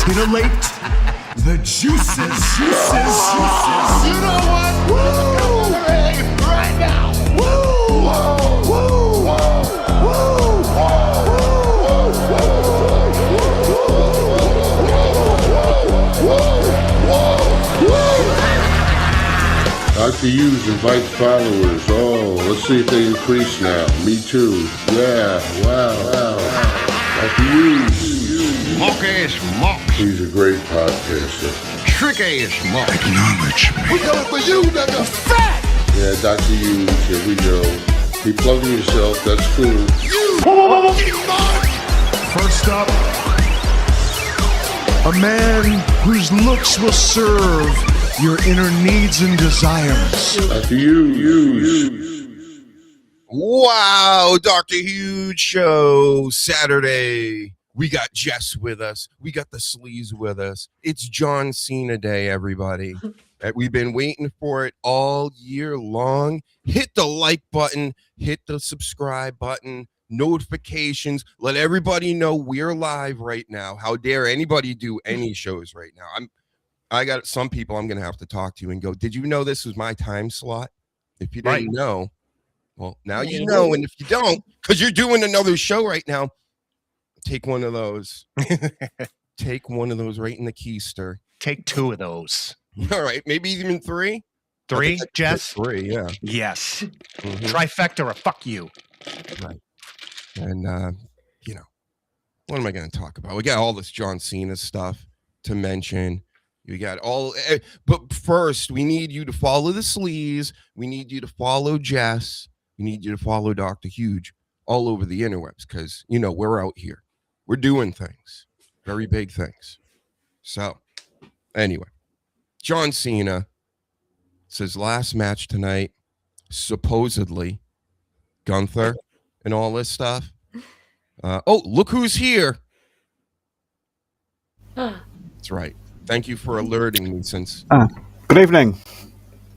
Titillate the juices. You know what? Woo! Right now. Woo! Woo! Dr. Hughes invites followers. Oh, let's see if they increase now. Me too. Yeah, wow. Dr. Hughes. Mock-ass mock. He's a great podcaster. Trick-ass mock. Acknowledge me. We got it for you, nigga. Fat! Yeah, Dr. Hughes, here we go. Keep plugging yourself, that's cool. First up, a man whose looks will serve your inner needs and desires. Dr. Hughes. Wow, Dr. Huge Show, Saturday. We got Jess with us. We got the sleaze with us. It's John Cena Day, everybody. We've been waiting for it all year long. Hit the like button. Hit the subscribe button. Notifications. Let everybody know we're live right now. How dare anybody do any shows right now? I got some people I'm going to have to talk to and go, did you know this was my time slot? If you didn't know, well, now you know. And if you don't, because you're doing another show right now, take one of those. Take one of those right in the keister. Take two of those. All right, maybe even three. Three, Jess? Three, yeah. Yes. Trifecta or fuck you. Right. And, what am I going to talk about? We got all this John Cena stuff to mention. We got all, but first, we need you to follow the sleaze. We need you to follow Jess. We need you to follow Dr. Huge all over the interwebs because, we're out here. We're doing things, very big things. So, anyway, John Cena, it's his last match tonight, supposedly, Gunther and all this stuff. Look who's here. That's right. Thank you for alerting me since. Good evening.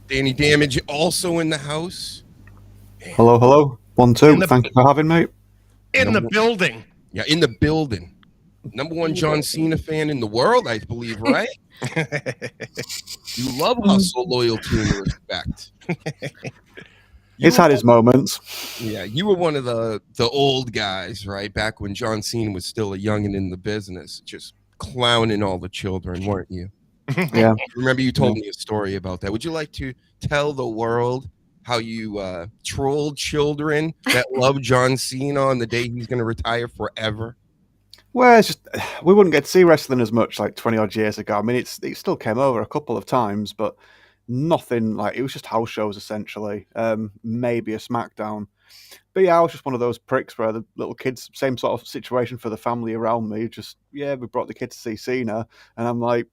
Danny Damage also in the house. Hello. 1, 2. Thank you for having me. In the building. Yeah, in the building. Number one John Cena fan in the world, I believe, right? You love hustle, loyalty, and respect. He's had his moments. Yeah, you were one of the old guys, right? Back when John Cena was still a youngin' in the business, just clowning all the children, weren't you? Yeah. Remember you told me a story about that. Would you like to tell the world how you trolled children that love John Cena on the day he's going to retire forever? Well, it's just we wouldn't get to see wrestling as much like 20 odd years ago. I mean, it still came over a couple of times, but nothing like it was just house shows essentially. Maybe a SmackDown. But yeah, I was just one of those pricks where the little kids, same sort of situation for the family around me. Just, we brought the kids to see Cena. And I'm like,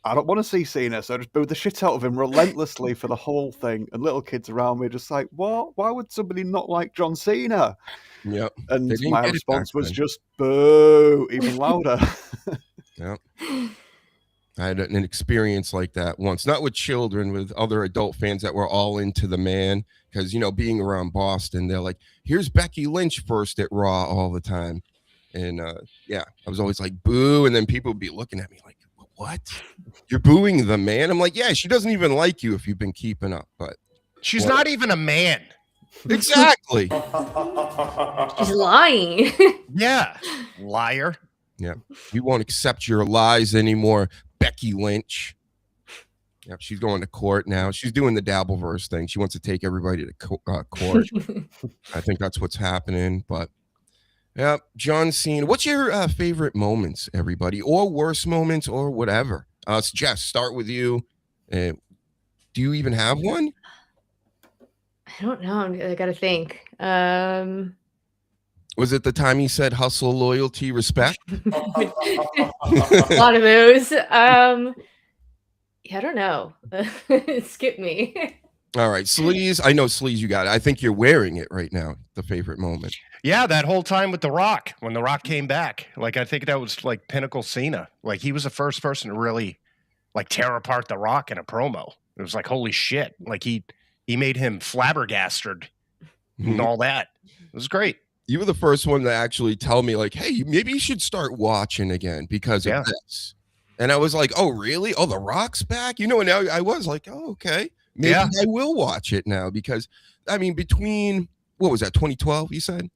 I don't want to see Cena. So I just booed the shit out of him relentlessly for the whole thing. And little kids around me just like, what? Why would somebody not like John Cena? Yep. And my response was just boo, even louder. Yep. I had an experience like that once, not with children, with other adult fans that were all into the man. Because, being around Boston, they're like, here's Becky Lynch first at Raw all the time. And, I was always like, boo. And then people would be looking at me like, what? You're booing the man? I'm like, yeah, she doesn't even like you if you've been keeping up. But she's not even a man. Exactly. She's lying. Yeah, liar. Yeah. We won't accept your lies anymore, Becky Lynch. Yep, she's going to court now. She's doing the Dabbleverse thing. She wants to take everybody to court. I think that's what's happening. But yeah, John Cena. What's your favorite moments, everybody, or worst moments, or whatever? Jess, start with you. Do you even have one? I don't know. I gotta think. Was it the time he said hustle, loyalty, respect? A lot of those. Yeah, I don't know. Skip me. All right, Sleaze. I know Sleaze, you got it. I think you're wearing it right now. The favorite moment. Yeah, that whole time with The Rock, when The Rock came back. Like, I think that was like pinnacle Cena. Like, he was the first person to really like tear apart The Rock in a promo. It was like, holy shit. Like, he made him flabbergasted and all that. It was great. You were the first one to actually tell me, like, hey, maybe you should start watching again because of this. And I was like, oh, really? Oh, The Rock's back? You know, and now I was like, oh, okay. Maybe I will watch it now because, I mean, between, what was that, 2012, you said?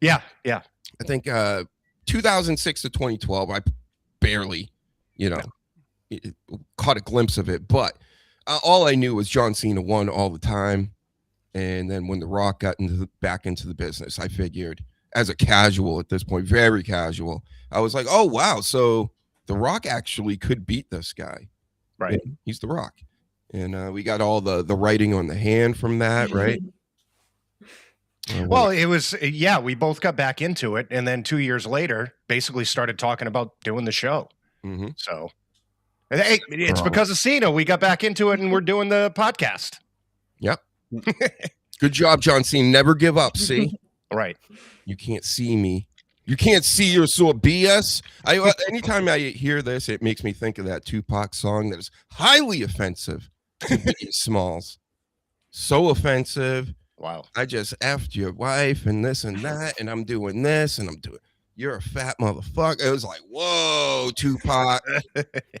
Yeah. I think 2006 to 2012, I barely, caught a glimpse of it. But all I knew was John Cena won all the time. And then when The Rock got back into the business, I figured, as a casual at this point, very casual, I was like, oh, wow. So The Rock actually could beat this guy. Right. And he's The Rock. And we got all the writing on the hand from that, right? Well, it was, we both got back into it. And then 2 years later, basically started talking about doing the show. Mm-hmm. So, hey, it's because of Cena. We got back into it and we're doing the podcast. Yep. Good job, John Cena. Never give up. See? Right. You can't see me. You can't see your sort of BS. Anytime I hear this, it makes me think of that Tupac song that is highly offensive to Biggie Smalls. So offensive. Wow. I just effed your wife and this and that, and I'm doing this and I'm doing. You're a fat motherfucker. It was like, whoa, Tupac.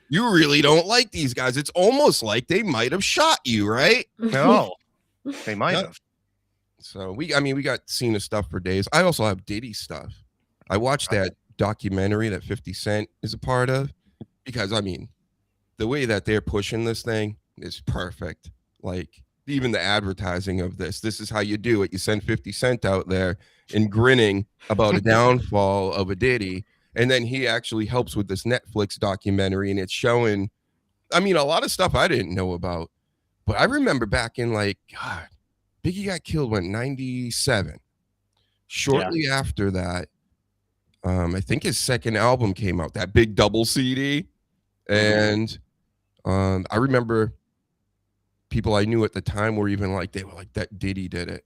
You really don't like these guys. It's almost like they might have shot you, right? No, they might have. So we got Cena stuff for days. I also have Diddy stuff. I watched that documentary that 50 Cent is a part of because, I mean, the way that they're pushing this thing is perfect. Like, even the advertising of this is how you do it. You send 50 Cent out there and grinning about a downfall of a Diddy. And then he actually helps with this Netflix documentary, and it's showing, I mean, a lot of stuff I didn't know about. But I remember back in, like, God, Biggie got killed when 97. Shortly after that, I think his second album came out, that big double CD. And I remember people I knew at the time were even like, they were like, that Diddy did it.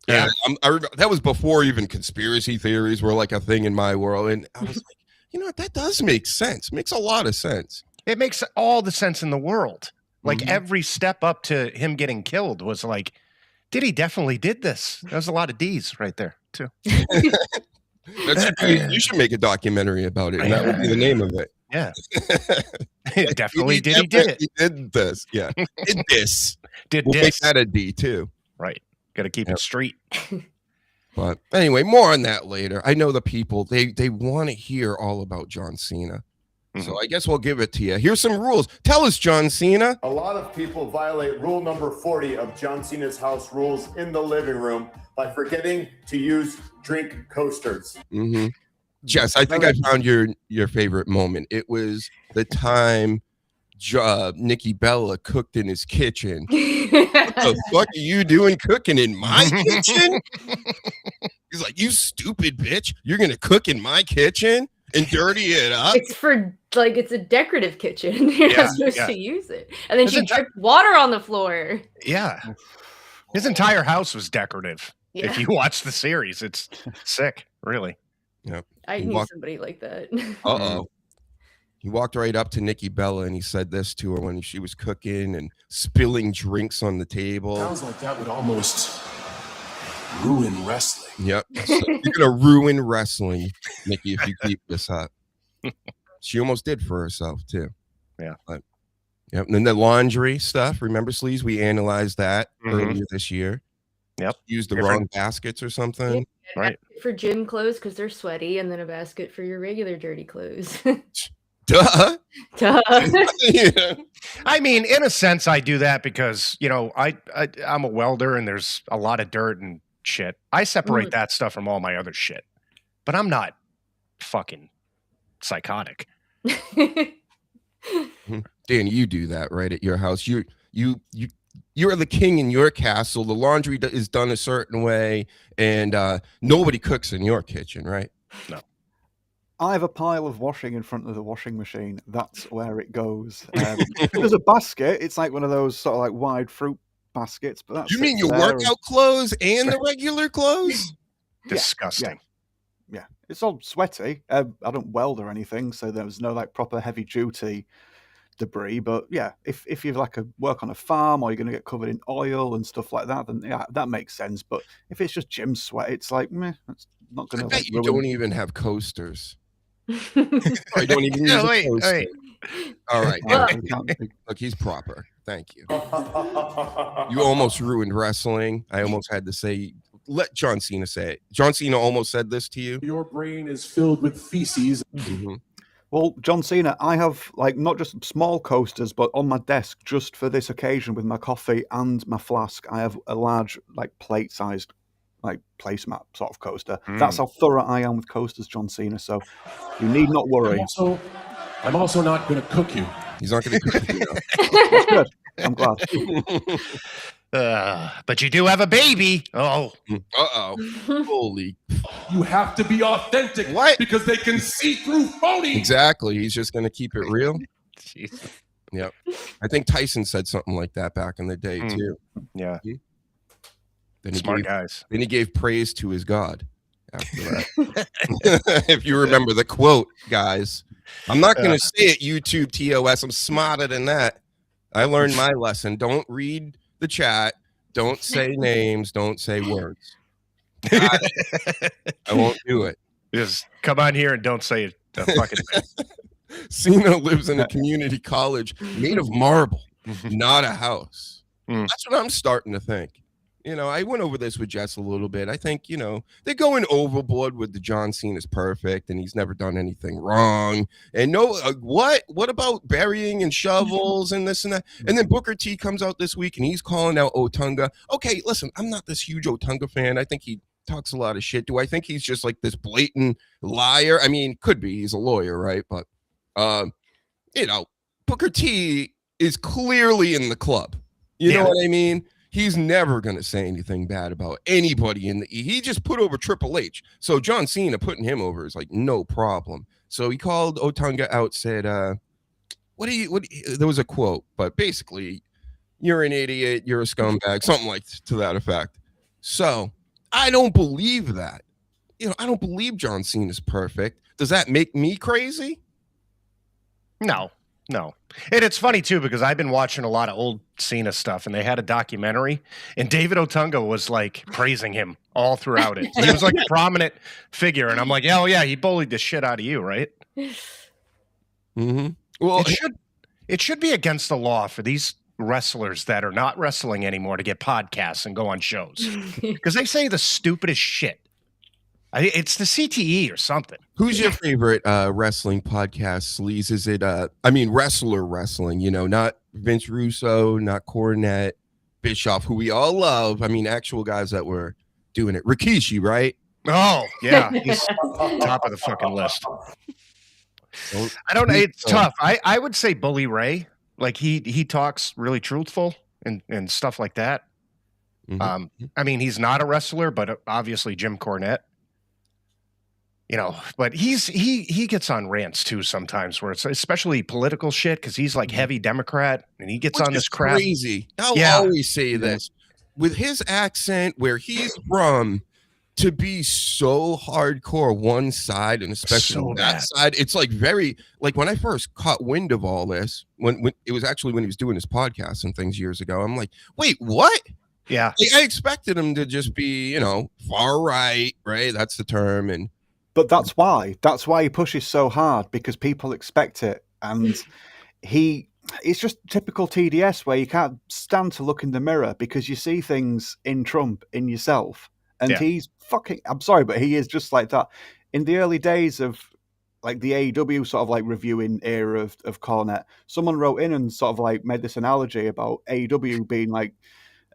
Yeah. And that was before even conspiracy theories were like a thing in my world. And I was like, you know what? That does make sense. Makes a lot of sense. It makes all the sense in the world. Like every step up to him getting killed was like, Diddy definitely did this. There's a lot of D's right there too. You should make a documentary about it, and that would be the name of it. Yeah. Definitely Diddy did it. He did this. Yeah. Did this. We'll make that a D too. Right. Got to keep it straight. But anyway, more on that later. I know the people, they want to hear all about John Cena. So I guess we'll give it to you. Here's some rules. Tell us, John Cena. A lot of people violate rule number 40 of John Cena's house rules in the living room by forgetting to use drink coasters. Jess, I think I found your favorite moment. It was the time Nikki Bella cooked in his kitchen. What the fuck are you doing cooking in my kitchen? He's like, you stupid bitch. You're going to cook in my kitchen and dirty it up? It's a decorative kitchen. You're not supposed to use it. And then she dripped water on the floor. Yeah. His entire house was decorative. Yeah. If you watch the series, it's sick, really. Yep. I knew somebody like that. He walked right up to Nikki Bella and he said this to her when she was cooking and spilling drinks on the table. Sounds like that would almost ruin wrestling. Yep. So you're gonna ruin wrestling, Nikki, if you keep this up. She almost did for herself too. Yeah. But, yep. And then the laundry stuff. Remember, Sleaze? We analyzed that earlier this year. Yep. Use the wrong baskets or something. Yeah, right. For gym clothes because they're sweaty, and then a basket for your regular dirty clothes. Duh. Duh. Yeah. I mean, in a sense, I do that because, you know, I'm a welder and there's a lot of dirt and shit. I separate that stuff from all my other shit, but I'm not fucking psychotic. Dan, you do that right at your house. You're the king in your castle. The laundry is done a certain way, and nobody cooks in your kitchen, right? No. I have a pile of washing in front of the washing machine. That's where it goes. There's a basket. It's like one of those sort of like wide fruit baskets. But that's you mean your workout clothes and the regular clothes? Disgusting. Yeah, it's all sweaty. I don't weld or anything, so there's no like proper heavy duty debris. But yeah, if you like work on a farm or you're going to get covered in oil and stuff like that, then yeah, that makes sense. But if it's just gym sweat, it's like meh. That's not going to. I bet you don't even have coasters. I don't even use a coaster. Wait. All right. Look, he's proper. Thank you. You almost ruined wrestling. I almost had to say, let John Cena say it. John Cena almost said this to you. Your brain is filled with feces. Mm-hmm. Well, John Cena, I have like not just small coasters, but on my desk just for this occasion with my coffee and my flask, I have a large, like plate-sized, like placemat sort of coaster. That's how thorough I am with coasters, John Cena. So you need not worry. I'm also not going to cook you. He's not going to cook you. That's good. I'm glad. But you do have a baby. Oh. Holy. You have to be authentic. What? Because they can see through phony. Exactly. He's just going to keep it real. Jesus. Yep. I think Tyson said something like that back in the day, too. Yeah. Then Smart guys. Then he gave praise to his God after that. If you remember the quote, guys. I'm not going to say it, YouTube TOS. I'm smarter than that. I learned my lesson. Don't read the chat. Don't say names. Don't say words. I won't do it. Just come on here and don't say a fucking thing. Cena lives in a community college made of marble, not a house. That's what I'm starting to think. You know, I went over this with Jess a little bit. I think, you know, they're going overboard with the John Cena's perfect and he's never done anything wrong. And what about burying and shovels and this and that? And then Booker T comes out this week and he's calling out Otunga. Okay, listen, I'm not this huge Otunga fan. I think he talks a lot of shit. Do I think he's just like this blatant liar? I mean, could be. He's a lawyer, right? But, you know, Booker T is clearly in the club. You know what I mean? He's never going to say anything bad about anybody in the E. He just put over Triple H. So John Cena putting him over is like no problem. So he called Otunga out, said, there was a quote, but basically, you're an idiot, you're a scumbag, something like to that effect. So I don't believe that. You know, I don't believe John Cena's perfect. Does that make me crazy? No. And it's funny, too, because I've been watching a lot of old Cena stuff, and they had a documentary, and David Otunga was, like, praising him all throughout it. He was, like, a prominent figure, and I'm like, oh, yeah, he bullied the shit out of you, right? Mm-hmm. Well, it should be against the law for these wrestlers that are not wrestling anymore to get podcasts and go on shows. Because they say the stupidest shit. It's the CTE or something. Who's your favorite wrestling podcast, Sleaze? Is it, wrestler wrestling, you know, not Vince Russo, not Cornette, Bischoff, who we all love. I mean, actual guys that were doing it. Rikishi, right? Oh, yeah. He's top of the fucking list. I don't know. It's tough. I would say Bully Ray. Like, he talks really truthful and stuff like that. Mm-hmm. I mean, he's not a wrestler, but obviously Jim Cornette. You know, but he gets on rants too sometimes, where it's especially political shit because he's like heavy Democrat and he gets on this crap. Crazy. I'll always say this with his accent, where he's from, to be so hardcore one side and especially so that side. It's like very like when I first caught wind of all this, when it was actually when he was doing his podcast and things years ago. I'm like, wait, what? Yeah, like, I expected him to just be, you know, far right, That's the term. But that's why he pushes so hard, because people expect it. And he it's just typical TDS where you can't stand to look in the mirror because you see things in Trump in yourself. And he's fucking, I'm sorry, but he is just like that. In the early days of like the AEW sort of like reviewing era of Cornette, someone wrote in and sort of like made this analogy about AEW being like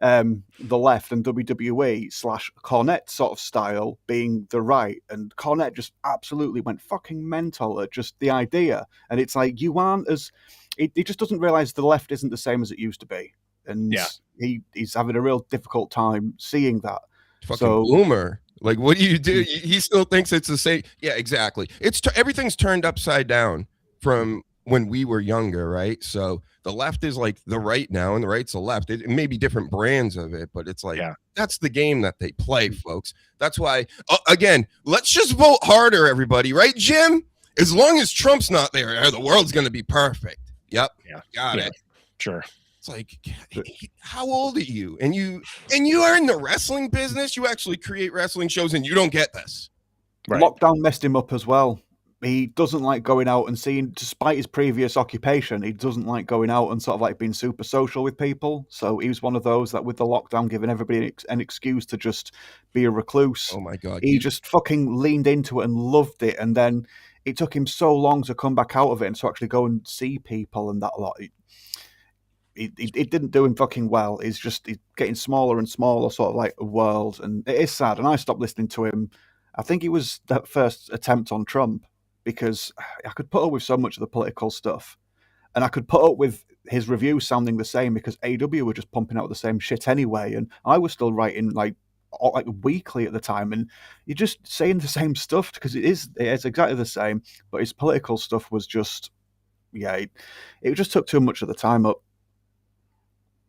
the left and WWE / Cornette sort of style being the right. And Cornette just absolutely went fucking mental at just the idea. And it's like, you aren't as... He just doesn't realize the left isn't the same as it used to be. And he's having a real difficult time seeing that. Fucking boomer. Like, what do? He still thinks it's the same. Yeah, exactly. Everything's turned upside down from when we were younger, right? So the left is like the right now and the right's the left. It may be different brands of it, but it's like, that's the game that they play, folks. That's why, again, let's just vote harder, everybody. Right, Jim? As long as Trump's not there, the world's going to be perfect. Yep. Yeah. Got it. Sure. It's like, how old are you? And you are in the wrestling business. You actually create wrestling shows, and you don't get this. Right. Lockdown messed him up as well. He doesn't like going out and seeing, despite his previous occupation, he doesn't like going out and sort of like being super social with people. So he was one of those that with the lockdown, giving everybody an excuse to just be a recluse. Oh my God. He just fucking leaned into it and loved it. And then it took him so long to come back out of it and to actually go and see people and that lot. It didn't do him fucking well. He's getting smaller and smaller, sort of like a world. And it is sad. And I stopped listening to him. I think it was that first attempt on Trump, because I could put up with so much of the political stuff. And I could put up with his reviews sounding the same because AEW were just pumping out the same shit anyway. And I was still writing like weekly at the time. And you're just saying the same stuff because it's exactly the same. But his political stuff was just, it just took too much of the time up.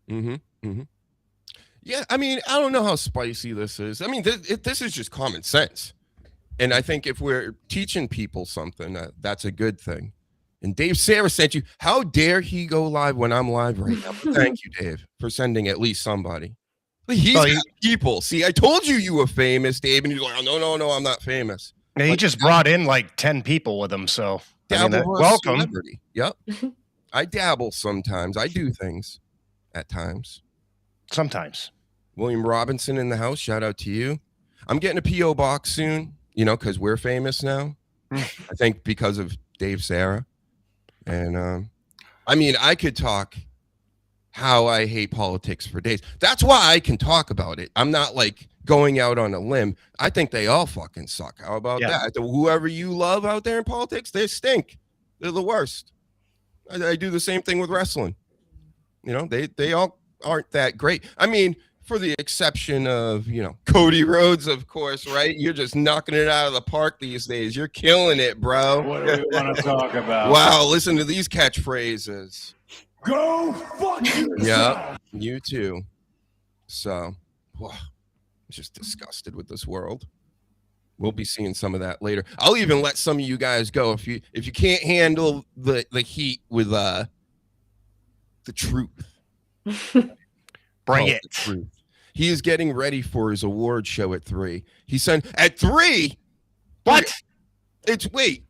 Mm-hmm. Mm-hmm. Yeah, I mean, I don't know how spicy this is. I mean, this is just common sense. And I think if we're teaching people something, that's a good thing. And Dave Sarah sent you. How dare he go live when I'm live right now? But thank you, Dave, for sending at least somebody. He's got people. See, I told you were famous, Dave, and he's like, oh, no, I'm not famous. Yeah, he just brought in like 10 people with him, so welcome. Celebrity. Yep. I dabble sometimes. I do things at times. Sometimes. William Robinson in the house. Shout out to you. I'm getting a P.O. box soon. Because we're famous now. I think because of Dave Sarah. And I mean, I could talk how I hate politics for days. That's why I can talk about it. I'm not like going out on a limb. I think they all fucking suck. How about that? Whoever you love out there in politics, they stink. They're the worst. I do the same thing with wrestling. They all aren't that great. I mean, for the exception of, Cody Rhodes, of course, right? You're just knocking it out of the park these days. You're killing it, bro. What do we want to talk about? Wow, listen to these catchphrases. Go fuck yourself. Yeah, you too. So, I'm just disgusted with this world. We'll be seeing some of that later. I'll even let some of you guys go if you can't handle the heat with the truth. Bring it. Truth. He is getting ready for his award show at 3. He said at 3. What? Wait.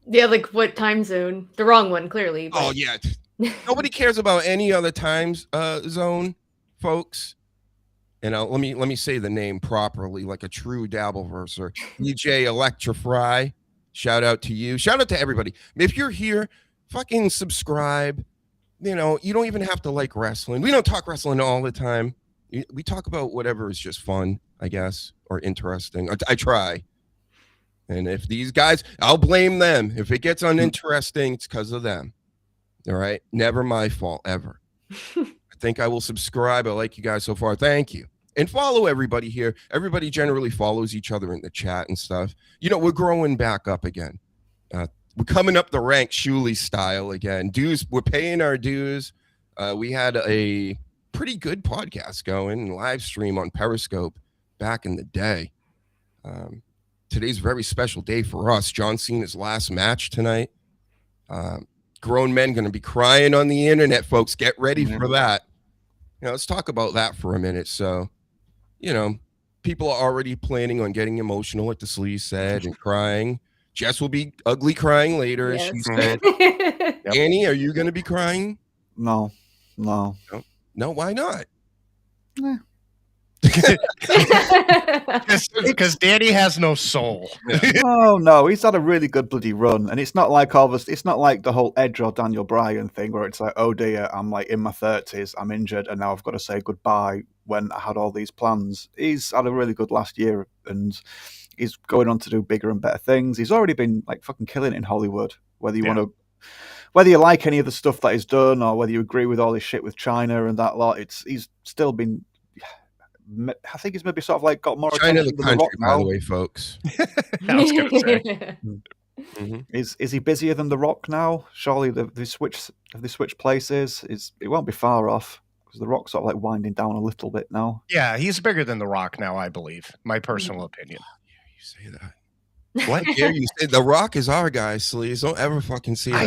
Yeah, like what time zone? The wrong one, clearly. But... Oh yeah. Nobody cares about any other times zone, folks. And let me say the name properly, like a true dabbleverser. DJ Electrify. Shout out to you. Shout out to everybody. If you're here, fucking subscribe. You don't even have to like wrestling. We don't talk wrestling all the time. We talk about whatever is just fun, I guess, or interesting. I try. And if these guys, I'll blame them. If it gets uninteresting, it's because of them. All right? Never my fault, ever. I think I will subscribe. I like you guys so far. Thank you. And follow everybody here. Everybody generally follows each other in the chat and stuff. We're growing back up again. We're coming up the ranks, Shuley style again. Dues, we're paying our dues. We had a pretty good podcast going, live stream on Periscope back in the day. Today's a very special day for us. John Cena's last match tonight. Grown men going to be crying on the internet, folks. Get ready for that. Let's talk about that for a minute. So, people are already planning on getting emotional, like the Sleaze said, and crying. Jess will be ugly crying later, as she said. Annie, are you going to be crying? No. No, why not? Because Danny has no soul. Oh no, he's had a really good bloody run, and it's not like it's not like the whole Edge or Daniel Bryan thing where it's like, oh dear, I'm like in my 30s, I'm injured, and now I've got to say goodbye when I had all these plans. He's had a really good last year, and he's going on to do bigger and better things. He's already been like fucking killing it in Hollywood. Whether you like any of the stuff that he's done, or whether you agree with all his shit with China and that lot, he's still been. I think he's maybe sort of like got more China attention the than country, The Rock by now. the way, folks. I was going to say. Mm-hmm. Is he busier than The Rock now? Surely they switched places. It won't be far off because The Rock's sort of like winding down a little bit now. Yeah, he's bigger than The Rock now, I believe. My personal opinion. You say that. What dare you say? The Rock is our guy, Sleaze. Don't ever fucking see that.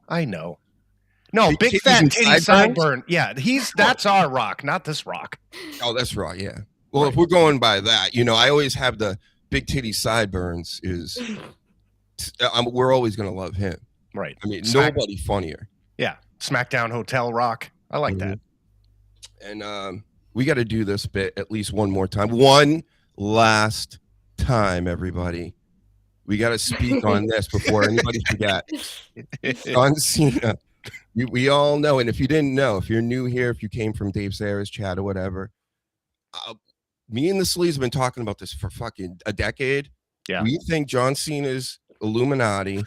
I know. No, big fat titty sideburn. Yeah, that's our Rock, not this Rock. Oh, that's right. Yeah. Well, if we're going by that, I always have the big titty sideburns. We're always gonna love him. Right. I mean, nobody funnier. Yeah. SmackDown Hotel Rock. I like that. And we got to do this bit at least one more time. One last time, everybody. We got to speak on this before anybody forgets. John Cena. We all know, and if you didn't know, if you're new here, if you came from Dave Sarah's chat or whatever, me and the Sleaze have been talking about this for fucking a decade. Yeah. We think John Cena's Illuminati.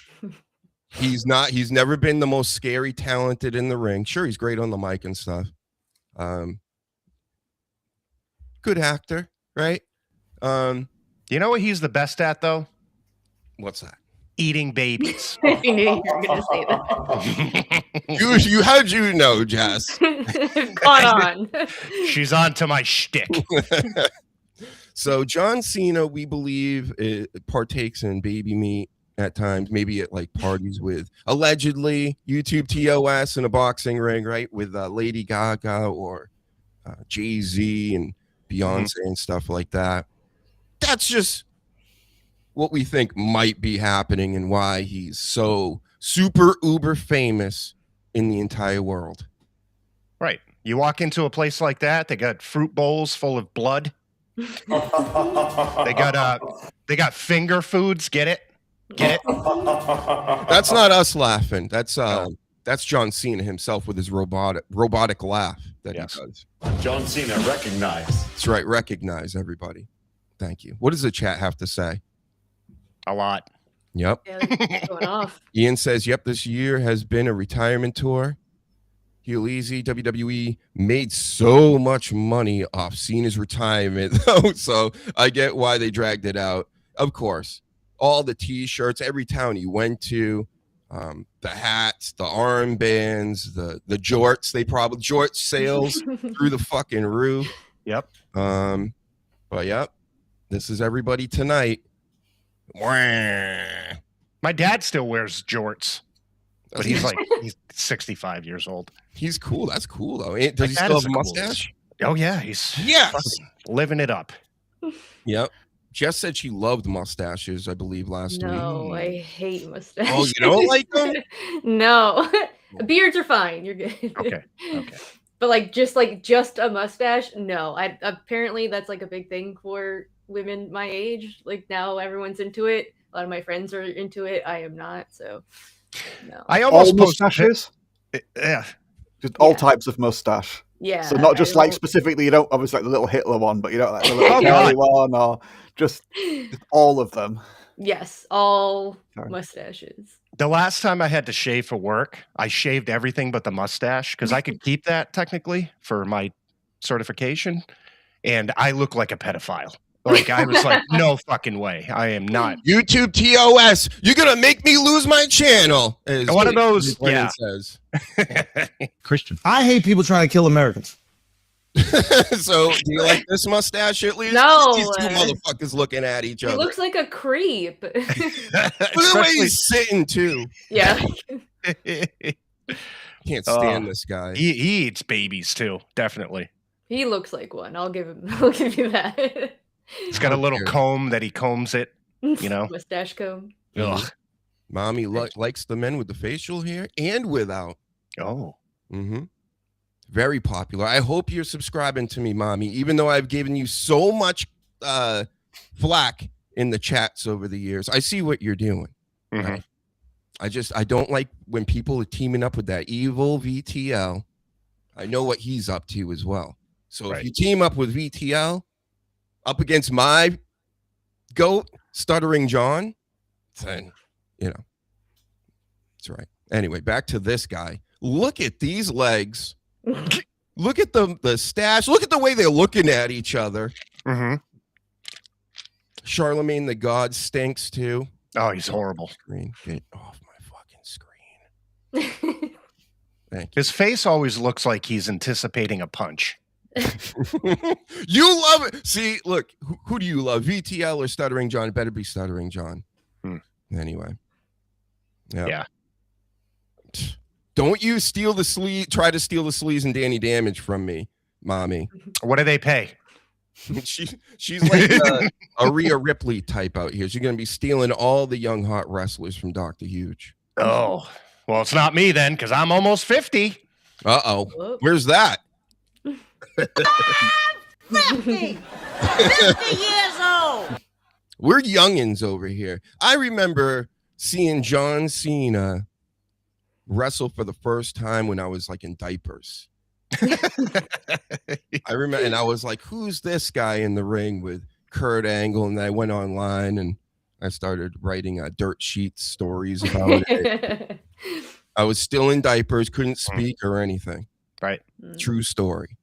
He's not. He's never been the most scary, talented in the ring. Sure, he's great on the mic and stuff. Good actor, right? You know what he's the best at, though? What's that? Eating babies. I knew you were going to say that. How'd you know, Jess? Caught on. She's on to my shtick. So John Cena, we believe, partakes in baby meat at times, maybe at like parties with allegedly YouTube TOS in a boxing ring, right? With Lady Gaga or Jay-Z and Beyonce and stuff like that. That's just what we think might be happening and why he's so super uber famous in the entire world. Right. You walk into a place like that, they got fruit bowls full of blood. They got finger foods. Get it? That's not us laughing. That's John Cena himself with his robotic laugh that he does. John Cena, recognize. That's right. Recognize, everybody. Thank you. What does the chat have to say? A lot. Yep. Yeah, going off. Ian says, yep, this year has been a retirement tour. Heel Easy, WWE made so much money off Cena's retirement, though, so I get why they dragged it out. Of course, all the T-shirts, every town he went to, the hats, the armbands, the jorts, jort sales through the fucking roof. Yep. But yep, this is everybody tonight. My dad still wears jorts, but he's 65 years old. He's cool. That's cool though. Does he still have a mustache? Oh yeah, he's living it up. Yep. Jess said she loved mustaches, I believe, last week. No, I hate mustaches. Oh, you don't like them? No. Beards are fine. You're good. Okay. But just a mustache? No. Apparently that's like a big thing for women my age. Like now everyone's into it. A lot of my friends are into it. I am not, so no. I almost all mustaches? Yeah. Just all types of mustache. Yeah. So not just like specifically, you don't obviously like the little Hitler one, but you don't like the little Kelly one, or just all of them. Yes, all mustaches. The last time I had to shave for work, I shaved everything but the mustache because I could keep that technically for my certification, and I look like a pedophile. Like I was like, no fucking way, I am not. YouTube TOS, you're gonna make me lose my channel. One of those, yeah. Says. Christian, I hate people trying to kill Americans. So, do you like this mustache at least? No. These two motherfuckers looking at each other. He looks like a creep. Look at the way he's sitting too. Yeah. Can't stand this guy. He eats babies too, definitely. He looks like one. I'll give you that. He's got a little comb that he combs it, you know. Mustache comb. Ugh. Mommy likes the men with the facial hair and without. Oh. Mm-hmm. Very popular. I hope you're subscribing to me, mommy, even though I've given you so much flack in the chats over the years. I see what you're doing. Mm-hmm. I don't like when people are teaming up with that evil VTL. I know what he's up to as well. So if you team up with VTL up against my goat, Stuttering John, then, that's right. Anyway, back to this guy. Look at these legs. Look at the stash. Look at the way they're looking at each other. Mm-hmm. Charlemagne the God stinks too. Oh, he's horrible. Screen. Get off my fucking screen. Thank you. His face always looks like he's anticipating a punch. You love it. See, look, who do you love? VTL or Stuttering John? It better be Stuttering John. Anyway. Yeah. Don't you steal the sleeve, try to steal the sleaze and Danny Damage from me, mommy. What do they pay? She's like a Rhea Ripley type out here. She's going to be stealing all the young hot wrestlers from Dr. Huge. Oh, well, it's not me then, because I'm almost 50. Uh-oh. Where's that? 50! 50 years old! We're youngins over here. I remember seeing John Cena wrestle for the first time when I was like in diapers. I remember, and I was like, who's this guy in the ring with Kurt Angle? And I went online and I started writing dirt sheet stories about it. I was still in diapers, couldn't speak or anything. Right. True story.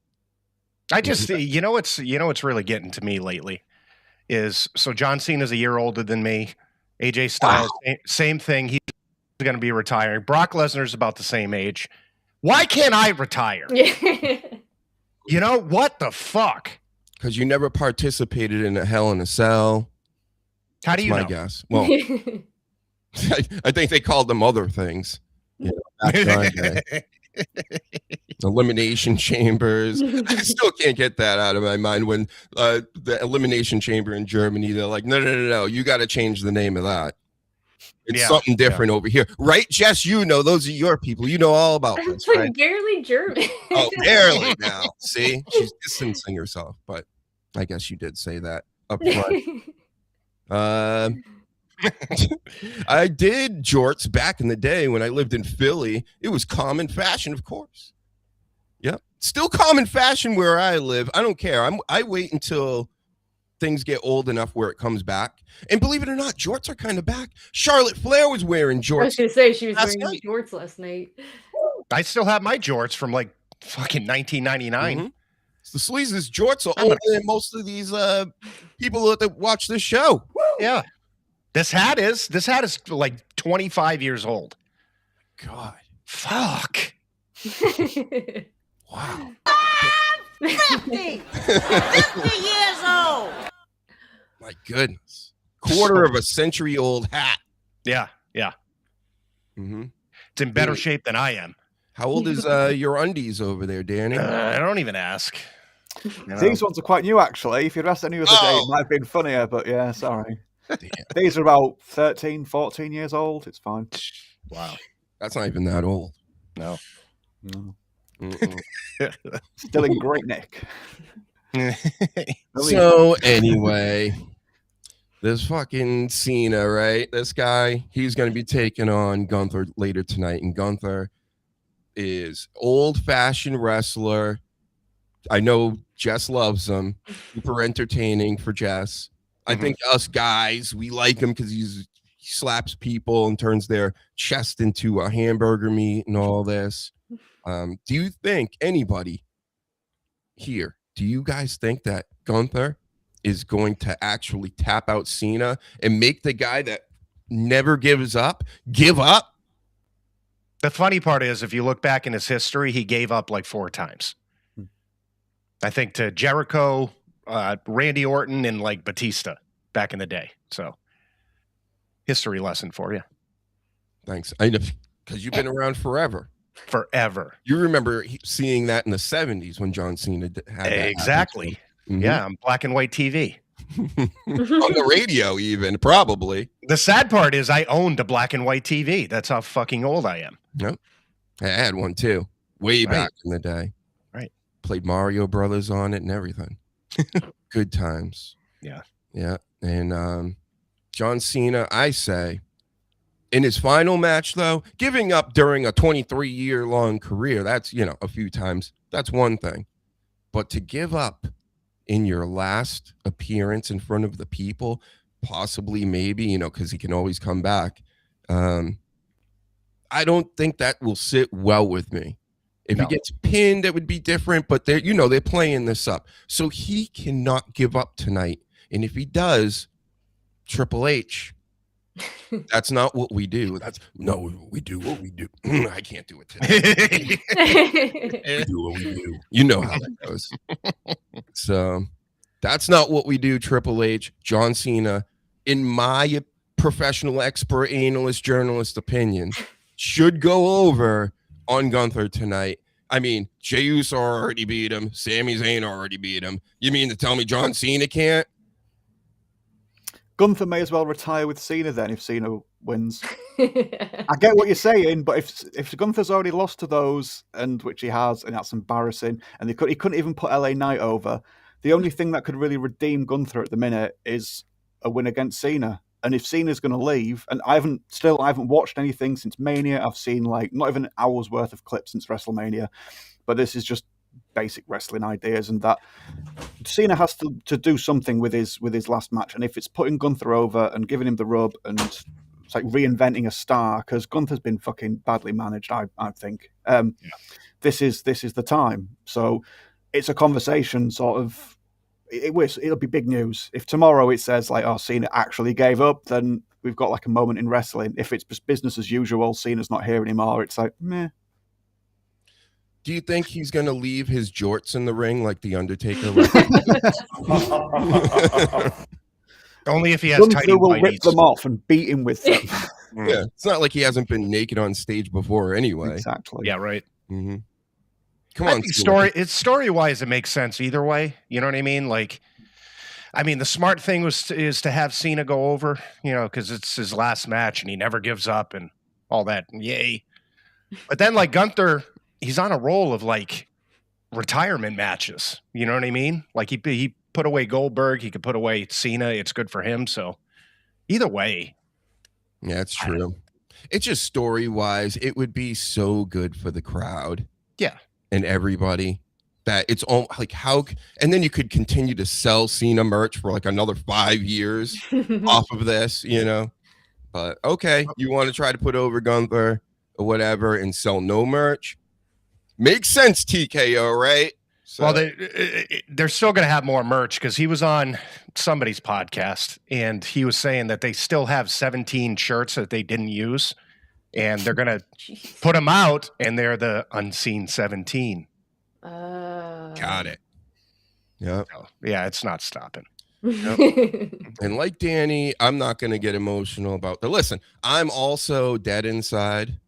I just, what's really getting to me lately is, so John Cena's a year older than me. AJ Styles, same thing. He's going to be retiring. Brock Lesnar's about the same age. Why can't I retire? What the fuck? Because you never participated in a Hell in a Cell. How do you know? My guess. Well, I think they called them other things. Elimination chambers. I still can't get that out of my mind. When the Elimination Chamber in Germany, they're like, no, you got to change the name of that. It's something different over here, right, Jess? Those are your people. You know all about this, right? Barely German. Oh, barely now. See, she's distancing herself, but I guess you did say that up front. I did jorts back in the day when I lived in Philly. It was common fashion, of course. Yep, still common fashion where I live. I don't care. I wait until things get old enough where it comes back. And believe it or not, jorts are kind of back. Charlotte Flair was wearing jorts. I was going to say she was wearing jorts last night. I still have my jorts from like fucking 1999. Mm-hmm. The sleaze's jorts are older than most of these people that watch this show. Yeah. This hat is like 25 years old. God. Fuck. Wow. 50! 50 years old! My goodness. Quarter of a century old hat. Yeah. Mm-hmm. It's in better shape than I am. How old is your undies over there, Danny? I don't even ask. These ones are quite new, actually. If you'd asked any other day, it might have been funnier, but yeah, sorry. These are about 13, 14 years old. It's fine. Wow. That's not even that old. No. Still in great nick. So anyway, this fucking Cena, right? This guy, he's going to be taking on Gunther later tonight. And Gunther is old-fashioned wrestler. I know Jess loves him. Super entertaining for Jess. I think us guys, we like him because he slaps people and turns their chest into a hamburger meat and all this. Do you think anybody here, do you guys think that Gunther is going to actually tap out Cena and make the guy that never gives up give up? The funny part is, if you look back in his history, he gave up like 4 times. I think to Jericho, Randy Orton, and like Batista back in the day. So, history lesson for you. Thanks. I know, because you've been around forever. Forever. You remember seeing that in the 70s when John Cena had that. Exactly. Yeah, on black and white TV. On the radio, even, probably. The sad part is I owned a black and white TV. That's how fucking old I am. Yep. I had one too. way back in the day. Right. Played Mario Brothers on it and everything. Good times. Yeah. Yeah. And John Cena, I say, in his final match, though, giving up during a 23-year-long career, that's, a few times, that's one thing. But to give up in your last appearance in front of the people, possibly, maybe, because he can always come back, I don't think that will sit well with me. If he gets pinned, it would be different, but they're playing this up. So he cannot give up tonight. And if he does, Triple H, that's not what we do. We do what we do. I can't do it today. We do what we do. You know how that goes. So that's not what we do, Triple H. John Cena, in my professional expert analyst journalist opinion, should go over on Gunther tonight. I mean, Jey Uso already beat him. Sami Zayn already beat him. You mean to tell me John Cena can't? Gunther may as well retire with Cena then if Cena wins. I get what you're saying, but if Gunther's already lost to those, and which he has, and that's embarrassing, and he couldn't even put LA Knight over, the only thing that could really redeem Gunther at the minute is a win against Cena. And if Cena's going to leave, and I haven't watched anything since Mania. I've seen not even an hour's worth of clips since WrestleMania, but this is just basic wrestling ideas, and that Cena has to do something with his last match. And if it's putting Gunther over and giving him the rub, and it's like reinventing a star, because Gunther's been fucking badly managed, I think. This is the time. So it's a conversation sort of. It'll be big news. If tomorrow it says Cena actually gave up, then we've got a moment in wrestling. If it's just business as usual, Cena's not here anymore, it's meh. Do you think he's going to leave his jorts in the ring like The Undertaker? Only if he has Gunther tidy will whities. rip them off and beat him with them. Yeah, it's not like he hasn't been naked on stage before anyway. Exactly. Yeah, right. Mm-hmm. Come on, story-wise, it makes sense either way. You know what I mean? The smart thing is to have Cena go over, because it's his last match and he never gives up and all that. Yay! But then, Gunther, he's on a roll of retirement matches. You know what I mean? He put away Goldberg, he could put away Cena. It's good for him. So either way, yeah, it's true. It's just story-wise, it would be so good for the crowd. Yeah. And everybody, that it's all how, and then you could continue to sell Cena merch for another 5 years off of this, But okay, you want to try to put over Gunther or whatever and sell no merch? Makes sense, TKO, right? So. Well, they're still going to have more merch, because he was on somebody's podcast and he was saying that they still have 17 shirts that they didn't use. And they're going to put them out, and they're the unseen 17. Got it. Yeah. So, yeah, it's not stopping. Yep. And like Danny, I'm not going to get emotional about the. Listen, I'm also dead inside,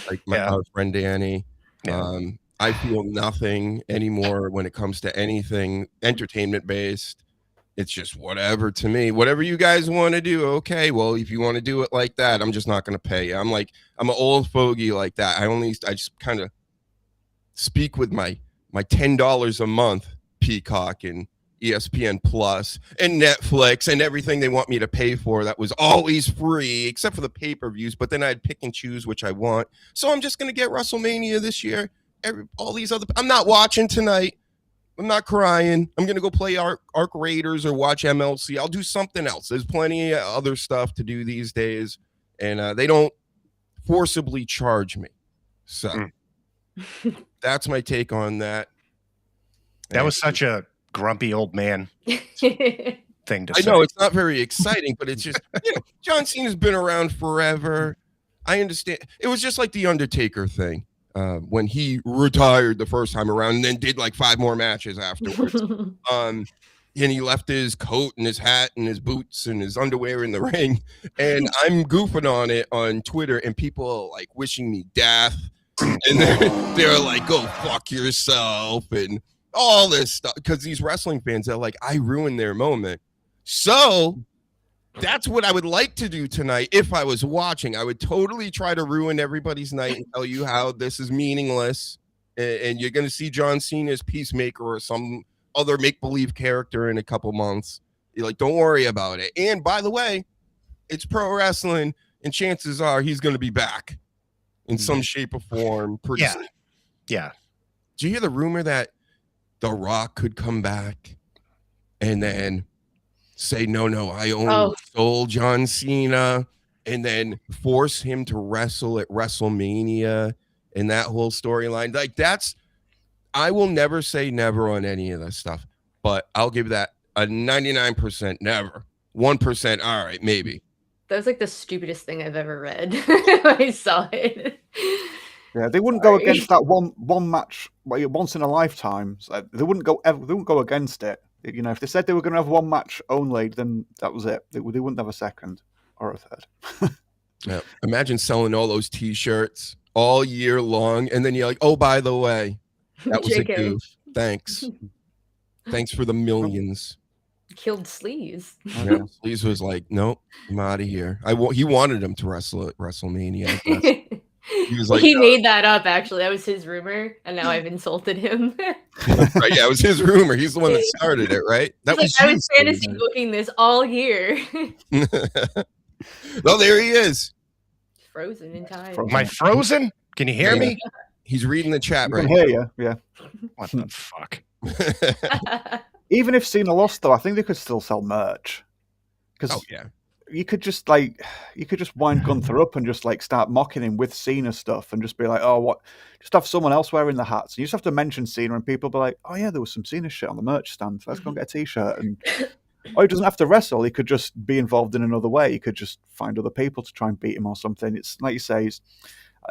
like my friend Danny. Yeah. I feel nothing anymore when it comes to anything entertainment-based. It's just whatever to me. Whatever you guys want to do, okay. Well, if you want to do it like that, I'm just not going to pay you. I'm an old fogey like that. I just kind of speak with my $10 a month Peacock and ESPN Plus and Netflix and everything they want me to pay for that was always free, except for the pay-per-views. But then I'd pick and choose which I want. So I'm just going to get WrestleMania this year. All these other. I'm not watching tonight. I'm not crying. I'm going to go play Arc Raiders or watch MLC. I'll do something else. There's plenty of other stuff to do these days, and they don't forcibly charge me. So that's my take on that. That was such a grumpy old man thing to say. I know it's not very exciting, but it's just, John Cena's been around forever. I understand. It was just like the Undertaker thing. When he retired the first time around and then did 5 more matches afterwards. And he left his coat and his hat and his boots and his underwear in the ring. And I'm goofing on it on Twitter, and people are wishing me death. And they're like, go fuck yourself and all this stuff. Because these wrestling fans are I ruined their moment. So that's what I would like to do tonight if I was watching. I would totally try to ruin everybody's night and tell you how this is meaningless and you're gonna see John Cena as Peacemaker or some other make-believe character in a couple months. You're like, don't worry about it. And by the way, it's pro wrestling, and chances are he's gonna be back in some shape or form. Pretty soon. Yeah. Did you hear the rumor that The Rock could come back and then say, no, I only stole John Cena, and then force him to wrestle at WrestleMania and that whole storyline? Like, I will never say never on any of this stuff, but I'll give that a 99% never. 1%, all right, maybe. That was like the stupidest thing I've ever read when I saw it. Yeah, they wouldn't go against that one match once in a lifetime. So they wouldn't go against it. You know, if they said they were going to have one match only, then that was it. They wouldn't have a second or a third. Yeah. Imagine selling all those T-shirts all year long, and then you're like, oh, by the way, that was JK. a goof. Thanks for the millions. Killed Sleaze. Yeah, Sleaze was like, nope, I'm out of here. He wanted him to wrestle at WrestleMania. I guess. He was like, he made that up, actually. That was his rumor, and now I've insulted him. Right, yeah, it was his rumor. He's the one that started it, right? That was I was fantasy booking this all year. Well, there he is. Frozen in time. Am I frozen? Can you hear me? He's reading the chat right now. I can hear you, yeah. What the fuck? Even if Cena lost, though, I think they could still sell merch. Because you could just wind Gunther up and just like start mocking him with Cena stuff and just be like, oh, what? Just have someone else wearing the hats. And you just have to mention Cena and people be like, oh yeah, there was some Cena shit on the merch stand. Let's go and get a t-shirt. And he doesn't have to wrestle. He could just be involved in another way. He could just find other people to try and beat him or something. It's like you say,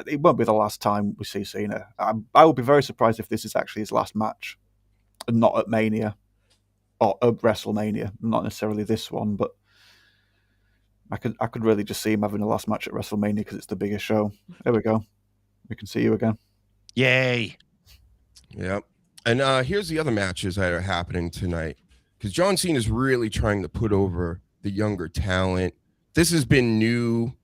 it won't be the last time we see Cena. I would be very surprised if this is actually his last match and not at Mania or at WrestleMania. Not necessarily this one, but I could really just see him having the last match at WrestleMania because it's the biggest show. There we go. We can see you again. Yay. Yep. And here's the other matches that are happening tonight, because John Cena is really trying to put over the younger talent. This has been new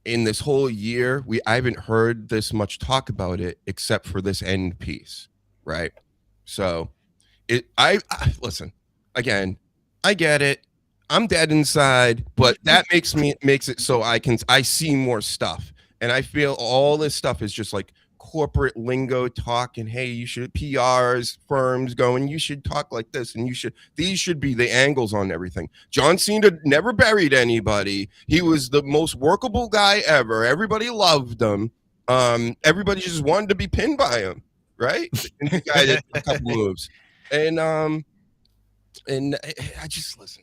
in this whole year. I haven't heard this much talk about it except for this end piece, right? So I listen, again, I get it. I'm dead inside, but that makes it so I see more stuff. And I feel all this stuff is just like corporate lingo talk, and hey, you should PRs, firms going, you should talk like this, and these should be the angles on everything. John Cena never buried anybody. He was the most workable guy ever. Everybody loved him. Everybody just wanted to be pinned by him, right? And the guy did a couple moves. And I just listen.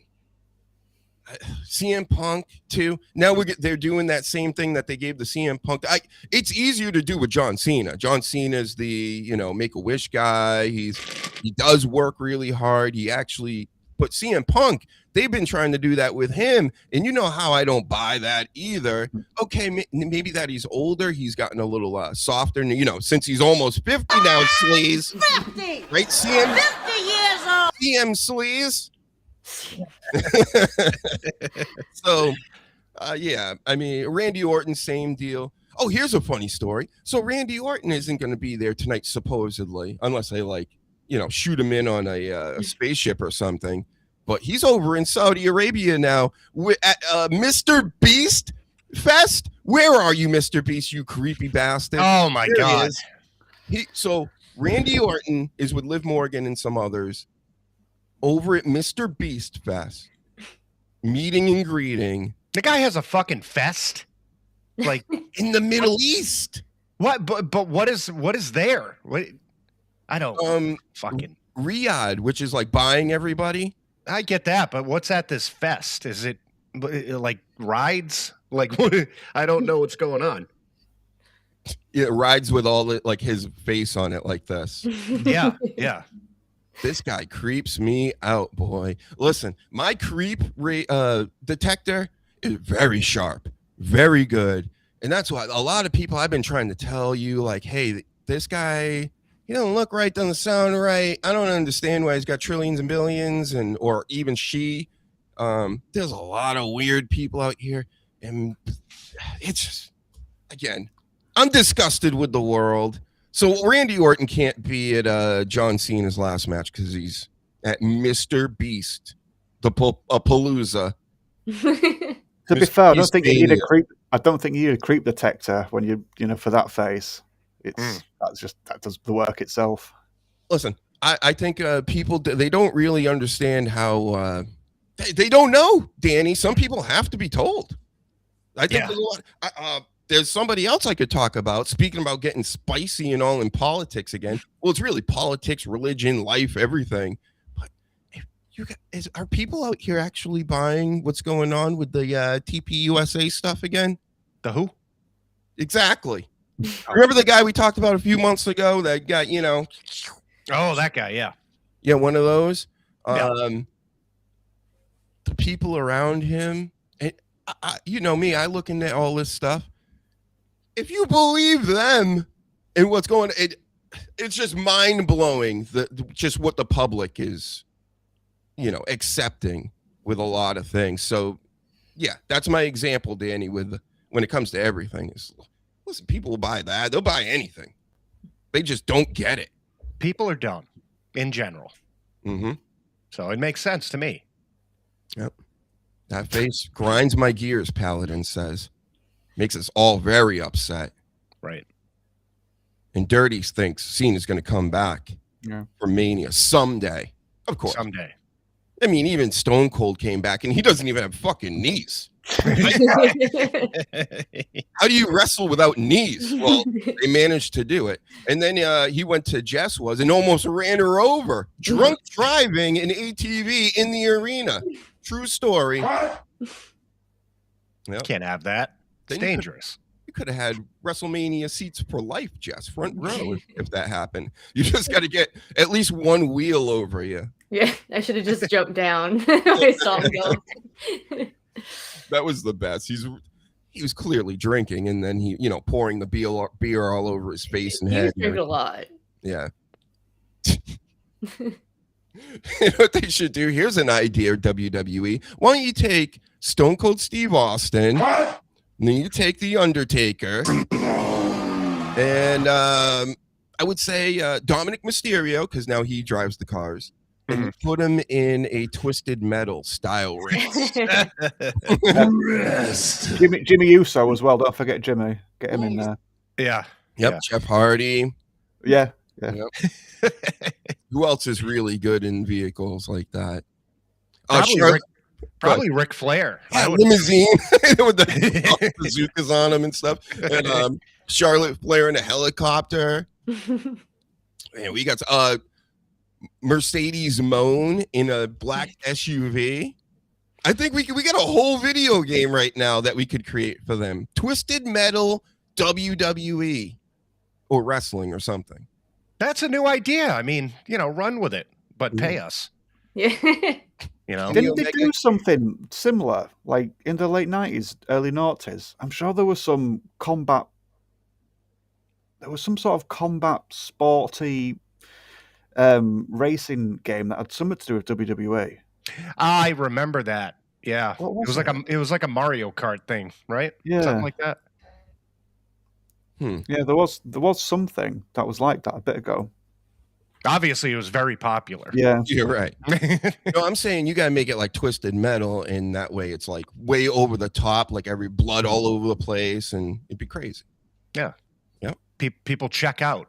CM Punk too. Now they're doing that same thing that they gave the CM Punk. It's easier to do with John Cena. John Cena is the Make-A-Wish guy. He does work really hard. But CM Punk, they've been trying to do that with him, and you know how I don't buy that either. Okay, maybe that he's older. He's gotten a little softer, since he's almost 50 now. Sleaze, 50, right? CM 50 years old. CM Sleaze. So I mean, Randy Orton, same deal. Oh, here's a funny story. So Randy Orton isn't going to be there tonight, supposedly, unless they shoot him in on a spaceship or something. But he's over in Saudi Arabia now at Mr. Beast Fest. Where are you, Mr. Beast, you creepy bastard? Oh my God. So Randy Orton is with Liv Morgan and some others over at Mr. Beast Fest, meeting and greeting. The guy has a fucking fest, like in the Middle East. What? But what is there? What? I don't fucking Riyadh, which is like buying everybody. I get that, but what's at this fest? Is it like rides? Like what? I don't know what's going on. Yeah, rides with all his face on it like this. Yeah, yeah. This guy creeps me out, boy. Listen, my creep detector is very sharp, very good. And that's why a lot of people I've been trying to tell you, like, hey, this guy, he doesn't look right, doesn't sound right. I don't understand why he's got trillions and billions, or even she. There's a lot of weird people out here. And it's just, again, I'm disgusted with the world. So Randy Orton can't be at John Cena's last match because he's at Mr. Beast, the Palooza. To be fair, I don't think you need a creep. I don't think you need a creep detector when you know for that face. It's that does the work itself. Listen, I think people they don't really understand how they don't know, Danny. Some people have to be told. I think there's a lot. There's somebody else I could talk about. Speaking about getting spicy and all in politics again. Well, it's really politics, religion, life, everything. But are people out here actually buying what's going on with the TPUSA stuff again? The who? Exactly. Remember the guy we talked about a few months ago that got, Oh, that guy, yeah. Yeah, one of those. Yeah. The people around him, and you know me, I look into all this stuff. If you believe them and what's going on, it's just mind-blowing just what the public is, accepting with a lot of things. So, yeah, that's my example, Danny, when it comes to everything. Listen, people will buy that. They'll buy anything. They just don't get it. People are dumb in general. Mm-hmm. So it makes sense to me. Yep. That face grinds my gears, Paladin says. Makes us all very upset. Right. And Dirty thinks Cena's going to come back for Mania someday. Of course. Someday. I mean, even Stone Cold came back, and he doesn't even have fucking knees. How do you wrestle without knees? Well, they managed to do it. And then he went to Jess and almost ran her over. Drunk driving an ATV in the arena. True story. Yep. Can't have that. It's dangerous. You could have had WrestleMania seats for life, Jess. Front row if that happened. You just got to get at least one wheel over you. Yeah, I should have just jumped down. I saw him go. That was the best. He was clearly drinking, and then he, pouring the beer all over his face and head. He drank a lot. Yeah. You know what they should do? Here's an idea, WWE. Why don't you take Stone Cold Steve Austin, and then you take The Undertaker, and I would say Dominic Mysterio, because now he drives the cars. And you put him in a Twisted Metal style race. Jimmy Uso as well. Don't forget Jimmy. Get him in there. Yeah. Yep. Yeah. Jeff Hardy. Yeah. Yep. Who else is really good in vehicles like that? Probably Ric Flair. Limousine with the bazookas on him and stuff. And Charlotte Flair in a helicopter. Man, we got Mercedes Moan in a black SUV. I think we got a whole video game right now that we could create for them. Twisted Metal WWE or wrestling or something. That's a new idea. I mean, run with it, but pay us. Yeah. Didn't they do something similar, like in the late 90s, early 90s? I'm sure there was some combat. There was some sort of combat sporty racing game that had something to do with WWE. I remember that. Yeah, What was it was like a Mario Kart thing, right? Yeah. Something like that. Yeah, there was something that was like that a bit ago. Obviously, it was very popular. Yeah, You're right. No, I'm saying you gotta make it like Twisted Metal, and that way it's like way over the top, like every blood all over the place, and it'd be crazy. Yeah. Yep. People check out.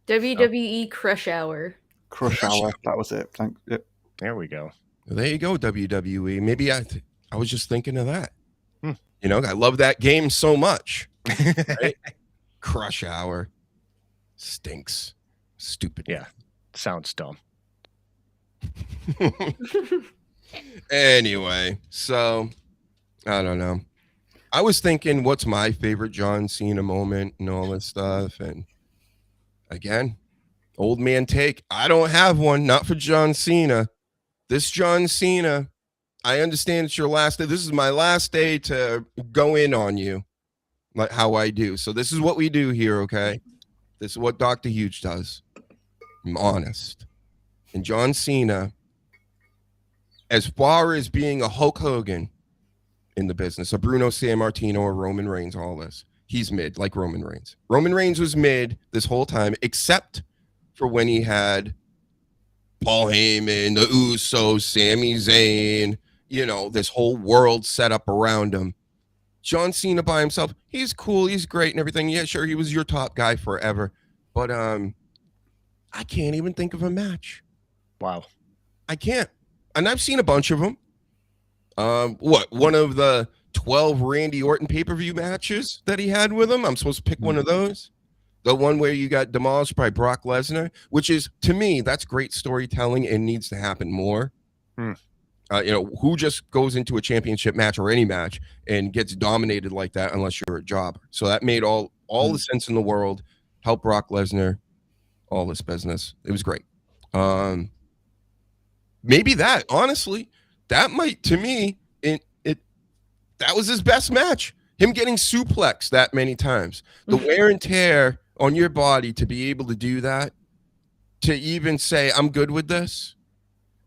WWE Crush Hour. Crush Hour. That was it. Yep. There we go. There you go, WWE. Maybe I was just thinking of that. I love that game so much. Right? Crush Hour stinks. Stupid. Yeah. Sounds dumb. Anyway, so I don't know. I was thinking, what's my favorite John Cena moment and all this stuff, and again, old man take. I don't have one. Not for John Cena. This John Cena, I understand it's your last day. This is my last day to go in on you, like how I do. So this is what we do here, okay? This is what Dr. Huge does. I'm honest. And John Cena, as far as being a Hulk Hogan in the business, a Bruno Sammartino or Roman Reigns, all this, he's mid, like Roman Reigns. Roman Reigns was mid this whole time, except for when he had Paul Heyman, the Usos, Sami Zayn, you know, this whole world set up around him. John Cena by himself, he's cool, he's great and everything. Yeah, sure, he was your top guy forever. But I can't even think of a match. Wow. I can't. And I've seen a bunch of them. One of the 12 Randy Orton pay-per-view matches that he had with him? I'm supposed to pick one of those? The one where you got demolished by Brock Lesnar, which is, to me, that's great storytelling and needs to happen more. You know, who just goes into a championship match or any match and gets dominated like that unless you're a jobber? So that made all the sense in the world. Help Brock Lesnar, all this business. It was great. Maybe that, honestly, that might, to me, that was his best match. Him getting suplexed that many times. The wear and tear on your body to be able to do that, to even say, I'm good with this.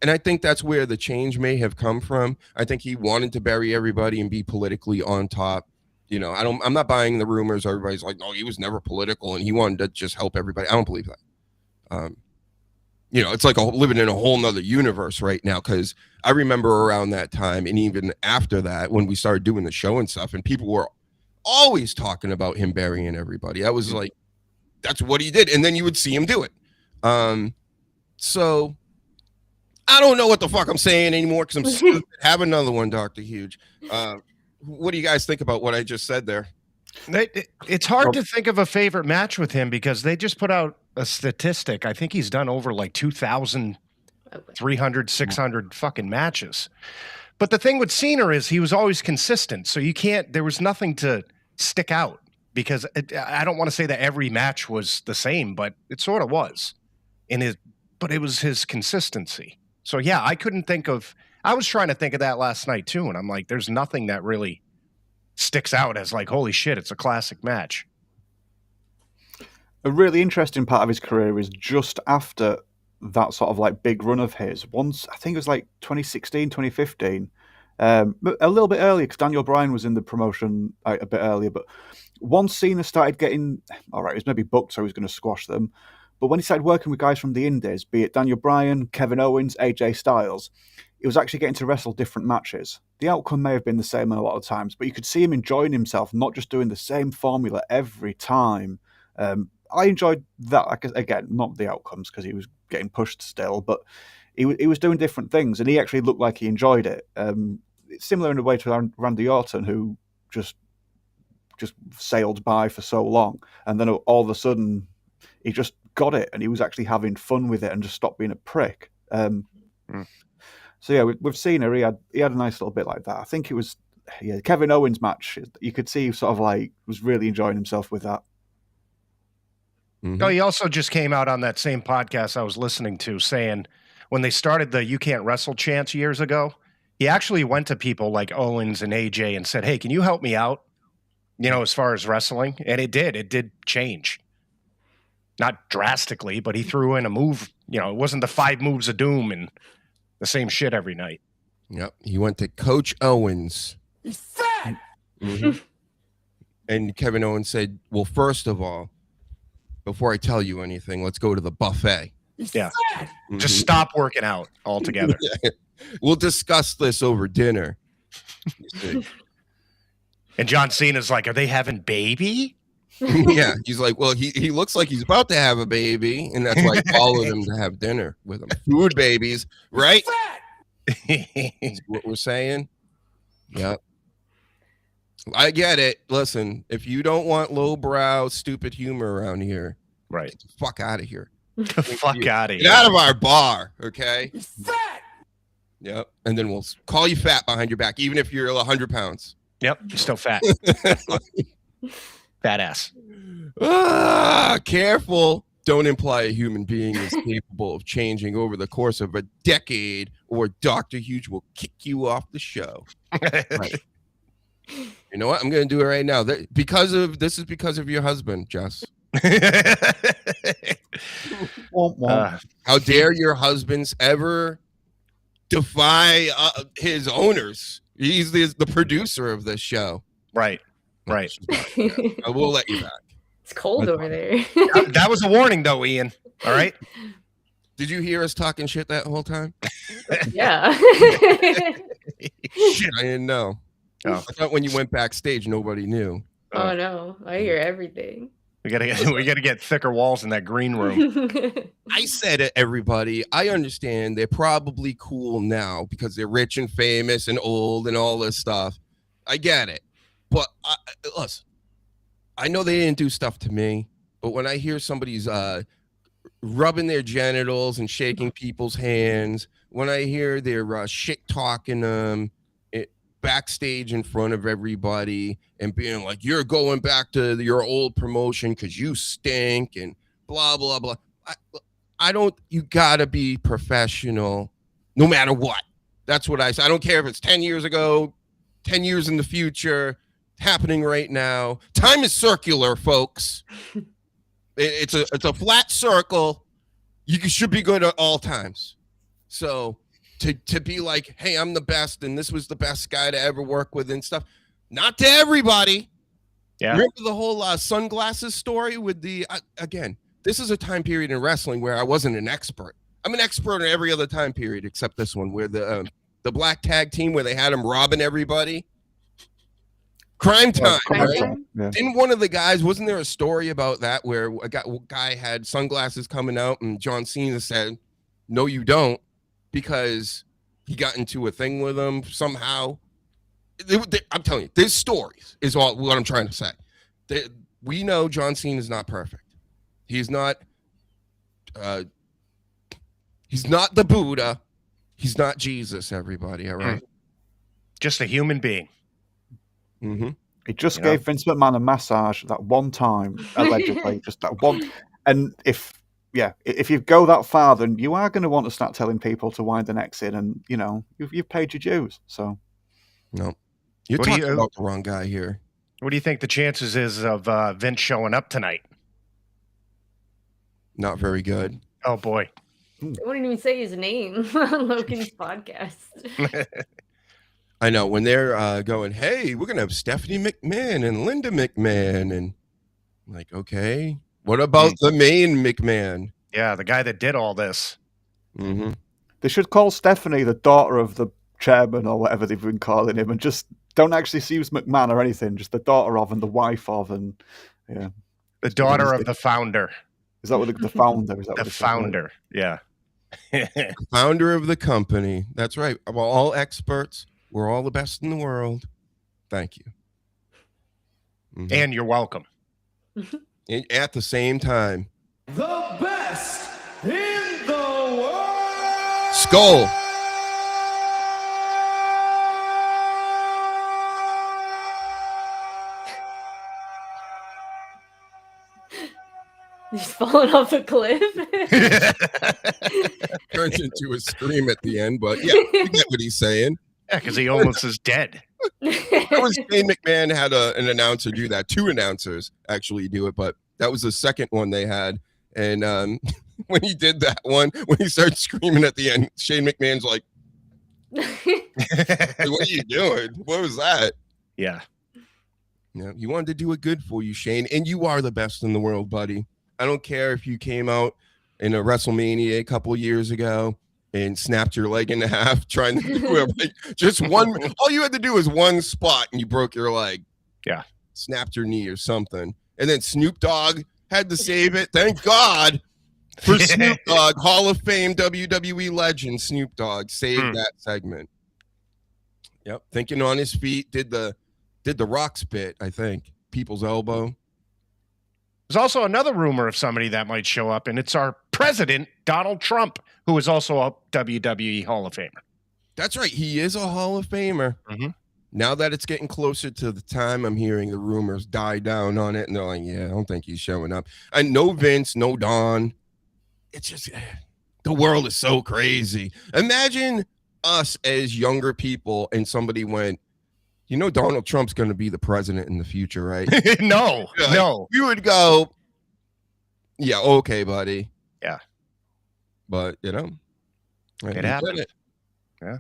And I think that's where the change may have come from. I think he wanted to bury everybody and be politically on top. You know, I'm not buying the rumors. Everybody's like, no, he was never political and he wanted to just help everybody. I don't believe that. You know, it's like living in a whole nother universe right now, because I remember around that time and even after that when we started doing the show and stuff, and people were always talking about him burying everybody. I was like, that's what he did. And then you would see him do it. So I don't know what the fuck I'm saying anymore because I'm stupid. Have another one, Dr. Huge. What do you guys think about what I just said there? It's hard to think of a favorite match with him because they just put out a statistic. I think he's done over like 2,300, 600 fucking matches. But the thing with Cena is he was always consistent. So there was nothing to stick out because I don't want to say that every match was the same, but it sort of was. But it was his consistency. So yeah, I was trying to think of that last night too. And I'm like, there's nothing that really sticks out as like, holy shit, it's a classic match. A really interesting part of his career is just after that sort of like big run of his. Once, I think it was like 2016, 2015, a little bit earlier because Daniel Bryan was in the promotion a bit earlier. But once Cena started getting, all right, he was maybe booked, so he was going to squash them. But when he started working with guys from the Indies, be it Daniel Bryan, Kevin Owens, AJ Styles, he was actually getting to wrestle different matches. The outcome may have been the same a lot of times, but you could see him enjoying himself, not just doing the same formula every time. I enjoyed that. Again, not the outcomes because he was getting pushed still, but he was doing different things, and he actually looked like he enjoyed it. It's similar in a way to Randy Orton, who just sailed by for so long, and then all of a sudden he just got it, and he was actually having fun with it, and just stopped being a prick. So yeah, with Cena, he had a nice little bit like that. I think it was Kevin Owens match. You could see he sort of like was really enjoying himself with that. Oh, he also just came out on that same podcast I was listening to saying when they started the You Can't Wrestle chants years ago, he actually went to people like Owens and AJ and said, hey, can you help me out? You know, as far as wrestling. And it did change. Not drastically, but he threw in a move. You know, it wasn't the 5 moves of doom and the same shit every night. Yep. He went to Coach Owens. He's fat! And Kevin Owens said, well, first of all, before I tell you anything, let's go to the buffet. Yeah. Just stop working out altogether. We'll discuss this over dinner. And John Cena's like, are they having baby? Yeah. He's like, well, he looks like he's about to have a baby, and that's why I followed him to have dinner with him. Food babies, right? That's what we're saying. Yep. I get it. Listen, if you don't want lowbrow, stupid humor around here, right? Get the fuck out of here. Fuck out of here. Get out of our bar, okay? He's fat. Yep. And then we'll call you fat behind your back, even if you're 100 pounds. Yep. You're still fat. Fat ass. Careful. Don't imply a human being is capable of changing over the course of a decade, or Dr. Huge will kick you off the show. Right. You know what? I'm going to do it right now. This is because of your husband, Jess. How dare your husbands ever defy his owners? He's the producer of this show. Right. Right. I will let you back. It's cold over there. That was a warning, though, Ian. All right. Did you hear us talking shit that whole time? Yeah. Shit, I didn't know. Oh. I thought when you went backstage, nobody knew. Oh no, I hear everything. We gotta get thicker walls in that green room. I said it, everybody. I understand they're probably cool now because they're rich and famous and old and all this stuff. I get it. But listen, I know they didn't do stuff to me, but when I hear somebody's rubbing their genitals and shaking people's hands, when I hear they're shit talking them backstage in front of everybody and being like, you're going back to your old promotion because you stink and blah, blah, blah. I don't, you gotta be professional no matter what. That's what I say. I don't care if it's 10 years ago, 10 years in the future, happening right now. Time is circular, folks. It's a flat circle. You should be good at all times. So to be like, hey, I'm the best, and this was the best guy to ever work with and stuff. Not to everybody. Yeah. Remember the whole sunglasses story with the again, this is a time period in wrestling where I wasn't an expert. I'm an expert in every other time period except this one, where the black tag team where they had him robbing everybody. Crime time, right? Yeah. Didn't one of the guys, wasn't there a story about that where a guy had sunglasses coming out and John Cena said, no, you don't, because he got into a thing with him somehow. I'm telling you, there's stories is all what I'm trying to say. We know John Cena is not perfect. He's not the Buddha. He's not Jesus, everybody, all right? Just a human being. Mm-hmm. He just gave Vince McMahon a massage that one time, allegedly, just that one. And if you go that far, then you are going to want to start telling people to wind the necks in, and you've paid your dues. So, no, you're talking about the wrong guy here. What do you think the chances is of Vince showing up tonight? Not very good. Oh boy, I wouldn't even say his name on Logan's podcast. I know when they're going, hey, we're going to have Stephanie McMahon and Linda McMahon. And I'm like, okay, what about the main McMahon? Yeah, the guy that did all this. Mm-hmm. They should call Stephanie the daughter of the chairman or whatever they've been calling him, and just don't actually use McMahon or anything, just the daughter of and the wife of, and yeah. The daughter of the founder. Is that what the founder? Is that the founder, yeah. Founder of the company. That's right. We're all experts. We're all the best in the world. Thank you. Mm-hmm. And you're welcome. At the same time. The best in the world. Skull. He's falling off a cliff. Turns into a scream at the end, but yeah, you get what he's saying. Yeah, because he almost is dead. That was Shane McMahon had an announcer do that. 2 announcers actually do it, but that was the second one they had. And when he did that one, when he started screaming at the end, Shane McMahon's like, what are you doing? What was that? Yeah. Yeah, he wanted to do it good for you, Shane, and you are the best in the world, buddy. I don't care if you came out in a WrestleMania a couple years ago and snapped your leg in half trying to do it. Like, just one. All you had to do was one spot and you broke your leg. Yeah. Snapped your knee or something. And then Snoop Dogg had to save it. Thank God for Snoop Dogg. Hall of Fame WWE legend Snoop Dogg saved that segment. Yep. Thinking on his feet. Did the rock spit, I think. People's elbow. There's also another rumor of somebody that might show up, and it's our president, Donald Trump, who is also a WWE Hall of Famer. That's right. He is a Hall of Famer. Mm-hmm. Now that it's getting closer to the time, I'm hearing the rumors die down on it, and they're like, yeah, I don't think he's showing up. And no Vince, no Don. It's just, the world is so crazy. Imagine us as younger people, and somebody went, you know, Donald Trump's going to be the president in the future, right? No. You would go, yeah, okay, buddy. Yeah. But, you know, it happened. Yeah.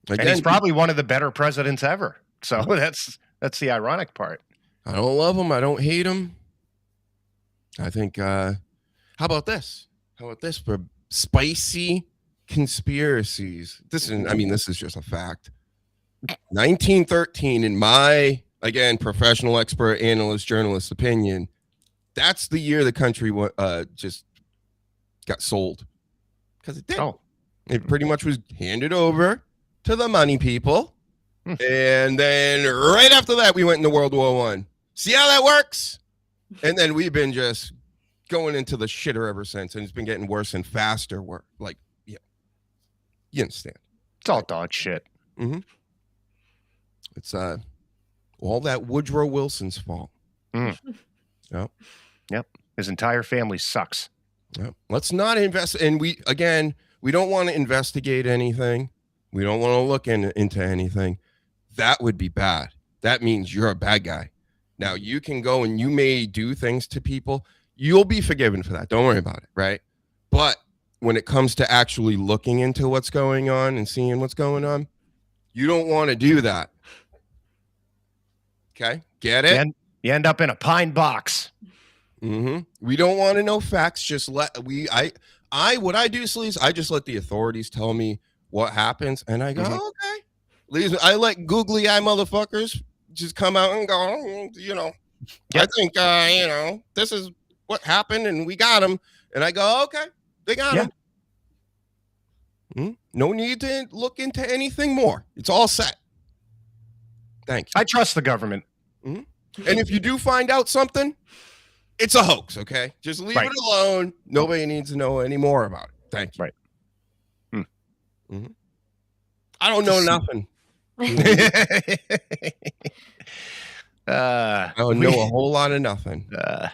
Again, and he's probably one of the better presidents ever. So that's the ironic part. I don't love them. I don't hate them. I think, how about this? How about this for spicy conspiracies? This is just a fact. 1913, in my, again, professional expert, analyst, journalist opinion, that's the year the country just got sold. Because it did. Oh. It pretty much was handed over to the money people. And then right after that, we went into World War I. See how that works? And then we've been just going into the shitter ever since. And it's been getting worse and faster. Like, yeah. You understand. It's all dog shit. Mm-hmm. It's all that Woodrow Wilson's fault. Yep. His entire family sucks. Yep. Let's not invest. And we don't want to investigate anything. We don't want to look into anything. That would be bad. That means you're a bad guy. Now, you can go and you may do things to people. You'll be forgiven for that. Don't worry about it, right? But when it comes to actually looking into what's going on and seeing what's going on, you don't want to do that. Okay? Get it? You end up in a pine box. Mm-hmm. We don't want to know facts. Just what I do, Sleaze, I just let the authorities tell me what happens, and I go, okay. I let googly eye motherfuckers just come out and go, I think, this is what happened, and we got him. And I go, okay, they got him. No need to look into anything more. It's all set. Thank you. I trust the government. And if you do find out something, it's a hoax, okay? Just leave it alone. Nobody needs to know any more about it. Thank you. Right. I don't know nothing. I don't know a whole lot of nothing.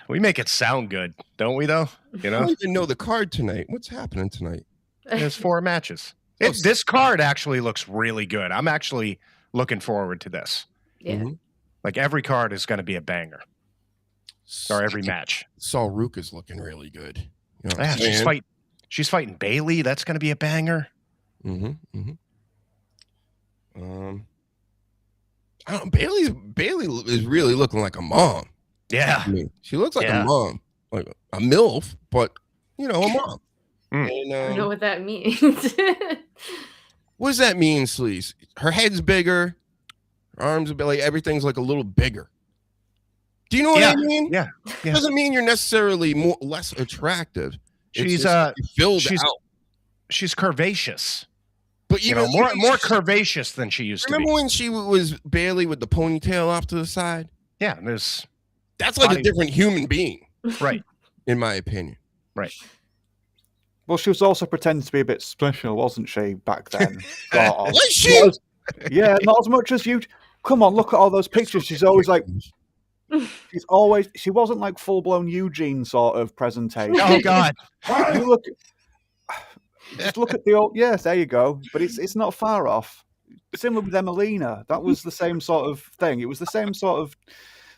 We make it sound good, don't we, though? I don't even know the card tonight. What's happening tonight? There's 4 matches. This card actually looks really good. I'm actually looking forward to this. Yeah. Like every card is going to be a banger. Or every match. Saul Rook is looking really good. She's fighting Bailey. That's going to be a banger. Bailey is really looking like a mom. Yeah. She looks like a mom. Like a MILF, but, a mom. And, I don't know what that means. What does that mean, Sleaze? Her head's bigger. Her arms are like everything's like a little bigger. Do you know what I mean? Yeah. It doesn't mean you're necessarily less attractive. She's filled out. She's curvaceous. But even more curvaceous than she used to be. Remember when she was Bailey with the ponytail off to the side? Yeah, that's like a different human being. Right. In my opinion. Right. Well, she was also pretending to be a bit special, wasn't she, back then? Was she? Yeah, not as much as you. Come on, look at all those pictures. She's always like... She wasn't like full-blown Eugene sort of presentation. Oh, God. Just look at the old... Yes, there you go. But it's not far off. Similar with Emelina. That was the same sort of thing. It was the same sort of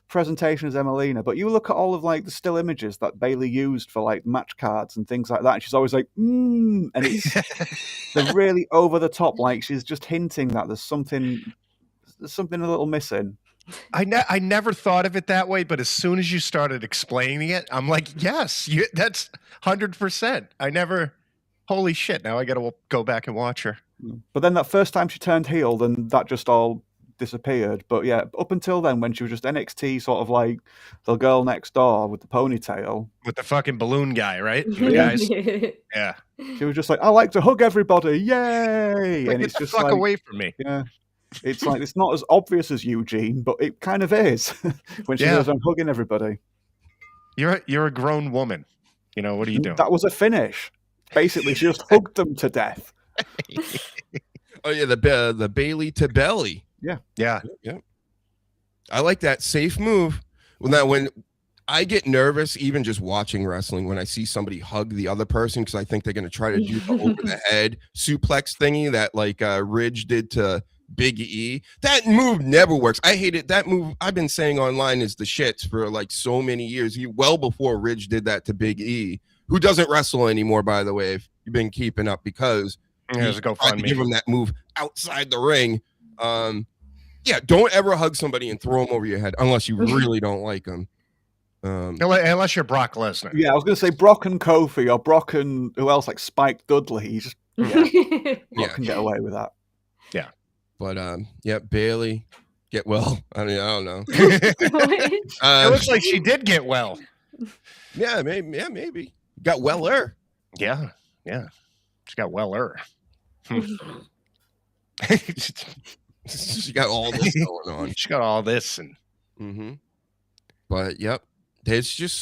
presentation as Emelina. But you look at all of like the still images that Bailey used for like match cards and things like that. And she's always like, and they're really over the top. Like she's just hinting that there's something a little missing. I never thought of it that way, but as soon as you started explaining it, I'm like, yes, that's 100%. I never... Holy shit, now I got to go back and watch her. But then that first time she turned heel, then that just all disappeared. But yeah, up until then, when she was just NXT, sort of like the girl next door with the ponytail. With the fucking balloon guy, right? The guys. Yeah. She was just like, I like to hug everybody. Yay! Like, and it's just like, away from me. Yeah. It's like, it's not as obvious as Eugene, but it kind of is when she goes on hugging everybody. You're a grown woman. What are you doing? That was a finish. Basically, she just hugged them to death. Oh yeah, the Bailey to belly. Yeah. I like that safe move. When I get nervous, even just watching wrestling, when I see somebody hug the other person because I think they're going to try to do the over the head suplex thingy that like Ridge did to Big E. That move never works. I hate it. That move I've been saying online is the shits for like so many years. Well before Ridge did that to Big E. Who doesn't wrestle anymore, by the way, if you've been keeping up, because there's a GoFundMe. Give him that move outside the ring. Yeah, don't ever hug somebody and throw them over your head unless you really don't like them. Unless you're Brock Lesnar. Yeah, I was going to say Brock and Kofi, or Brock and who else, like Spike Dudley. You just Brock can get away with that. Yeah, but Bailey, get well. I mean, I don't know. It looks like she did get well. Yeah, maybe got weller. Yeah, she got weller. She got all this going on. She got all this and. But yep, it's just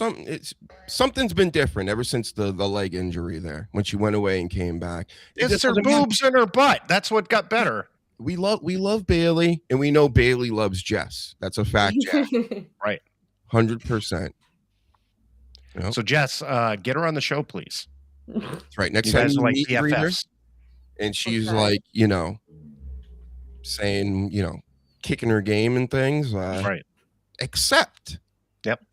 something's been different ever since the leg injury there when she went away and came back. It's her boobs and her butt. That's what got better. We love Bailey, and we know Bailey loves Jess. That's a fact, Jess. Right, 100%. Yep. So Jess, get her on the show, please. That's right. Next You time guys you are like meet and greet her, BFFs. and she's like, saying, kicking her game and things. Right. Accept. Yep.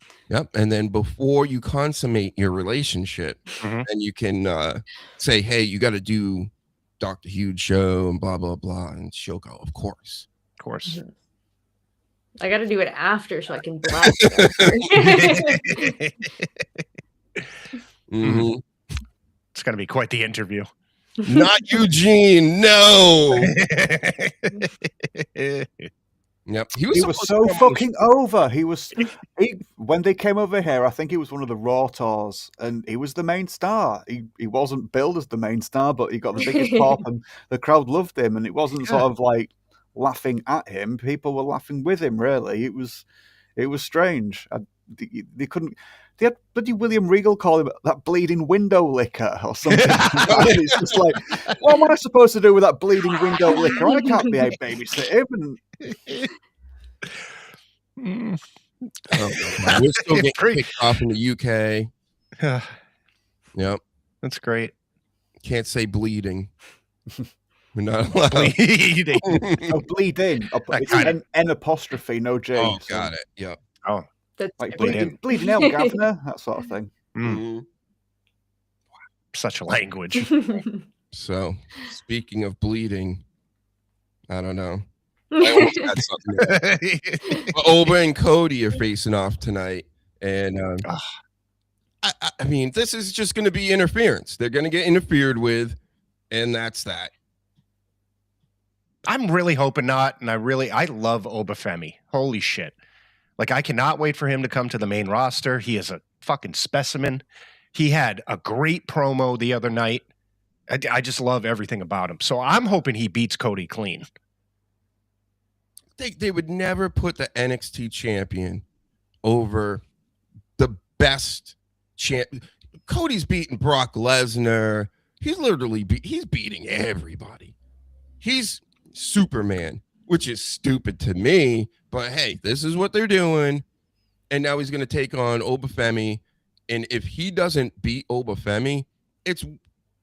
And then before you consummate your relationship, and you can say, hey, you got to do Dr. Huge show and blah, blah, blah. And she'll go, of course. Of course. I got to do it after so I can blast it. It's going to be quite the interview. Not Eugene. No. Yep. He was so fucking over. When they came over here, I think he was one of the Raw tours, and he was the main star. He wasn't billed as the main star, but he got the biggest pop, and the crowd loved him. And it wasn't sort of like laughing at him; people were laughing with him. Really, it was strange. They couldn't. They had bloody William Regal call him that bleeding window licker or something. And it's just like, what am I supposed to do with that bleeding window licker? I can't be a babysit him. We're still getting kicked off in the UK. Yep. That's great. Can't say bleeding. We're not allowed. Bleeding. No, bleeding. It's N apostrophe, no J. Oh, got it. Yep. Oh. That's like bleeding out, governor, that sort of thing. Such language. So, speaking of bleeding, I don't know. I almost had something. But Oba and Cody are facing off tonight, and I mean, this is just going to be interference. They're going to get interfered with, and that's that. I'm really hoping not, and I love Obafemi. Holy shit. Like, I cannot wait for him to come to the main roster. He is a fucking specimen. He had a great promo the other night. I just love everything about him. So I'm hoping he beats Cody clean. They would never put the NXT champion over the best champ. Cody's beating Brock Lesnar. He's literally he's beating everybody. He's Superman, which is stupid to me. But hey, this is what they're doing. And now he's going to take on Obafemi. And if he doesn't beat Obafemi, it's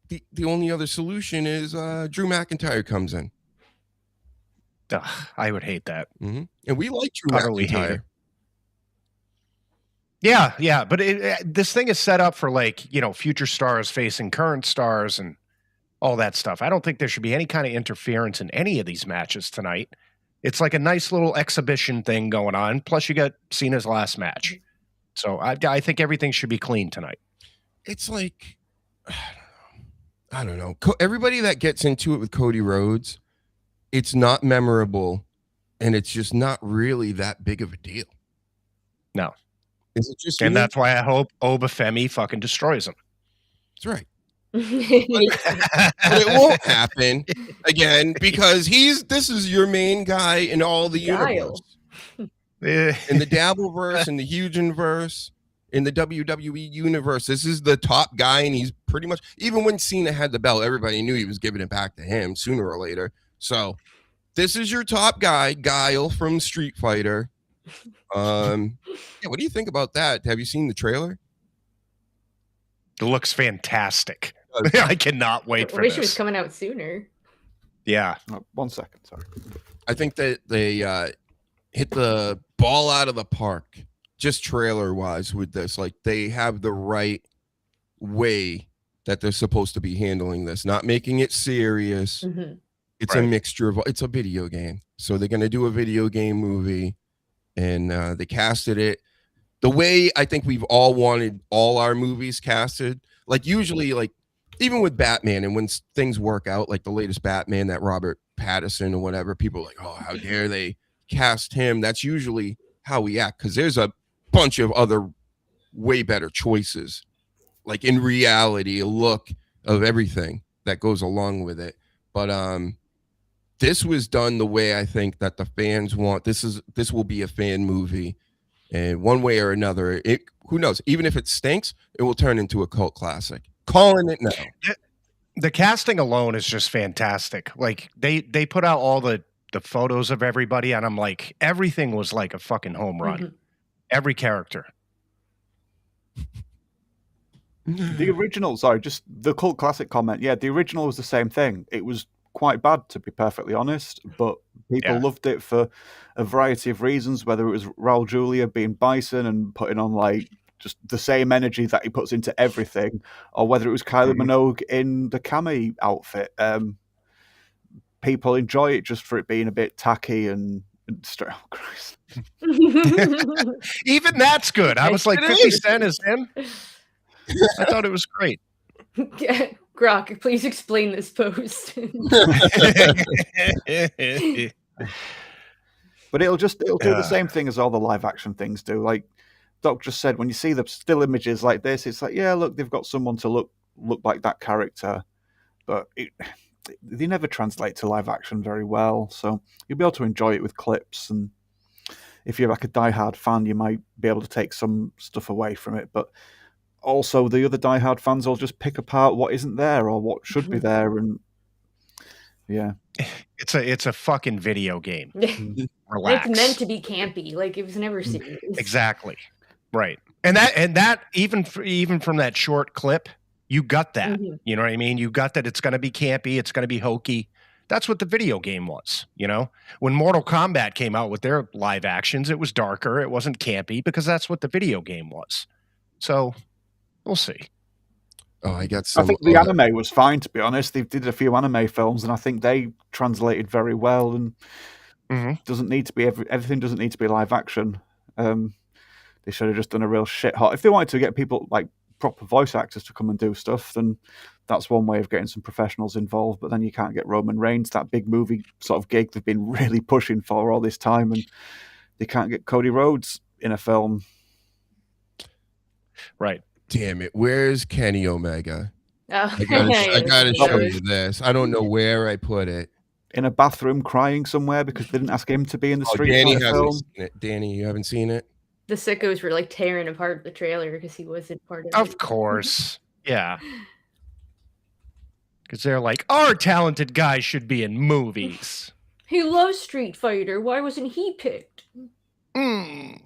the only other solution is Drew McIntyre comes in. Ugh, I would hate that. And we like Drew Utterly hate McIntyre. it. Yeah. But this thing is set up for, like, future stars facing current stars and all that stuff. I don't think there should be any kind of interference in any of these matches tonight. It's like a nice little exhibition thing going on. Plus, you got Cena's last match. So I think everything should be clean tonight. It's like, I don't know. Everybody that gets into it with Cody Rhodes, it's not memorable, and it's just not really that big of a deal. No. Is it just and me? that's why I hope Obafemi fucking destroys him. That's right. but it won't happen again because this is your main guy in all the universe. In the Dabbleverse, in the HUGEnverse, in the WWE universe, this is the top guy, and he's pretty much, even when Cena had the belt, everybody knew he was giving it back to him sooner or later. So this is your top guy, Guile from Street Fighter. What do you think about that? Have you seen the trailer? It looks fantastic. I cannot wait for I wish this. it was coming out sooner. Yeah. 1 second, sorry. I think that they hit the ball out of the park, just trailer-wise, with this. Like, they have the right way that they're supposed to be handling this, not making it serious. It's a mixture of, it's a video game. So they're going to do a video game movie, and they casted it the way I think we've all wanted all our movies casted. Like usually, like even with Batman, and when things work out, like the latest Batman, that Robert Pattinson or whatever, people are like, oh, how dare they cast him? That's usually how we act, because there's a bunch of other way better choices, like in reality, a look of everything that goes along with it. But this was done the way I think that the fans want. This will be a fan movie, and one way or another, who knows, even if it stinks, it will turn into a cult classic. Calling it now. The casting alone is just fantastic. Like they put out all the photos of everybody, and I'm like, everything was like a fucking home run. Every character. The original, sorry, just the cult classic comment. Yeah, the original was the same thing. It was quite bad, to be perfectly honest, but people loved it for a variety of reasons, whether it was Raul Julia being Bison and putting on like just the same energy that he puts into everything, or whether it was Kylie Minogue in the Cammy outfit. People enjoy it just for it being a bit tacky and oh, Christ. Even that's good. I was like, 50 Cent is in. I thought it was great. Grok, please explain this post. But it'll do the same thing as all the live action things do. Like Doc just said, when you see the still images like this, it's like, yeah, look, they've got someone to look like that character, but they never translate to live action very well. So you'll be able to enjoy it with clips, and if you're like a diehard fan, you might be able to take some stuff away from it. But also, the other diehard fans will just pick apart what isn't there or what should be there, and yeah, it's a fucking video game. Relax. It's meant to be campy. Like it was never serious. Exactly. Right. And that even from that short clip, you got that. You know what I mean? You got that it's going to be campy, it's going to be hokey. That's what the video game was, you know? When Mortal Kombat came out with their live actions, it was darker, it wasn't campy, because that's what the video game was. So, we'll see. Oh, I got some. I think the anime was fine, to be honest. They did a few anime films, and I think they translated very well, and doesn't need to be everything doesn't need to be live action. They should have just done a real shit hot. If they wanted to get people like proper voice actors to come and do stuff, then that's one way of getting some professionals involved. But then you can't get Roman Reigns, that big movie sort of gig they've been really pushing for all this time, and they can't get Cody Rhodes in a film. Right. Damn it. Where's Kenny Omega? Oh. I gotta show you this. I don't know where I put it. In a bathroom crying somewhere because they didn't ask him to be in the Street Danny Fighter hasn't film. seen it. Danny, you haven't seen it? The sickos were like tearing apart the trailer because he wasn't part of it. Of course. Yeah. Because they're like, our talented guy should be in movies. He loves Street Fighter. Why wasn't he picked? One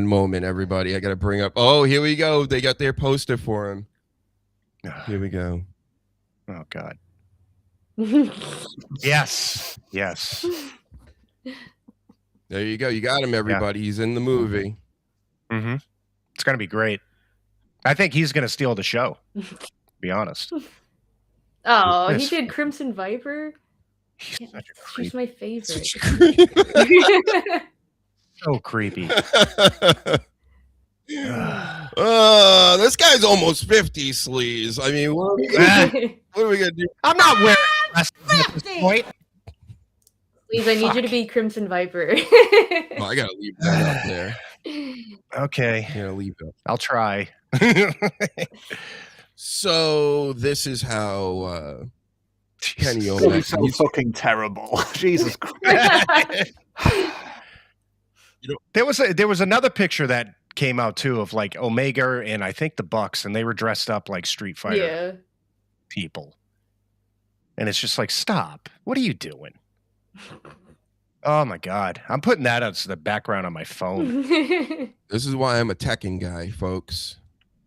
moment, everybody. I got to bring up. Oh, here we go. They got their poster for him. Here we go. Oh, God. Yes. Yes. There you go. You got him, everybody. Yeah. He's in the movie. It's going to be great. I think he's going to steal the show, to be honest. Oh, he did Crimson Viper? He's such a creep. She's my favorite. So creepy. This guy's almost 50, Sleaze. I mean, what are we going to do? I'm not wearing at this point. Please, I need you to be Crimson Viper. Oh, I gotta leave that up there. Okay. I gotta leave it. I'll try. So this is how Kenny Omega. So fucking terrible. Jesus Christ. There was another picture that came out too of like Omega and I think the Bucks, and they were dressed up like Street Fighter people. And it's just like, stop. What are you doing? Oh my God. I'm putting that as the background on my phone. This is why I'm a Tekken guy, folks.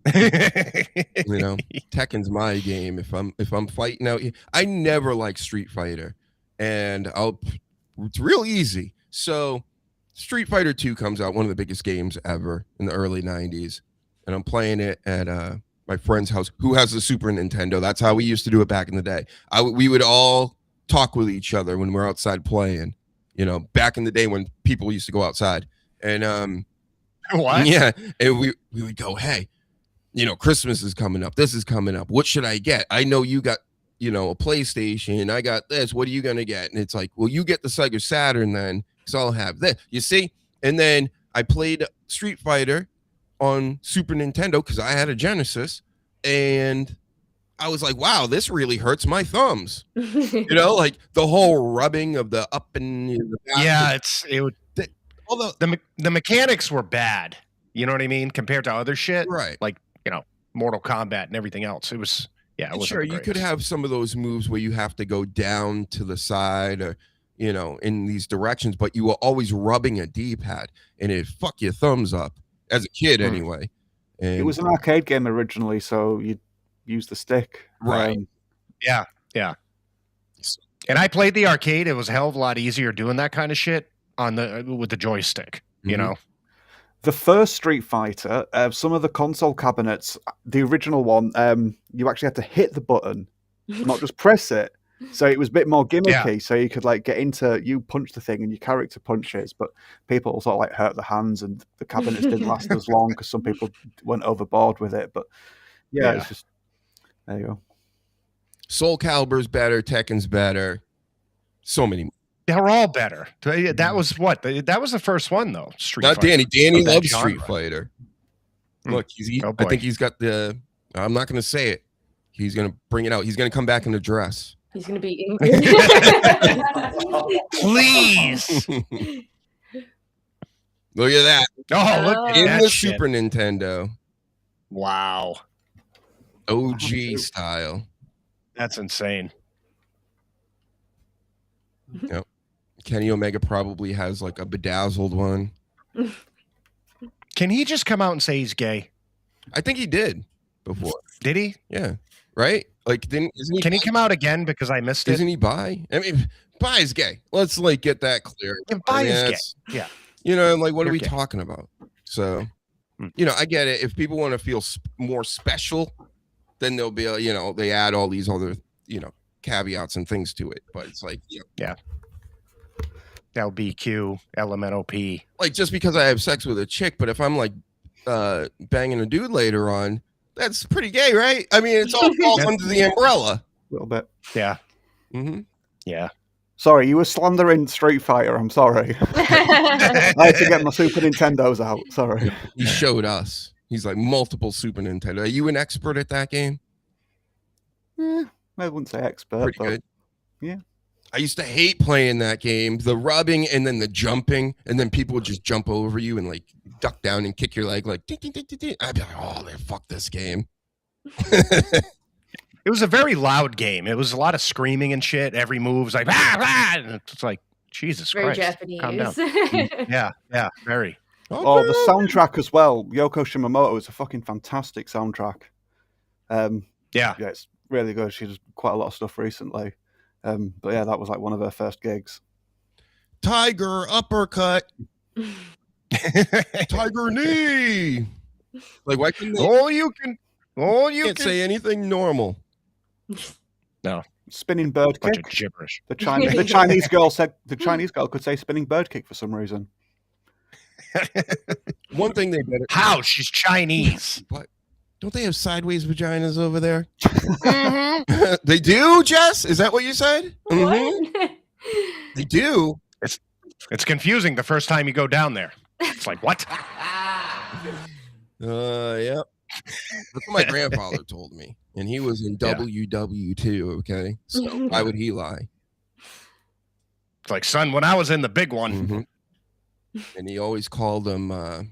You know, Tekken's my game. If I'm fighting out here, I never like Street Fighter, and it's real easy. So Street Fighter 2 comes out, one of the biggest games ever in the early 90s, and I'm playing it at my friend's house who has a Super Nintendo. That's how we used to do it back in the day. We would all talk with each other when we're outside playing. You know, back in the day when people used to go outside, and what? Yeah, and we would go, hey, you know, Christmas is coming up. This is coming up. What should I get? I know you got, you know, a PlayStation. I got this. What are you gonna get? And it's like, well, you get the Sega Saturn then, because I'll have this. You see? And then I played Street Fighter on Super Nintendo because I had a Genesis, and I was like, wow, this really hurts my thumbs. You know, like the whole rubbing of the up and the back. Yeah, although the mechanics were bad. You know what I mean? Compared to other shit. Right. Like, you know, Mortal Kombat and everything else. It was, yeah. It wasn't sure, the you could greatest. have some of those moves where you have to go down to the side or, you know, in these directions, but you were always rubbing a D-pad and it fuck your thumbs up as a kid anyway. And it was an arcade game originally, so you'd use the stick. Right. Yeah. And I played the arcade. It was a hell of a lot easier doing that kind of shit with the joystick, you know? The first Street Fighter, some of the console cabinets, the original one, you actually had to hit the button, not just press it. So it was a bit more gimmicky. So you could like get into, you punch the thing and your character punches, but people sort of like hurt their hands and the cabinets didn't last as long because some people went overboard with it. But yeah, it's just, there you go. Soul Calibur's better, Tekken's better. So many. They're all better. That was what? That was the first one, though. Street Not Fighter. Danny. Danny Of that loves genre. Street Fighter. Look, Oh, I boy. think he's got the. I'm not going to say it. He's going to bring it out. He's going to come back in a dress. He's gonna be in. Please. Look at that. Oh, look at In that the shit. Super Nintendo. Wow. OG style. That's insane. Yep. Kenny Omega probably has like a bedazzled one. Can he just come out and say he's gay? I think he did before. Did he? Yeah. Right? Like, isn't he? Can he come out again because I missed it? Isn't he bi? I mean, bi is gay. Let's like get that clear. Yeah, bi is gay. it's- Yeah. You know, like what are You're we gay. talking about? So, you know, I get it. If people want to feel more special, then they'll be, you know, they add all these other, you know, caveats and things to it. But it's like, you know, Yeah. LBQ, LMNOP. like just because I have sex with a chick, but if I'm like banging a dude later on, that's pretty gay, right? I mean, it's all falls under the umbrella. A little bit. Yeah. Mm-hmm. Yeah. Sorry, you were slandering Street Fighter. I'm sorry. I had to get my Super Nintendos out. Sorry. He showed us. He's like multiple Super Nintendo. Are you an expert at that game? I wouldn't say expert, Pretty but good. yeah. I used to hate playing that game. The rubbing and then the jumping, and then people would just jump over you and like duck down and kick your leg like ding, ding, ding, ding, ding. I'd be like, oh, fuck this game. It was a very loud game. It was a lot of screaming and shit. Every move was like, ah, ah, and it's like, Jesus Very Christ. Japanese. Calm down. Yeah, very. Oh, the soundtrack as well. Yoko Shimamoto is a fucking fantastic soundtrack. Yeah, it's really good. She does quite a lot of stuff recently. But yeah, that was like one of her first gigs. Tiger uppercut. Tiger knee. Like, why couldn't they can't say anything normal? No. Spinning bird Bunch kick. of gibberish. The Chinese girl said the Chinese girl could say spinning bird kick for some reason. One thing they better. How? She's Chinese. What? Don't they have sideways vaginas over there? They do, Jess? Is that what you said? What? They do. It's confusing the first time you go down there. It's like, what? Yep. That's what my grandfather told me. And he was in WW2, okay? So why would he lie? It's like, son, when I was in the big one. Mm-hmm. And he always called him, I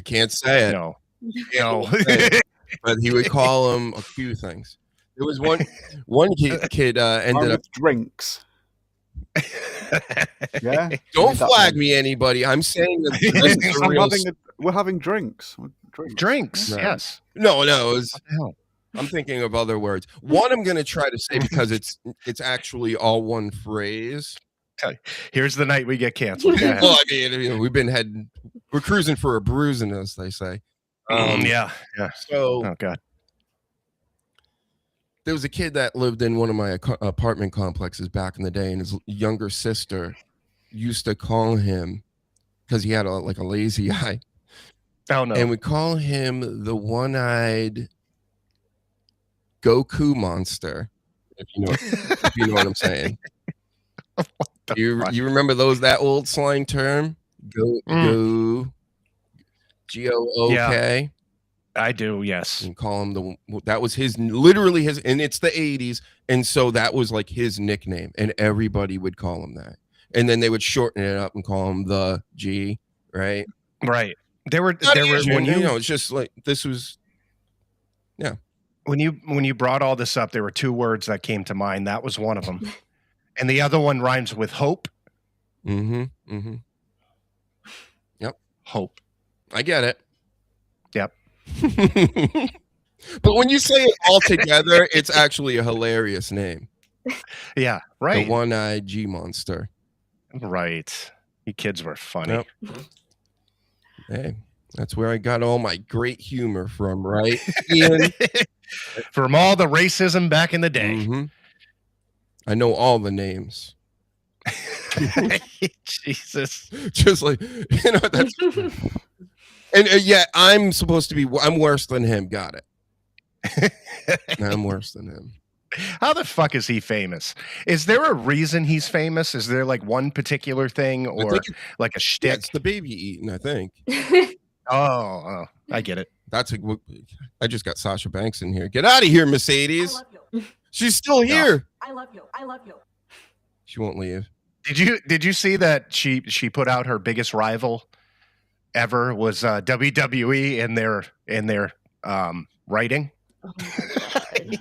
can't say it. No. But he would call him a few things. There was one kid ended up drinks. Yeah. Don't flag me, anybody. I'm saying that we're having drinks. Drinks, No. yes. No, it was, I'm thinking of other words. One I'm going to try to say because it's actually all one phrase. Here's the night we get canceled. Go ahead. Well, I mean, you know, we're cruising for a bruising, as they say. Yeah. So Oh God. there was a kid that lived in one of my apartment complexes back in the day, and his younger sister used to call him, because he had a lazy eye. Oh no! And we call him the one-eyed Goku monster. If you know what I'm saying. You remember that old slang term? Gook. Yeah, I do, yes. And call him that was literally his, and it's the 80s, and so that was like his nickname, and everybody would call him that. And then they would shorten it up and call him the G, right? Right. There were when it's just like this was, yeah. When you brought all this up, there were two words that came to mind. That was one of them, and the other one rhymes with hope. Mm-hmm. Yep. Hope. I get it. Yep. But when you say it all together, it's actually a hilarious name. Yeah. Right. The one-eyed G monster. Right. You kids were funny. Yep. Hey, that's where I got all my great humor from, right, Ian? From all the racism back in the day. Mm-hmm. I know all the names. Jesus. Just like, that's... And yet I'm worse than him. Got it. I'm worse than him. How the fuck is he famous? Is there a reason he's famous? Is there like one particular thing or like a shtick? Yeah, it's the baby eating, I think. Oh, I get it. I just got Sasha Banks in here. Get out of here, Mercedes. She's still here. I love you. I love you. She won't leave. Did you see that she put out her biggest rival ever was WWE in their writing? Oh my God.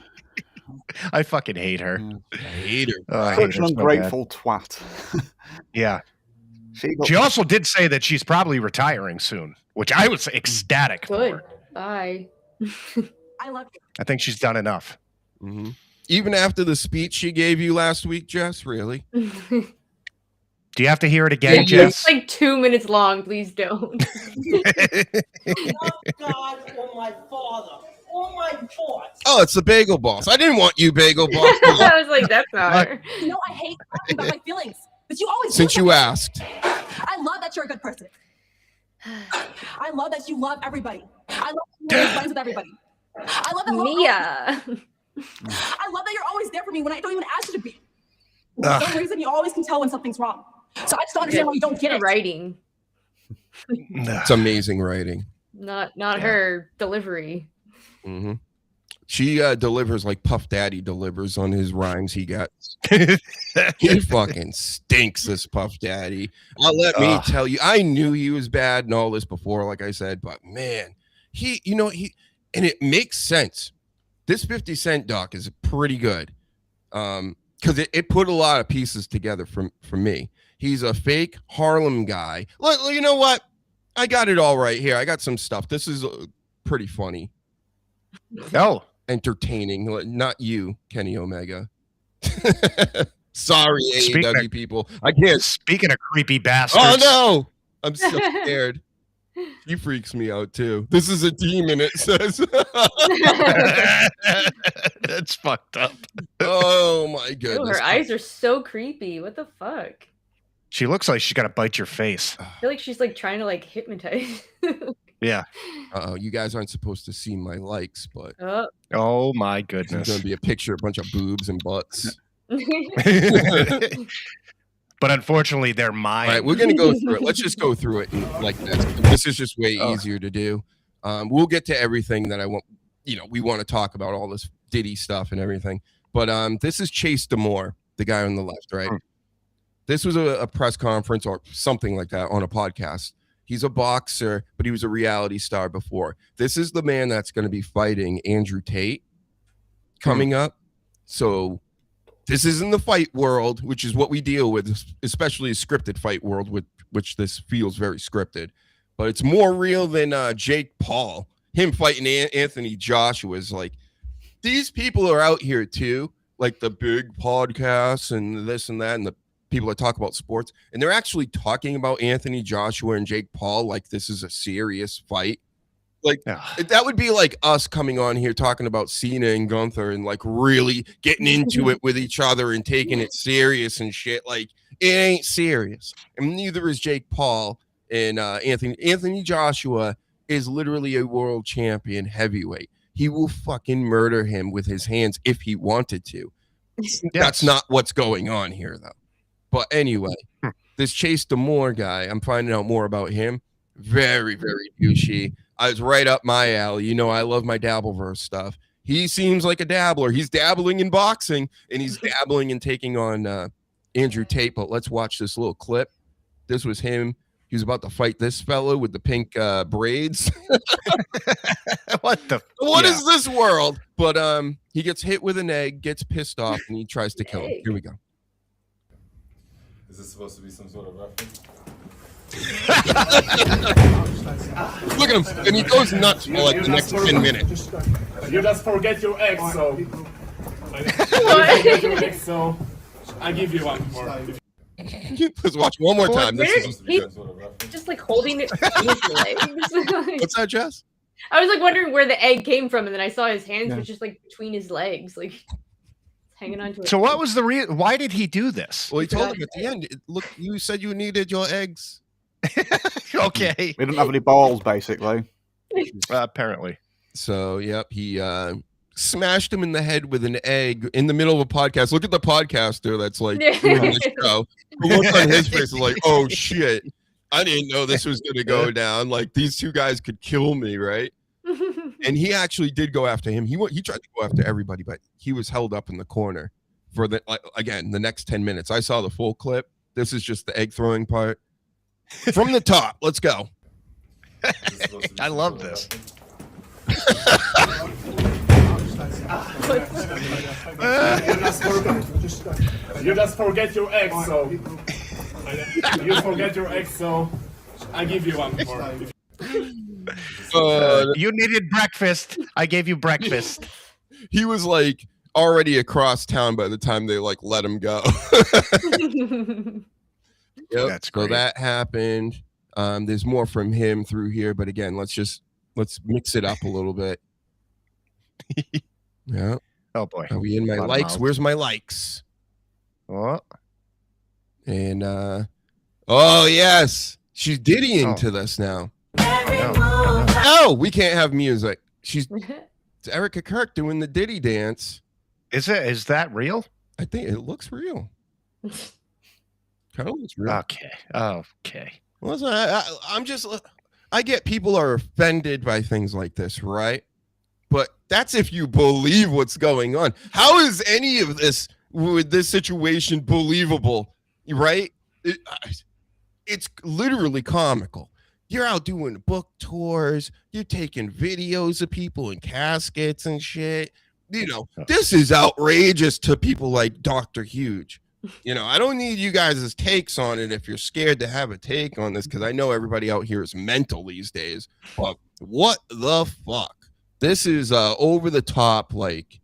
I fucking hate her. I hate her. I Such hate her an so ungrateful twat. Yeah. She also did say that she's probably retiring soon, which I was ecstatic Good. for. Bye. I love you. I think she's done enough. Mm-hmm. Even after the speech she gave you last week, Jess, really? Do you have to hear it again, Jess? It's like 2 minutes long. Please don't. Oh God, oh my father. Oh my God. Oh, it's the Bagel Boss. I didn't want you, Bagel Boss. I was like, that's not her. You know, I hate talking about my feelings, but you always Since do you something. asked. I love that you're a good person. I love that you love everybody. I love that you're friends with everybody. I love that Mia. I love that you're always there for me when I don't even ask you to be. For some reason, you always can tell when something's wrong. So I just don't understand why you don't get it. Writing. It's amazing writing. Not her delivery. Mm-hmm. She delivers like Puff Daddy delivers on his rhymes he got. He fucking stinks, this Puff Daddy. Let me tell you, I knew he was bad and all this before, like I said, but man, and it makes sense. This 50 Cent doc is pretty good. Because it put a lot of pieces together for me. He's a fake Harlem guy. Look, you know what? I got it all right here. I got some stuff. This is pretty funny. No. Entertaining. Not you, Kenny Omega. Sorry, AEW people. I can't. Speaking of creepy bastards. Oh, no. I'm so scared. He freaks me out, too. This is a demon, it says. That's fucked up. Oh, my goodness. Ew, her eyes are so creepy. What the fuck? She looks like she's got to bite your face. I feel like she's like trying to like hypnotize. Yeah. You guys aren't supposed to see my likes, but oh my goodness, it's gonna be a picture, a bunch of boobs and butts. But unfortunately, they're mine. All right, we're gonna go through it. Let's just go through it like this. This is just way easier to do. We'll get to everything that I want. We want to talk about all this Diddy stuff and everything. But this is Chase Damore, the guy on the left, right? This was a press conference or something like that on a podcast. He's a boxer, but he was a reality star before. This is the man that's going to be fighting Andrew Tate coming up. So this is in the fight world, which is what we deal with, especially a scripted fight world, with which this feels very scripted. But it's more real than Jake Paul. Him fighting Anthony Joshua is like, these people are out here too, like the big podcasts and this and that, and the people that talk about sports, and they're actually talking about Anthony Joshua and Jake Paul like this is a serious fight. Like that would be like us coming on here talking about Cena and Gunther and like really getting into it with each other and taking it serious and shit. Like it ain't serious, and neither is Jake Paul and Anthony Joshua is literally a world champion heavyweight. He will fucking murder him with his hands if he wanted to. Yes. That's not what's going on here, though. But anyway, this Chase D'Amour guy, I'm finding out more about him. Very, very douchey. I was right up my alley. You know, I love my Dabbleverse stuff. He seems like a dabbler. He's dabbling in boxing, and he's dabbling in taking on Andrew Tate. But let's watch this little clip. This was him. He was about to fight this fellow with the pink braids. What is this world? But he gets hit with an egg, gets pissed off, and he tries to kill him. Here we go. Is this supposed to be some sort of reference? Look at him, and he goes nuts for like the next 10 minutes. You just forget your egg, so. You forget your egg, so I give you one more. Let's watch one more time. He's just like holding it between his legs. What's that, Jess? I was like wondering where the egg came from, and then I saw his hands was just like between his legs, like hanging on to it. So what was the reason? Why did he do this? Well, he told him at the end. Look, you said you needed your eggs. Okay. We didn't have any balls, basically. Apparently. So, yep, he smashed him in the head with an egg in the middle of a podcast. Look at the podcaster that's like on the show. The look on his face is like, oh shit, I didn't know this was going to go down. Like these two guys could kill me, right? And he actually did go after him. He tried to go after everybody, but he was held up in the corner for the the next 10 minutes. I saw the full clip. This is just the egg throwing part. From the top, let's go. I love this. You just forget your egg, so. You forget your egg, so I give you one more. You needed breakfast. I gave you breakfast. He was like already across town by the time they like let him go. Yep. That's great. So that happened. There's more from him through here, but again, let's mix it up a little bit. Yeah. Oh boy. Are we in my likes? Where's my likes? What? And oh yes, she's diddying to this now. Oh, we can't have music. It's Erica Kirk doing the Diddy dance. Is that real? I think it looks real. Kind of looks real. Okay. Listen, I get people are offended by things like this, right? But that's if you believe what's going on. How is any of this with this situation believable, right? It's literally comical. You're out doing book tours. You're taking videos of people in caskets and shit. You know, this is outrageous to people like Dr. Huge. You know, I don't need you guys' takes on it if you're scared to have a take on this, because I know everybody out here is mental these days. But what the fuck? This is over the top. Like,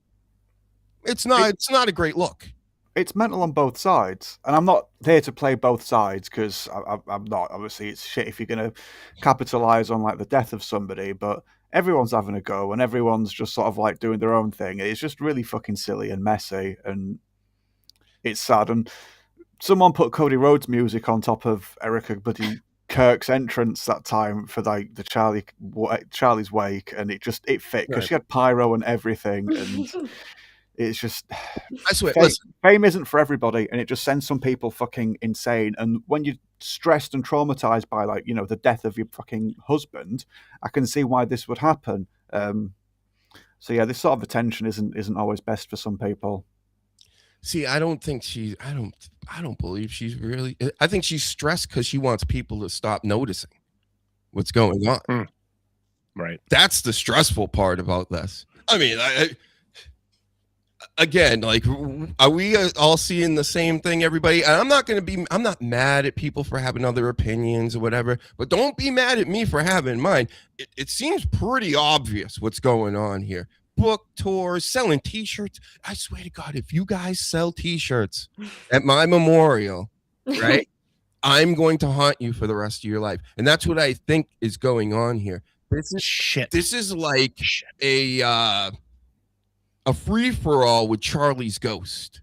it's not a great look. It's mental on both sides, and I'm not here to play both sides because I'm not. Obviously, it's shit if you're going to capitalize on like the death of somebody, but everyone's having a go, and everyone's just sort of like doing their own thing. It's just really fucking silly and messy, and it's sad. And someone put Cody Rhodes music on top of Erica Buddy Kirk's entrance that time for like the Charlie's wake, and it fit because she had pyro and everything, and it's just, I swear, fame isn't for everybody, and it just sends some people fucking insane. And when you're stressed and traumatized by like, you know, the death of your fucking husband, I can see why this would happen. So yeah, this sort of attention isn't always best for some people. See, I don't believe she's really. I think she's stressed because she wants people to stop noticing what's going on. Right. That's the stressful part about this. I mean, again, like, are we all seeing the same thing, everybody? And I'm not mad at people for having other opinions or whatever, but don't be mad at me for having mine. It seems pretty obvious what's going on here. Book tours, selling t-shirts. I swear to God, if you guys sell t-shirts at my memorial, right, I'm going to haunt you for the rest of your life. And that's what I think is going on here. This is shit. This is like a free-for-all with Charlie's Ghost.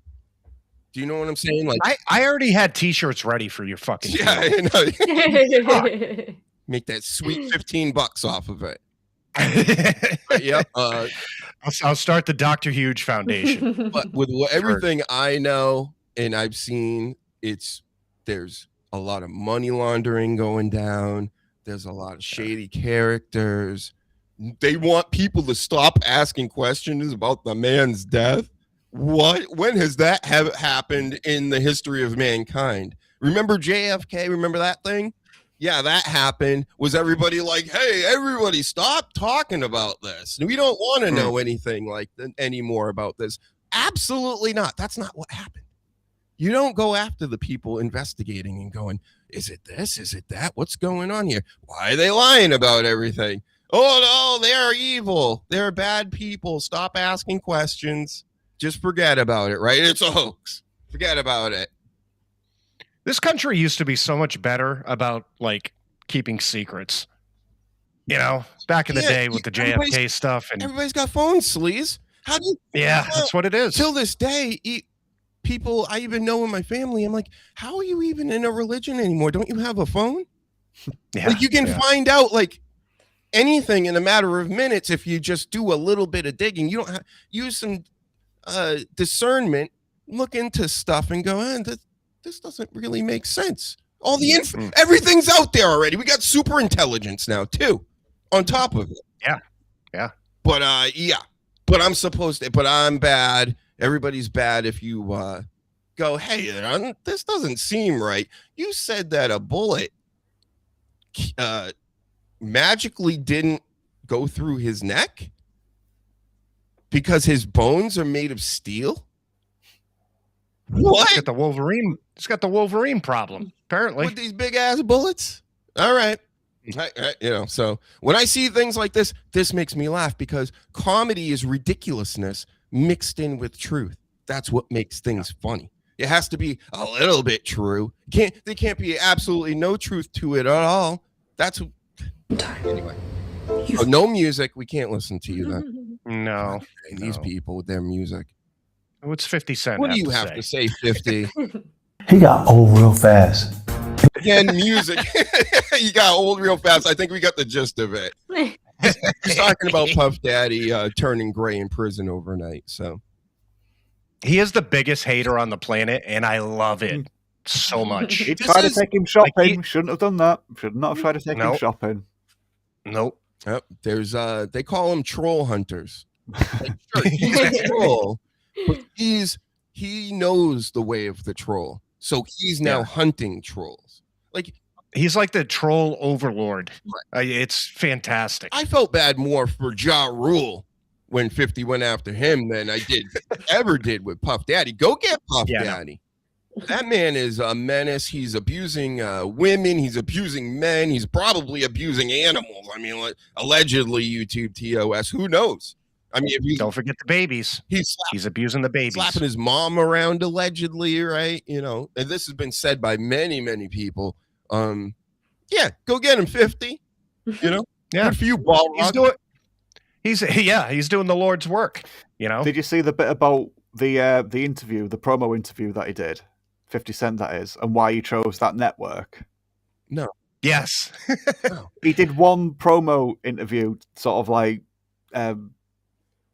Do you know what I'm saying? Like I already had T-shirts ready for your fucking. Yeah, I know. Make that sweet $15 off of it. Yep. I'll start the Dr. Huge Foundation. But with everything I know and I've seen, there's a lot of money laundering going down. There's a lot of shady characters. They want people to stop asking questions about the man's death. When has that happened in the history of mankind? Remember JFK? Remember that thing? Yeah, that happened. Was everybody like, hey, everybody stop talking about this? We don't want to know anything anymore about this. Absolutely not. That's not what happened. You don't go after the people investigating and going, is it this? Is it that? What's going on here? Why are they lying about everything? Oh, no, they're evil. They're bad people. Stop asking questions. Just forget about it, right? It's a hoax. Forget about it. This country used to be so much better about like keeping secrets. You know, back in the day with the JFK stuff, and everybody's got phones, sleaze. How do you? Yeah, that's what it is. Till this day, people I even know in my family, I'm like, how are you even in a religion anymore? Don't you have a phone? Yeah, like you can find out like anything in a matter of minutes if you just do a little bit of digging. You don't have use some discernment, look into stuff and go, this doesn't really make sense. All the everything's out there already. We got super intelligence now too, on top of it. Yeah. But but I'm bad. Everybody's bad if you go, hey, this doesn't seem right. You said that a bullet magically didn't go through his neck because his bones are made of steel. What? He's got the Wolverine problem, apparently. With these big ass bullets? All right. So when I see things like this makes me laugh because comedy is ridiculousness mixed in with truth. That's what makes things funny. It has to be a little bit true. There can't be absolutely no truth to it at all. That's anyway. Oh, no music. We can't listen to you then. No. These people with their music. What's 50 Cent? What do you have to say, 50? He got old real fast. Again, music. You got old real fast. I think we got the gist of it. He's talking about Puff Daddy turning gray in prison overnight. So he is the biggest hater on the planet, and I love it so much. He tried to take him shopping. Shouldn't have done that. Should not have tried to take him shopping. Nope. Yep. There's they call them troll hunters. Like, sure, he's a troll, but he knows the way of the troll. So he's now hunting trolls. Like he's like the troll overlord. Right. It's fantastic. I felt bad more for Ja Rule when 50 went after him than I did with Puff Daddy. Go get Puff Daddy. No. That man is a menace. He's abusing women. He's abusing men. He's probably abusing animals. I mean, allegedly, YouTube TOS. Who knows? I mean, don't forget the babies. He's abusing the babies, slapping his mom around allegedly, right? You know, and this has been said by many, many people. Yeah, go get him, 50. You know, good for you, ball rock. He's doing the Lord's work. You know. Did you see the bit about the interview, the promo interview that he did, 50 Cent that is, and why he chose that network? No. Yes. No. He did one promo interview, sort of like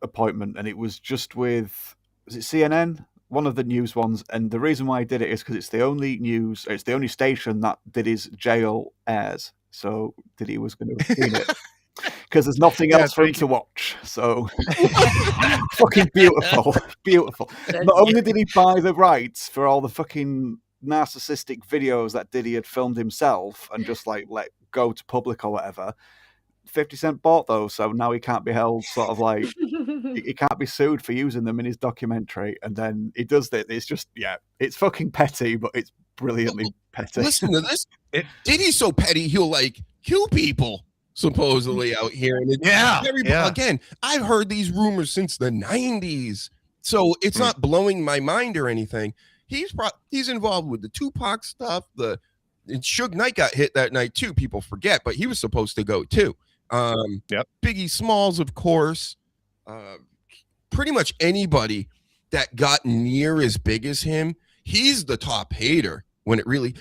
appointment, and it was just with, was it CNN? One of the news ones, and the reason why he did it is because it's the only station that Diddy's jail airs. So Diddy was going to have seen it because there's nothing else for him to watch. So fucking beautiful. Not only did he buy the rights for all the fucking narcissistic videos that Diddy had filmed himself and just like let go to public or whatever, 50 Cent bought those, so now he can't be held sort of like he can't be sued for using them in his documentary. And then he does that. It's just it's fucking petty, but it's brilliantly petty. Listen to this. Diddy's so petty he'll like kill people supposedly out here. And again, I've heard these rumors since the 90s, so it's not blowing my mind or anything. He's involved with the Tupac stuff. And Suge Knight got hit that night too. People forget, but he was supposed to go too. Biggie Smalls, of course. Pretty much anybody that got near as big as him, he's the top hater. When it really,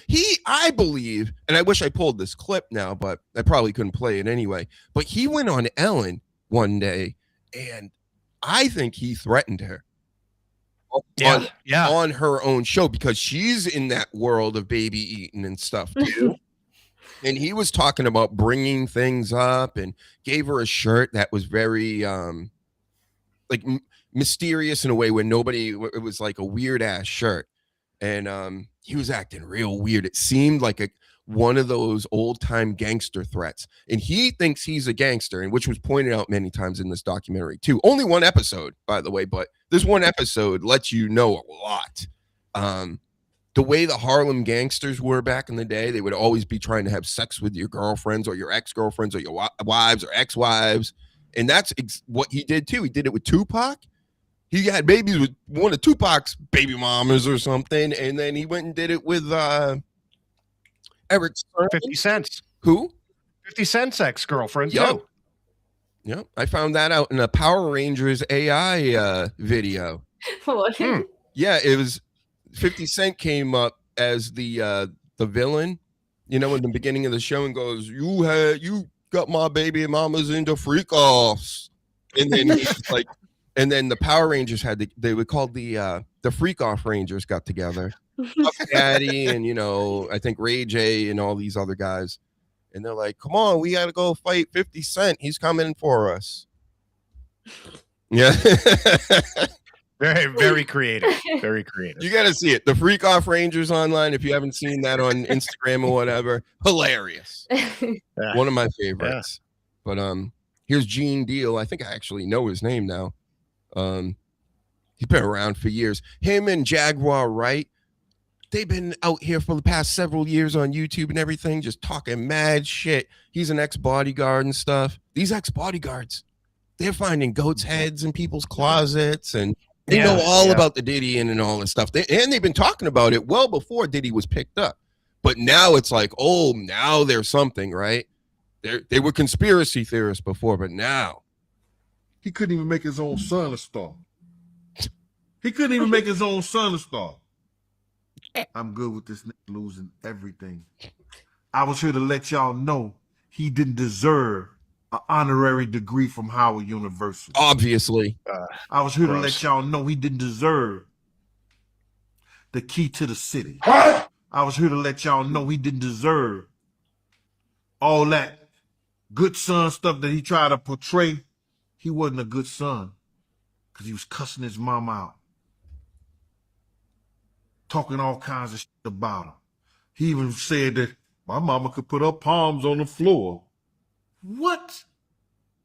I believe, and I wish I pulled this clip now, but I probably couldn't play it anyway. But he went on Ellen one day, and I think he threatened her. On her own show, because she's in that world of baby eating and stuff too. And he was talking about bringing things up and gave her a shirt that was very like mysterious in a way where it was like a weird ass shirt. And he was acting real weird. It seemed like one of those old time gangster threats. And he thinks he's a gangster, and which was pointed out many times in this documentary too. Only one episode, by the way, but this one episode lets you know a lot. The way the Harlem gangsters were back in the day, they would always be trying to have sex with your girlfriends or your ex-girlfriends or your wives or ex-wives. And that's what he did too. He did it with Tupac. He had babies with one of Tupac's baby mamas or something. And then he went and did it with Eric Stern. 50 Cent. Who? 50 Cent's ex-girlfriend. Yep. Yep. I found that out in a Power Rangers AI video. Yeah, it was 50 Cent came up as the villain, in the beginning of the show, and goes, you got my baby mamas into freak offs. And then like, and then the Power Rangers they were called the Freak Off Rangers got together. Daddy and I think Ray J and all these other guys, and they're like, come on, we gotta go fight 50 Cent, he's coming for us. Yeah. Very, very creative. Very creative. You gotta see it, the Freak Off Rangers online, if you haven't seen that on Instagram or whatever. Hilarious. One of my favorites. But here's Gene Deal. I think I actually know his name now. He's been around for years. Him and Jaguar Wright, they've been out here for the past several years on YouTube and everything, just talking mad shit. He's an ex-bodyguard and stuff. These ex-bodyguards, they're finding goats' heads in people's closets, and they know all about the Diddy and all this stuff. And they've been talking about it well before Diddy was picked up. But now it's like, oh, now there's something, right? They were conspiracy theorists before, but now. He couldn't even make his own son a star. He couldn't even make his own son a star. I'm good with this nigga losing everything. I was here to let y'all know he didn't deserve an honorary degree from Howard University. Obviously. I was here to let y'all know he didn't deserve the key to the city. What? I was here to let y'all know he didn't deserve all that good son stuff that he tried to portray. He wasn't a good son because he was cussing his mom out, talking all kinds of shit about him. He even said that my mama could put her palms on the floor. What?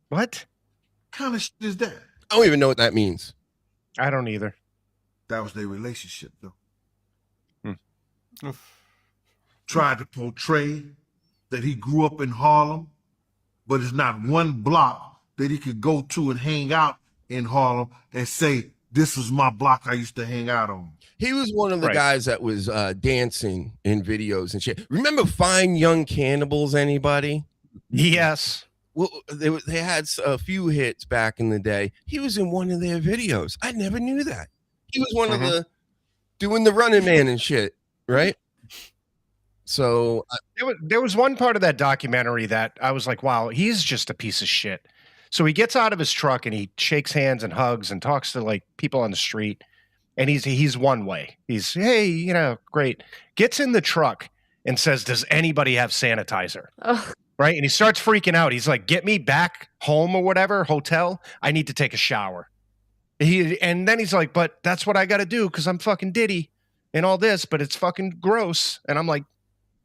What kind of shit is that? I don't even know what that means. I don't either. That was their relationship, though. Tried to portray that he grew up in Harlem, but it's not one block that he could go to and hang out in Harlem and say, this was my block I used to hang out on. He was one of the guys that was dancing in videos and shit. Remember Fine Young Cannibals, anybody? Yes. Well, they had a few hits back in the day. He was in one of their videos. I never knew that. He was one of the doing the Running Man and shit, right? So there was one part of that documentary that I was like, wow, he's just a piece of shit. So he gets out of his truck and he shakes hands and hugs and talks to like people on the street. And he's one way. He's, hey, great. Gets in the truck and says, does anybody have sanitizer? Right? And he starts freaking out. He's like, get me back home or whatever, hotel. I need to take a shower. And then he's like, but that's what I got to do because I'm fucking Diddy and all this, but it's fucking gross. And I'm like,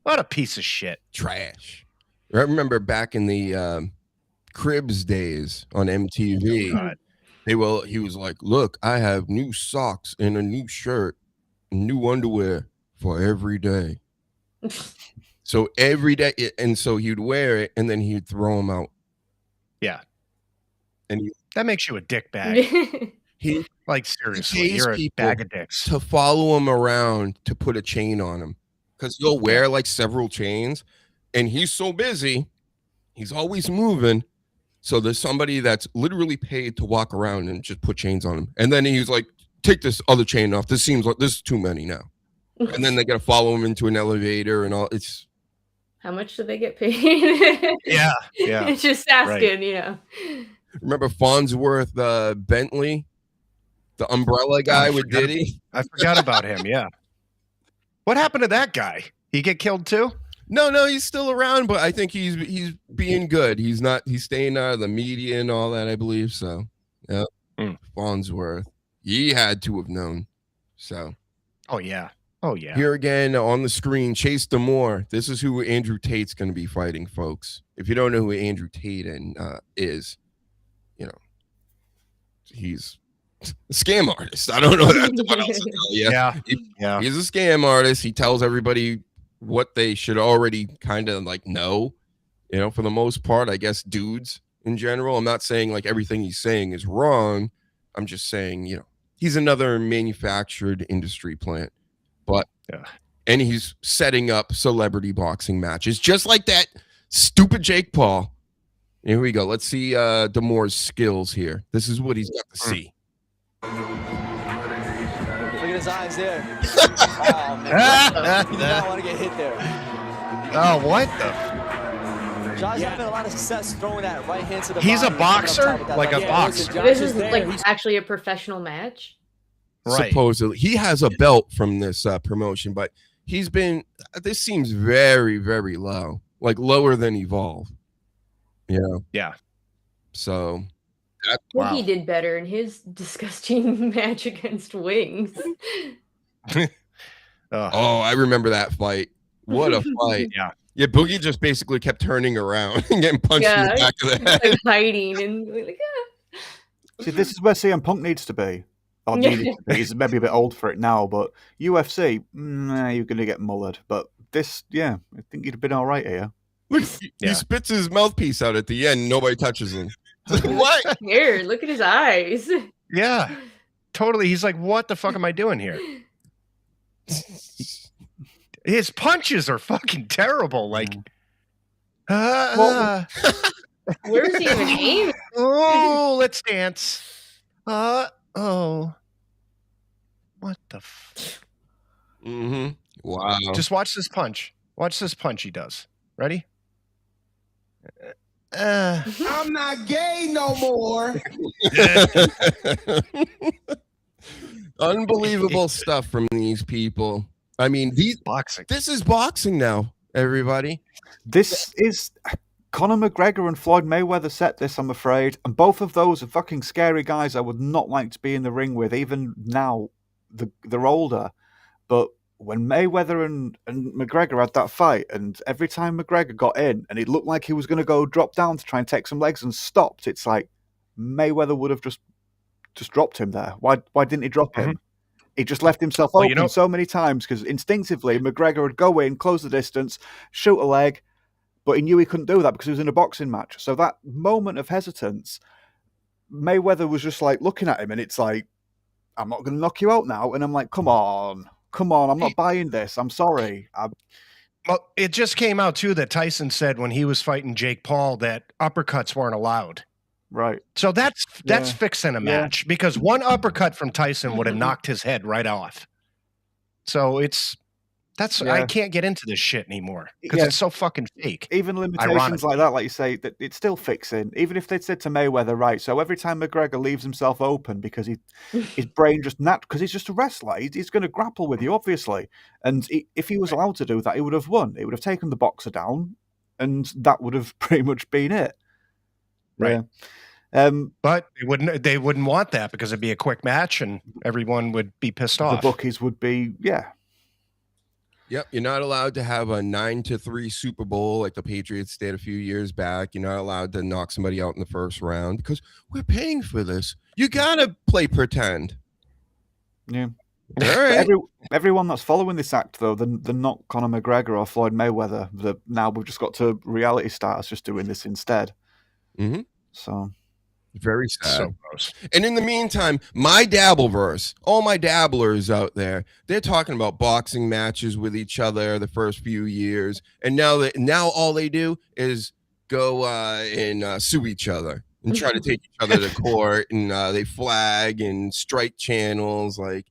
what a piece of shit. Trash. I remember back in the Cribs days on MTV. God. He was like, look, I have new socks and a new shirt, new underwear for every day. So every day, and so he'd wear it and then he'd throw them out. Yeah. And that makes you a dick bag. He like seriously, you're a bag of dicks. To follow him around to put a chain on him. Because he'll wear like several chains and he's so busy He's always moving. So there's somebody that's literally paid to walk around and just put chains on him. And then he's like, take this other chain off. This seems like this is too many now. And then they got to follow him into an elevator and all. It's How much do they get paid? Yeah. It's just asking, you know. Remember Farnsworth Bentley, the umbrella guy with Diddy? I forgot about him. Yeah. What happened to that guy? He get killed too? No, he's still around, but I think he's being good. He's staying out of the media and all that, I believe. So, yeah. Farnsworth. He had to have known. So. Oh yeah. Here again on the screen, Chase Damore. This is who Andrew Tate's going to be fighting, folks. If you don't know who Andrew Tate is, you know, he's a scam artist. I don't know what else to tell you. Yeah. He's a scam artist. He tells everybody what they should already kind of like know, you know, for the most part, I guess dudes in general. I'm not saying like everything he's saying is wrong. I'm just saying, you know, he's another manufactured industry plant. But and he's setting up celebrity boxing matches just like that stupid Jake Paul. Here we go. Let's see Damore's skills here. This is what he's got to see. Look at his eyes there. Oh, man. You do not want to get hit there. Oh, what the? John's having a lot of success throwing that right hand to the He's a body, boxer? like a boxer. This is like actually a professional match. Right. Supposedly he has a belt from this promotion, but this seems very, very low, like lower than Evolve. Yeah. So He did better in his disgusting match against Wings. Oh, I remember that fight. What a fight. Yeah, Boogie just basically kept turning around and getting punched in the back of the head. Like hiding and like, See, this is where CM Punk needs to be. Or needed to be. He's maybe a bit old for it now, but UFC, you're going to get mullered. But this, I think he'd have been all right here. Look, he spits his mouthpiece out at the end. Nobody touches him. What? Here, look at his eyes. Yeah, totally. He's like, what the fuck am I doing here? His punches are fucking terrible. Like, Where's he even aiming? Oh, let's dance. Oh. What the Wow. Just watch this punch. Watch this punch he does. Ready? I'm not gay no more. Unbelievable stuff from these people. I mean, boxing. This is boxing now, everybody. This is Conor McGregor and Floyd Mayweather set this, I'm afraid. And both of those are fucking scary guys I would not like to be in the ring with, even now. They're older. But when Mayweather and McGregor had that fight, and every time McGregor got in, and it looked like he was going to go drop down to try and take some legs and stopped, it's like Mayweather would have just dropped him there. Why didn't he drop him? He just left himself open so many times because instinctively McGregor would go in, close the distance, shoot a leg, but he knew he couldn't do that because he was in a boxing match. So that moment of hesitance, Mayweather was just like looking at him, and it's like, I'm not going to knock you out now. And I'm like, come on, I'm not buying this. I'm sorry. Well, it just came out too that Tyson said when he was fighting Jake Paul that uppercuts weren't allowed. Right. So that's fixing a match because one uppercut from Tyson would have knocked his head right off. So I can't get into this shit anymore because it's so fucking fake. Even limitations like that, like you say, that it's still fixing. Even if they'd said to Mayweather, right, so every time McGregor leaves himself open because his brain just because he's just a wrestler, he's going to grapple with you, obviously. And if he was allowed to do that, he would have won. He would have taken the boxer down, and that would have pretty much been it. Right. But they wouldn't want that because it'd be a quick match and everyone would be pissed off. The bookies would be, Yep, you're not allowed to have a 9-3 Super Bowl like the Patriots did a few years back. You're not allowed to knock somebody out in the first round because we're paying for this. You gotta play pretend. Yeah. All right. Everyone that's following this act, though, they're not Conor McGregor or Floyd Mayweather. Now we've just got to reality stars just doing this instead. Mm-hmm. So very sad. So gross. And in the meantime, my Dabbleverse, all my dabblers out there, they're talking about boxing matches with each other the first few years, and now all they do is go and sue each other and try to take each other to court, and they flag and strike channels. Like,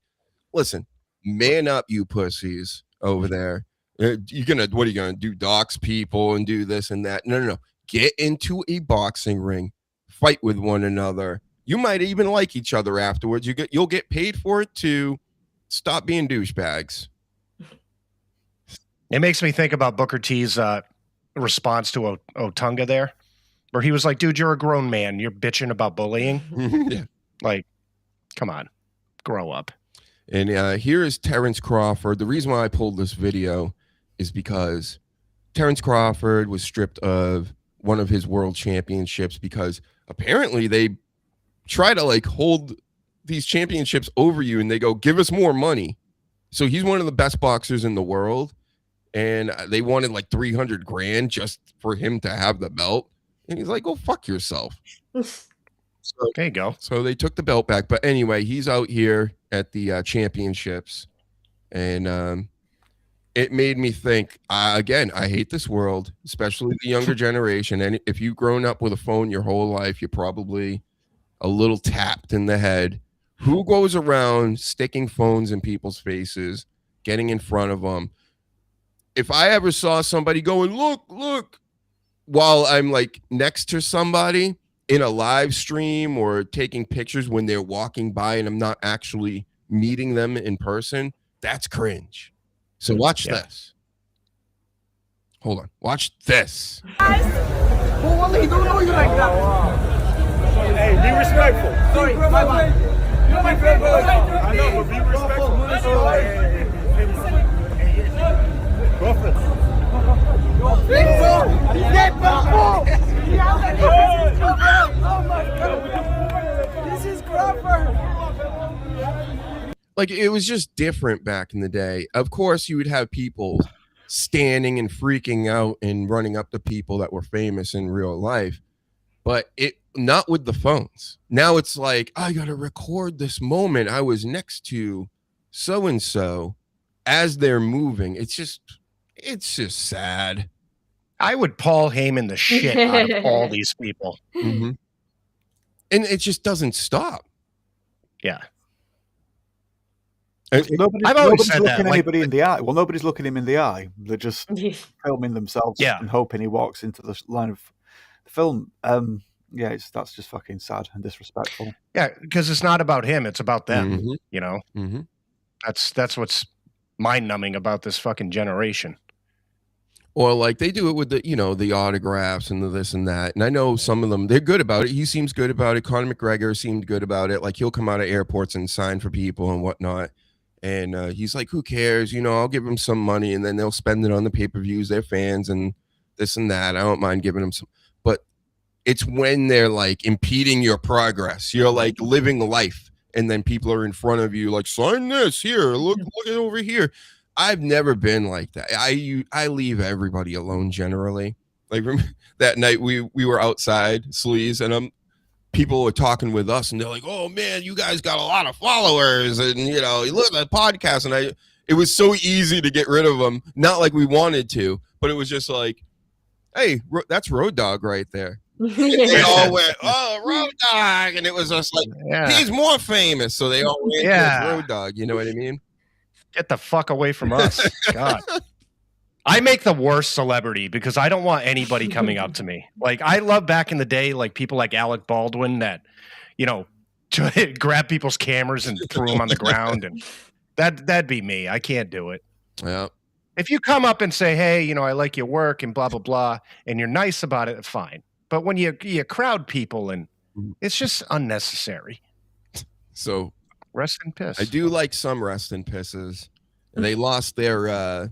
listen, man up, you pussies over there. What are you gonna do? Dox people and do this and that? No. Get into a boxing ring, fight with one another. You might even like each other afterwards. You'll get paid for it too. Stop being douchebags. It makes me think about Booker T's response to Otunga there, where he was like, dude, you're a grown man. You're bitching about bullying. Yeah. Like, come on, grow up. And here is Terrence Crawford. The reason why I pulled this video is because Terrence Crawford was stripped of one of his world championships because apparently they try to like hold these championships over you and they go, give us more money. So he's one of the best boxers in the world. And they wanted like 300 grand just for him to have the belt. And he's like, go fuck yourself. So, there you go. So they took the belt back. But anyway, he's out here at the championships. And it made me think, again, I hate this world, especially the younger generation. And if you've grown up with a phone your whole life, you're probably a little tapped in the head. Who goes around sticking phones in people's faces, getting in front of them? If I ever saw somebody going, look, while I'm like next to somebody in a live stream or taking pictures when they're walking by and I'm not actually meeting them in person, that's cringe. So watch this. Hold on. Watch this. Well, what he don't know you like that. Hey, be respectful. Sorry, my bad. I know, but be respectful. Crawford. Oh my God. This is Crawford. Like, it was just different back in the day. Of course, you would have people standing and freaking out and running up to people that were famous in real life, but it not with the phones. Now it's like, I gotta record this moment I was next to so and so as they're moving. It's just sad. I would Paul Heyman the shit out of all these people. Mm-hmm. And it just doesn't stop. Yeah. Nobody's looking anybody in the eye. Well, nobody's looking him in the eye. They're just filming themselves and hoping he walks into the line of the film. That's just fucking sad and disrespectful. Yeah, because it's not about him; it's about them. Mm-hmm. You know, mm-hmm. That's what's mind-numbing about this fucking generation. Or like they do it with the autographs and the this and that. And I know some of them, they're good about it. He seems good about it. Conor McGregor seemed good about it. Like he'll come out of airports and sign for people and whatnot. And he's like, who cares? I'll give them some money and then they'll spend it on the pay-per-views, their fans and this and that. I don't mind giving them some. But it's when they're like impeding your progress. You're like living life. And then people are in front of you like, sign this here. Look it over here. I've never been like that. I leave everybody alone generally. Like that night we were outside Sleaze and people were talking with us and they're like, oh man, you guys got a lot of followers and you look at the podcast, and it was so easy to get rid of them. Not like we wanted to, but it was just like, hey, that's Road Dogg right there. They all went, oh, Road Dogg, and it was just like, he's more famous, so they all went Road Dogg. You know what I mean? Get the fuck away from us. God. I make the worst celebrity because I don't want anybody coming up to me. Like, I love back in the day, like people like Alec Baldwin that, grab people's cameras and threw them on the ground. And that'd be me. I can't do it. Yeah. If you come up and say, hey, I like your work and blah, blah, blah, and you're nice about it, fine. But when you crowd people and it's just unnecessary. So rest in piss. I do like some rest in pisses. They lost their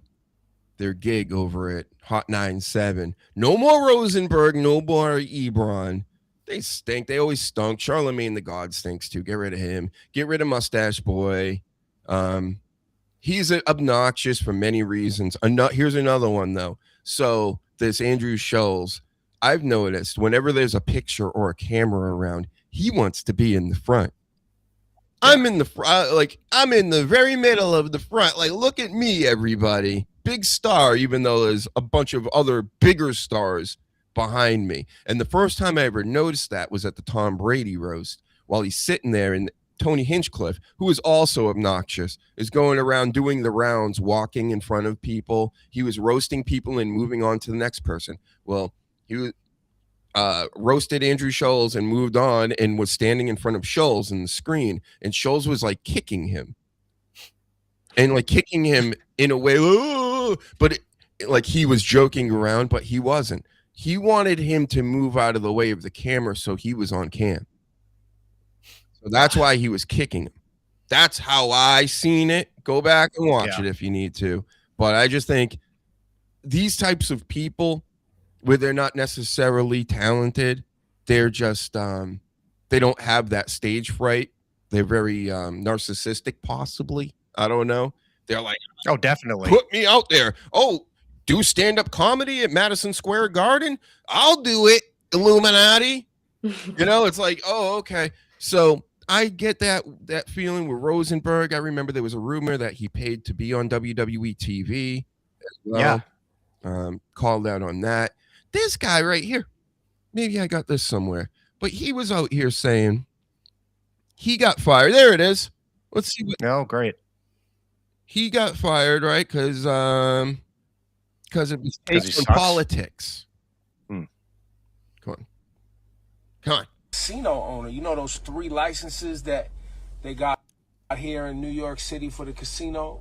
gig over at Hot 97. No more Rosenberg, no more Ebron. They stink. They always stunk. Charlemagne the God stinks too. Get rid of him. Get rid of Mustache Boy. He's obnoxious for many reasons. Here's another one though. So this Andrew Schulz, I've noticed whenever there's a picture or a camera around, he wants to be in the front. I'm in the front, I'm in the very middle of the front. Like, look at me, everybody. Big star, even though there's a bunch of other bigger stars behind me. And the first time I ever noticed that was at the Tom Brady roast, while he's sitting there, and Tony Hinchcliffe, who is also obnoxious, is going around doing the rounds, walking in front of people. He was roasting people and moving on to the next person. Well, he roasted Andrew Schulz and moved on and was standing in front of Schulz in the screen, and Schulz was like kicking him and like kicking him in a way, but like he was joking around, but he wasn't. He wanted him to move out of the way of the camera so he was on cam. So that's why he was kicking him. That's how I seen it. Go back and watch it if you need to. But I just think these types of people, where they're not necessarily talented, they're just they don't have that stage fright. They're very narcissistic, possibly. I don't know. They're like, oh, definitely. Put me out there. Oh, do stand-up comedy at Madison Square Garden? I'll do it, Illuminati. You know, it's like, oh, okay. So I get that feeling with Rosenberg. I remember there was a rumor that he paid to be on WWE TV as well. Yeah. Called out on that. This guy right here, maybe I got this somewhere, but he was out here saying he got fired. There it is. Let's see. Oh, great. He got fired, right? Because it was based on politics. Come on. Casino owner, you know those 3 licenses that they got here in New York City for the casinos?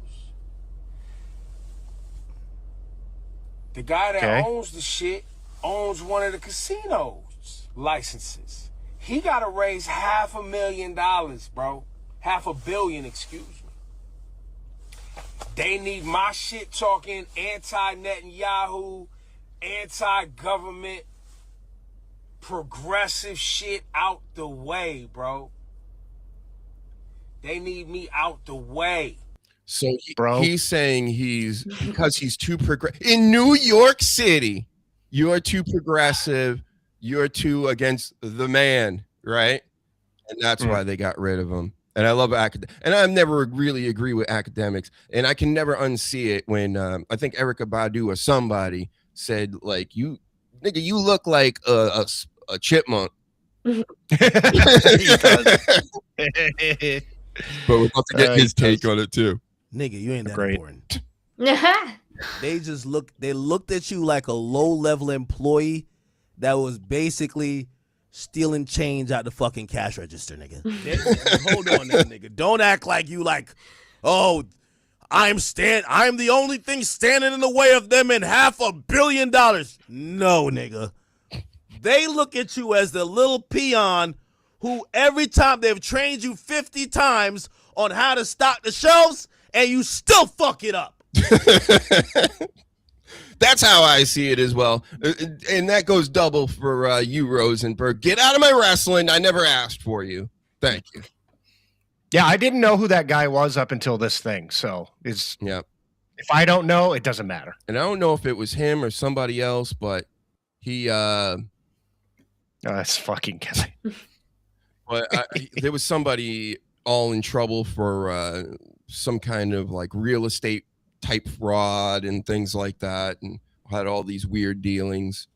The guy that owns the shit owns one of the casinos licenses. He got to raise $500,000, bro. $500 million, excuse me. They need my shit talking anti-Netanyahu, anti-government, progressive shit out the way, bro. They need me out the way. So he's saying because he's too progressive. In New York City, you're too progressive. You're too against the man, right? And that's why they got rid of him. And I love and I never really agree with academics. And I can never unsee it when I think Erykah Badu or somebody said, like, you look like a chipmunk. But we're about to get his take on it too. Nigga, you ain't that important. They looked at you like a low-level employee that was basically stealing change out the fucking cash register, nigga. Hold on there, nigga. Don't act like you like, oh, I'm the only thing standing in the way of them in $500 million. No, nigga. They look at you as the little peon who every time they've trained you 50 times on how to stock the shelves and you still fuck it up. That's how I see it as well. And that goes double for you, Rosenberg. Get out of my wrestling. I never asked for you. Thank you. Yeah, I didn't know who that guy was up until this thing. So if I don't know, it doesn't matter. And I don't know if it was him or somebody else, but he that's fucking guy. But there was somebody all in trouble for some kind of like real estate type fraud and things like that, and had all these weird dealings.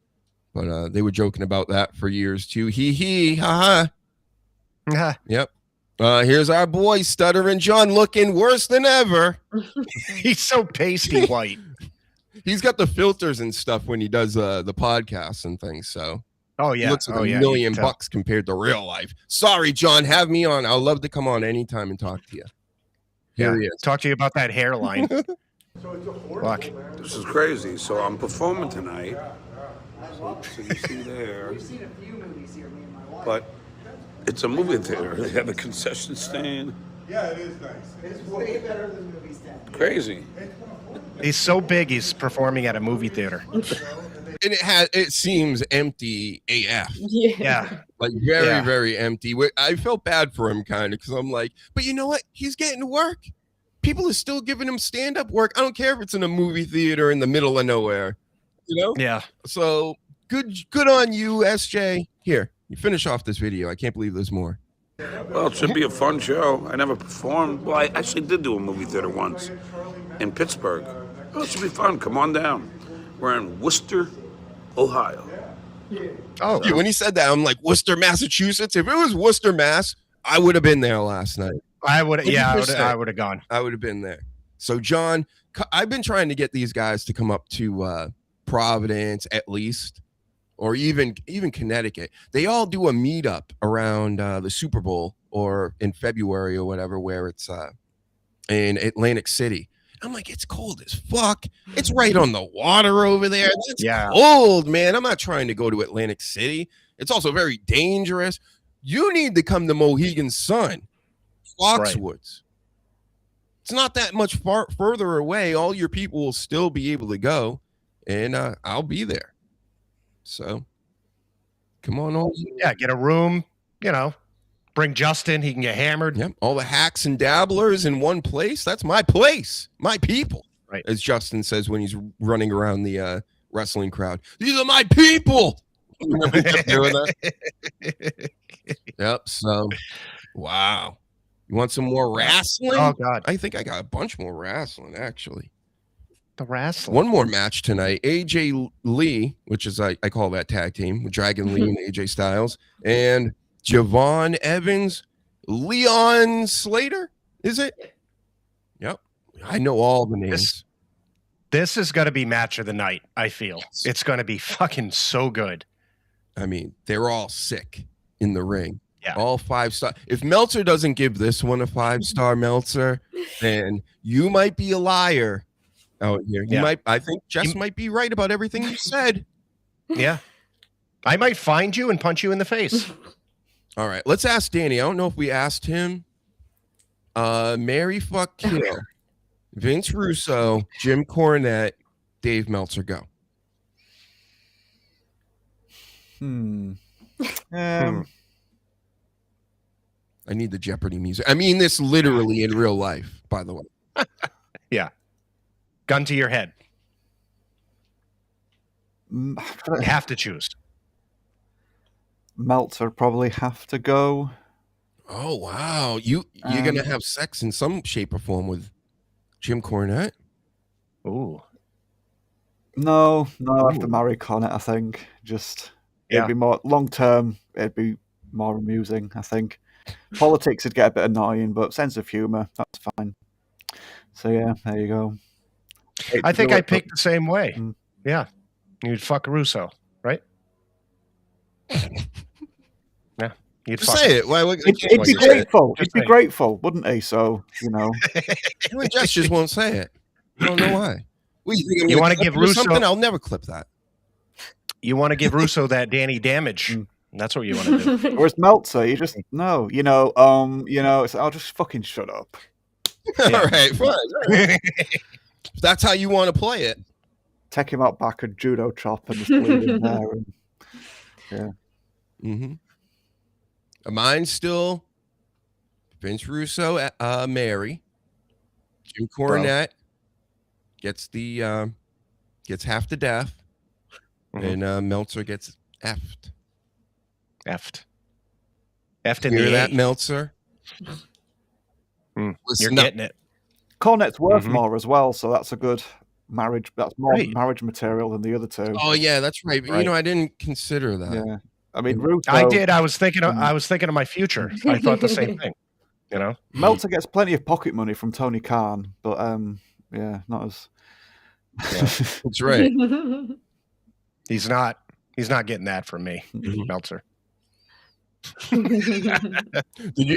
But they were joking about that for years too. Ha ha. Yep. Here's our boy Stuttering John looking worse than ever. He's so pasty white. He's got the filters and stuff when he does the podcasts and things. So he looks like $1 million compared to real life. Sorry, John, have me on. I'll love to come on anytime and talk to you. Here he is. Talk to you about that hairline. Look. This is crazy. So I'm performing tonight. So you see there. We've seen a few movies here, me and my wife. But it's a movie theater. They have a concession stand. Yeah, it is nice. It's way better than movie stand. Crazy. He's so big, he's performing at a movie theater. And it seems empty AF. Yeah. Like very empty. I felt bad for him kind of, because I'm like, but you know what? He's getting work. People are still giving him stand-up work. I don't care if it's in a movie theater in the middle of nowhere. You know? Yeah. So good on you, SJ. Here, you finish off this video. I can't believe there's more. Well, it should be a fun show. I never performed. Well, I actually did do a movie theater once in Pittsburgh. Oh, it should be fun. Come on down. We're in Worcester, Ohio. Oh, Yeah, when he said that, I'm like, Worcester, Massachusetts. If it was Worcester, Mass, I would have been there last night. I would. Yeah, 100%. I would have gone. I would have been there. So, John, I've been trying to get these guys to come up to Providence at least, or even Connecticut. They all do a meetup around the Super Bowl or in February or whatever, where it's in Atlantic City. I'm like, it's cold as fuck. It's right on the water over there. It's cold, man. I'm not trying to go to Atlantic City. It's also very dangerous. You need to come to Mohegan Sun, Foxwoods. Right. It's not that much further away. All your people will still be able to go, and I'll be there. So, come on over. Yeah, get a room, bring Justin. He can get hammered. Yep. All the hacks and dabblers in one place. That's my place. My people. Right. As Justin says when he's running around the wrestling crowd. These are my people. Remember he kept doing that? Yep. So, wow. You want some more wrestling? Oh, God. I think I got a bunch more wrestling, actually. The wrestling. One more match tonight. AJ Lee, which is I call that tag team with Dragon Lee and AJ Styles, and Javon Evans, Leon Slater, is it? Yep. I know all the names. This is going to be match of the night, I feel. It's going to be fucking so good. I mean, they're all sick in the ring. Yeah. All 5-star. If Meltzer doesn't give this one a 5-star, Meltzer, then you might be a liar out here. I think Jess might be right about everything you said. Yeah. I might find you and punch you in the face. All right, let's ask Danny. I don't know if we asked him. Mary fuck kill. Vince Russo, Jim Cornette, Dave Meltzer, go. I need the Jeopardy music. I mean this literally in real life, by the way. Yeah. Gun to your head. You have to choose. Meltzer probably have to go. Oh, wow. You're going to have sex in some shape or form with Jim Cornette? Ooh. No, I have to marry Cornette, I think. It'd be more long-term. It'd be more amusing, I think. Politics would get a bit annoying, but sense of humor, that's fine. So, yeah, there you go. I think I picked the same way. Yeah. You'd fuck Russo, right? Yeah. You'd fuck say it. He'd be grateful. He'd be grateful, wouldn't he? So, You and Jess just won't say it. I don't know why. Well, you want to give Russo something? I'll never clip that. You want to give Russo that Danny damage. That's what you want to do. Whereas Meltzer, you just no, I'll just fucking shut up. Yeah. All right, fine. If that's how you want to play it. Take him out back and judo chop and just leave him there. And, yeah. Mm-hmm. Mine's still Vince Russo, Mary. Jim Cornette gets half the death, and Meltzer gets effed. Effed in Hear the that, A. Meltzer? You're getting it. Cornette's worth more as well, so that's a good marriage. That's more marriage material than the other two. Oh yeah, that's right. But, I didn't consider that. Yeah, I mean, Russo, I did. I was thinking of my future. I thought the same thing. Meltzer gets plenty of pocket money from Tony Khan, but not as. Yeah, that's right. He's not getting that from me, Meltzer.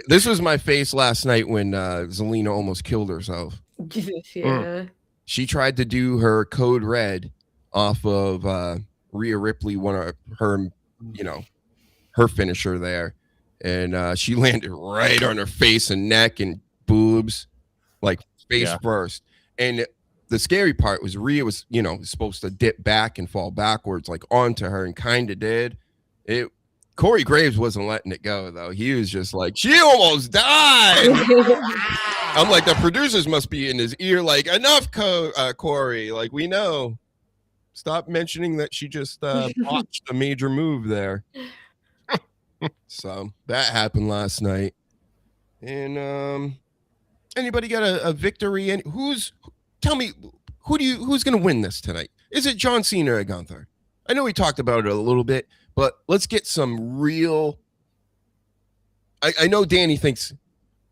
This was my face last night when Zelina almost killed herself. Yeah. She tried to do her Code Red off of Rhea Ripley, one of her, her finisher there, and she landed right on her face and neck and boobs, like face first. And the scary part was Rhea was, supposed to dip back and fall backwards, like onto her, and kind of did. Corey Graves wasn't letting it go, though. He was just like, she almost died. I'm like, the producers must be in his ear, like, enough, Corey. Like, we know. Stop mentioning that she just botched a major move there. So that happened last night. And anybody got a victory? And tell me, who's going to win this tonight? Is it John Cena or Gunther? I know we talked about it a little bit, but let's get some real. I know Danny thinks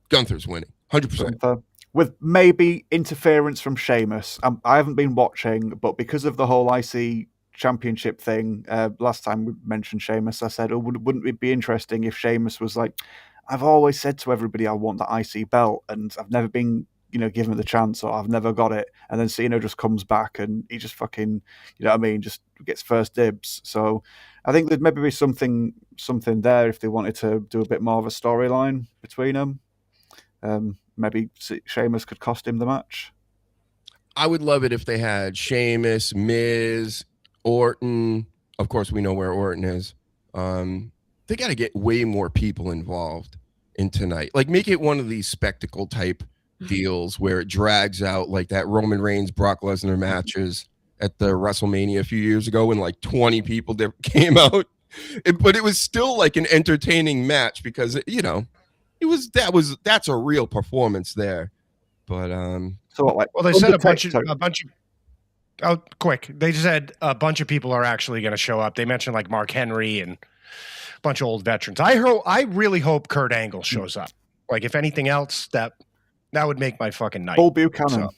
Gunther's winning, 100%. With maybe interference from Sheamus. I haven't been watching, but because of the whole IC championship thing, last time we mentioned Sheamus, I said, wouldn't it be interesting if Sheamus was like, I've always said to everybody I want the IC belt, and I've never been, given the chance, or I've never got it. And then Cena just comes back and he just fucking, just gets first dibs. So I think there'd maybe be something there if they wanted to do a bit more of a storyline between them. Maybe Sheamus could cost him the match. I would love it if they had Sheamus, Miz, Orton. Of course, we know where Orton is. They got to get way more people involved in tonight. Like, make it one of these spectacle type deals where it drags out, like that Roman Reigns Brock Lesnar matches at the WrestleMania a few years ago when like 20 people came out. But it was still like an entertaining match because that's a real performance there. But they said a bunch of they said a bunch of people are actually going to show up. They mentioned like Mark Henry and a bunch of old veterans. I really hope Kurt Angle shows up. Like, if anything else, that would make my fucking night. Bull Buchanan,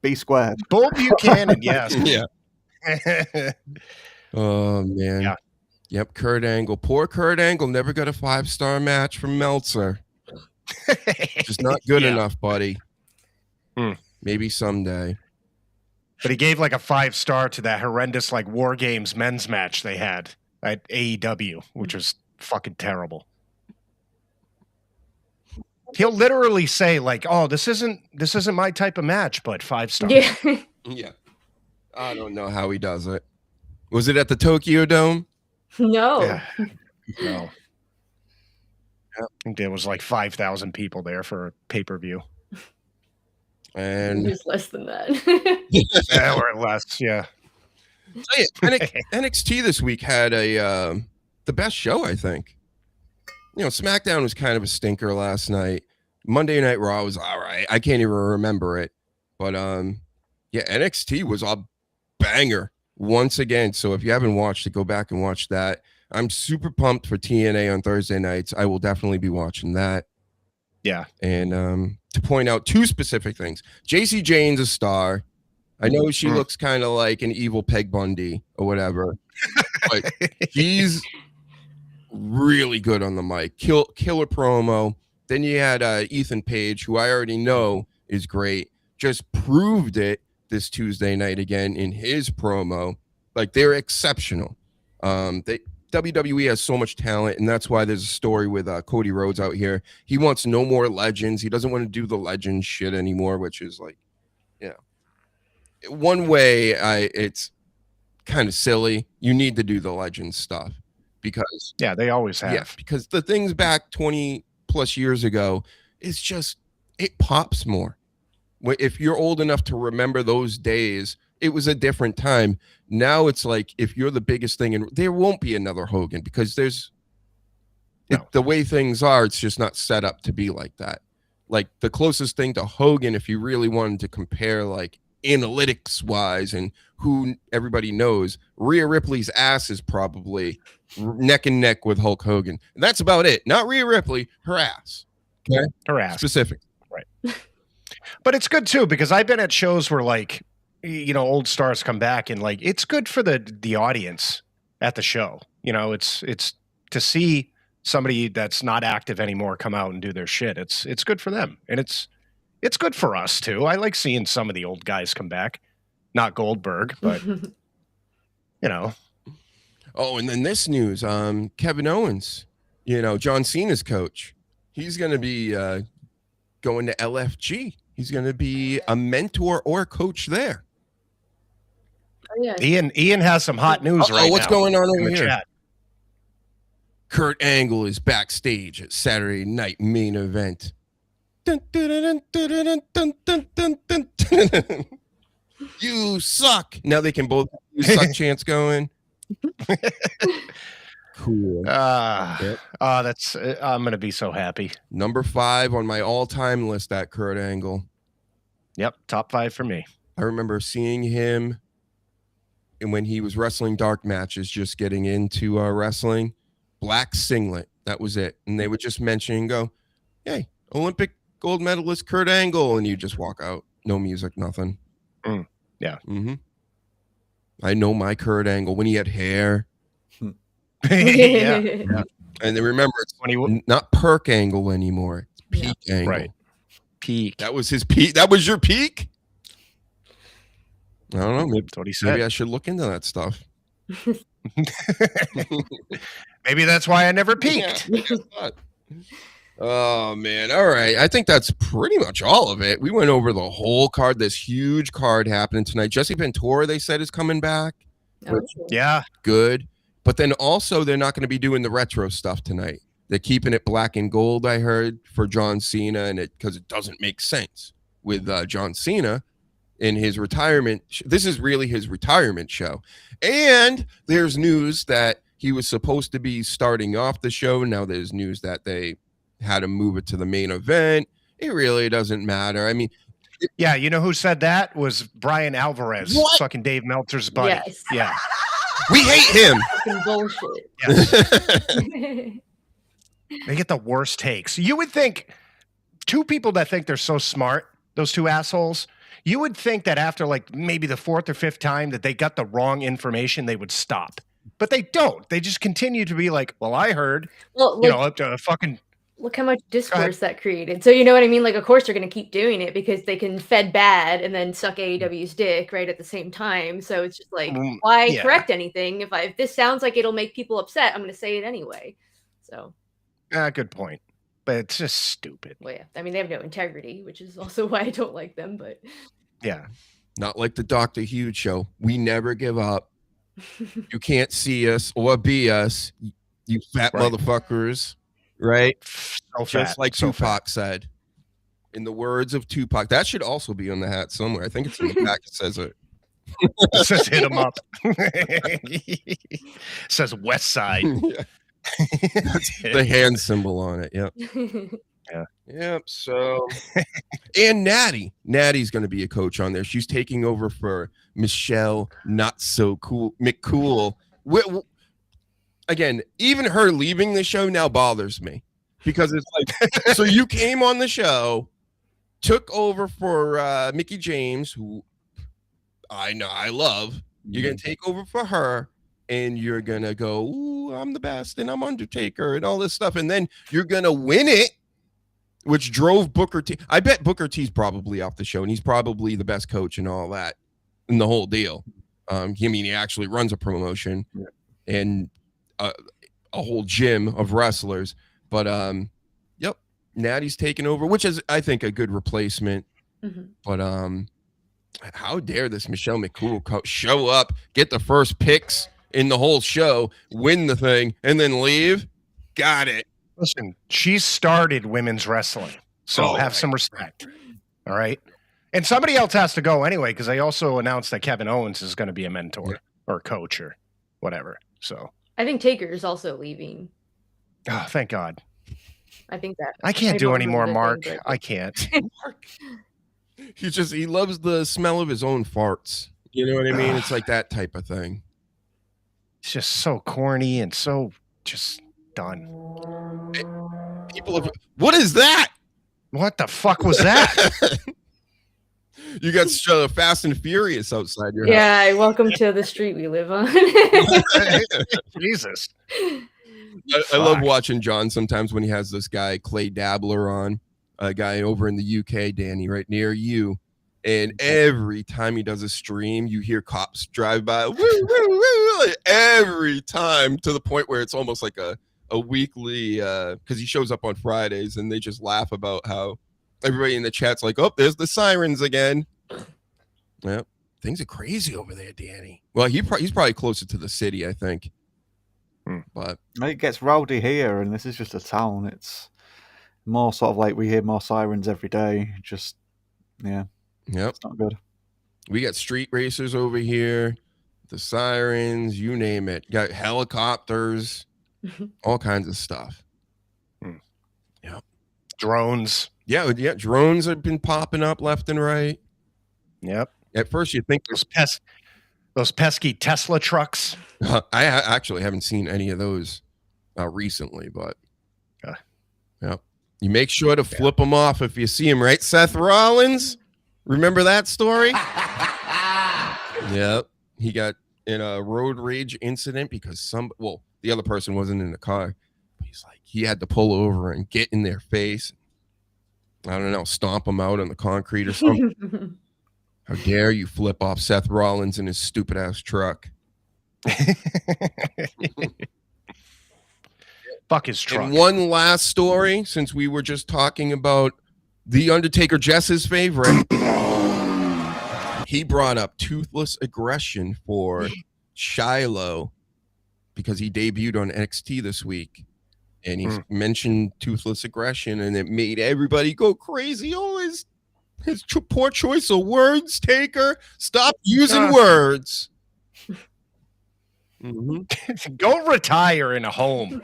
B squared. Bull Buchanan, yes. Yeah. Oh man. Yeah. Yep, Kurt Angle. Poor Kurt Angle never got a 5-star match from Meltzer. Just not good enough, buddy. Maybe someday. But he gave like a 5-star to that horrendous like War Games men's match they had at AEW, which was fucking terrible. He'll literally say like, "Oh, this isn't my type of match," but 5 stars. Yeah. Yeah. I don't know how he does it. Was it at the Tokyo Dome? No. Yeah. No. I think there was like 5,000 people there for a pay-per-view. And it's less than that. Or less, yeah. NXT this week had the best show, I think. SmackDown was kind of a stinker last night. Monday Night Raw was all right. I can't even remember it. But NXT was a banger once again. So if you haven't watched it, go back and watch that. I'm super pumped for TNA on Thursday nights. I will definitely be watching that. Yeah. And to point out 2 specific things. JC Jane's a star. I know she looks kind of like an evil Peg Bundy or whatever. But he's really good on the mic. Killer promo. Then you had Ethan Page, who I already know is great. Just proved it this Tuesday night again in his promo. Like, they're exceptional. WWE has so much talent, and that's why there's a story with Cody Rhodes out here. He wants no more legends. He doesn't want to do the legend shit anymore, which is like, one way it's kind of silly. You need to do the legend stuff because they always have. Yeah, because the things back 20 plus years ago, it's just, it pops more. If you're old enough to remember those days, it was a different time. Now it's like, if you're the biggest thing, and there won't be another Hogan because the way things are, it's just not set up to be like that. Like, the closest thing to Hogan, if you really wanted to compare like analytics wise and who everybody knows, Rhea Ripley's ass is probably neck and neck with Hulk Hogan. And that's about it. Not Rhea Ripley, her ass. Okay? Her ass. Specific. Right. But it's good too, because I've been at shows where like, old stars come back, and like, it's good for the audience at the show. It's to see somebody that's not active anymore come out and do their shit. It's good for them, and it's good for us too. I like seeing some of the old guys come back, not Goldberg, but Oh, and then this news, Kevin Owens, John Cena's coach, he's going to be going to LFG. He's going to be a mentor or coach there. Oh, yeah. Ian has some hot news right now. What's going on over in the here? chat. Kurt Angle is backstage at Saturday Night Main Event. Dun, dun, dun, dun, dun, dun, dun, dun, dun, dun. You suck. Now they can both do suck chants going. Cool. That's I'm gonna be so happy. Number 5 on my all-time list, that Kurt Angle. Yep, top 5 for me. I remember seeing him when he was wrestling dark matches, just getting into wrestling, black singlet. That was it. And they would just mention and go, hey, Olympic gold medalist Kurt Angle. And you just walk out. No music, nothing. Yeah. Mm-hmm. I know my Kurt Angle when he had hair. Yeah. And then remember, it's not Perk Angle anymore. It's Peak Angle. Right. Peak. That was his peak. That was your peak? I don't know. Maybe, that's what he said. Maybe I should look into that stuff. Maybe that's why I never peaked. Yeah, oh, man. All right. I think that's pretty much all of it. We went over the whole card. This huge card happening tonight. Jesse Ventura, they said, is coming back. Yeah. Good. But then also, they're not going to be doing the retro stuff tonight. They're keeping it black and gold, I heard, for John Cena, and because it doesn't make sense with John Cena in his retirement. This is really his retirement show. And there's news that he was supposed to be starting off the show. Now there's news that they had to move it to the main event. It really doesn't matter. I mean, yeah, you know who said that? Was Brian Alvarez, fucking Dave Meltzer's buddy. Yes. Yeah. We hate him. Fucking bullshit. Yes. They get the worst takes. You would think two people that think they're so smart, those two assholes, you would think that after like maybe the fourth or fifth time that they got the wrong information, they would stop. But they don't. They just continue to be like, well, I heard, up to fucking... Look how much discourse that created. So you know what I mean? Like, of course they're going to keep doing it because they can fed bad and then suck AEW's dick right at the same time. So it's just like, why correct anything? If this sounds like it'll make people upset, I'm going to say it anyway. So... good point. But it's just stupid. Well, yeah. I mean, they have no integrity, which is also why I don't like them. But yeah, not like the DrHUGEshow. We never give up. You can't see us or be us, you fat motherfuckers. Right? So just like Tupac said. In the words of Tupac. That should also be on the hat somewhere. I think it's in the back. It says it. It says hit him up. It says West Side. Yeah. The hand symbol on it. Yep. Yeah. Yep. So, and Natty's going to be a coach on there. She's taking over for Michelle Not So Cool McCool. Again, even her leaving the show now bothers me because it's like, so you came on the show, took over for Mickie James, who I know I love. You're going to take over for her. And you're going to go, ooh, I'm the best, and I'm Undertaker, and all this stuff. And then you're going to win it, which drove Booker T. I bet Booker T's probably off the show, and he's probably the best coach and all that, and the whole deal. He actually runs a promotion and a whole gym of wrestlers. But, yep, Natty's taking over, which is, I think, a good replacement. Mm-hmm. But, how dare this Michelle McCool show up, get the first picks in the whole show, win the thing, and then leave? Got it. Listen, she started women's wrestling, so have some respect. All right? And somebody else has to go anyway, because they also announced that Kevin Owens is going to be a mentor or coach or whatever. So I think Taker is also leaving. Oh, thank God. I think that I can't do anymore, Mark. I can't. Mark. He loves the smell of his own farts. You know what I mean? It's like that type of thing. It's just so corny and so just done. People have, what is that? What the fuck was that? You got Fast and Furious outside your house. Yeah, welcome to the street we live on. Jesus. I love watching John sometimes when he has this guy, Clay Dabbler, on. A guy over in the UK, Danny, right near you. And every time he does a stream, you hear cops drive by. Woo, woo, woo, like every time, to the point where it's almost like a weekly, because he shows up on Fridays and they just laugh about how everybody in the chat's like, oh, there's the sirens again. Yeah, things are crazy over there, Danny. Well, he's probably closer to the city, I think. But it gets rowdy here, and this is just a town. It's more sort of like we hear more sirens every day. Just, yeah. Yep. It's not good. We got street racers over here, the sirens, you name it. Got helicopters, all kinds of stuff. Yeah. Drones. Yeah, drones have been popping up left and right. Yep. At first you think Those pesky Tesla trucks. I actually haven't seen any of those recently, but yeah, you make sure to flip them off if you see them, right? Seth Rollins, remember that story? Yep, he got in a road rage incident because the other person wasn't in the car. He's like, he had to pull over and get in their face. I don't know, stomp them out on the concrete or something. How dare you flip off Seth Rollins in his stupid ass truck? Fuck his truck. And one last story, since we were just talking about The Undertaker, Jess's favorite. He brought up toothless aggression for Shiloh because he debuted on NXT this week. And he mentioned toothless aggression, and it made everybody go crazy. Oh, his poor choice of words, Taker. Stop using words. Go retire in a home.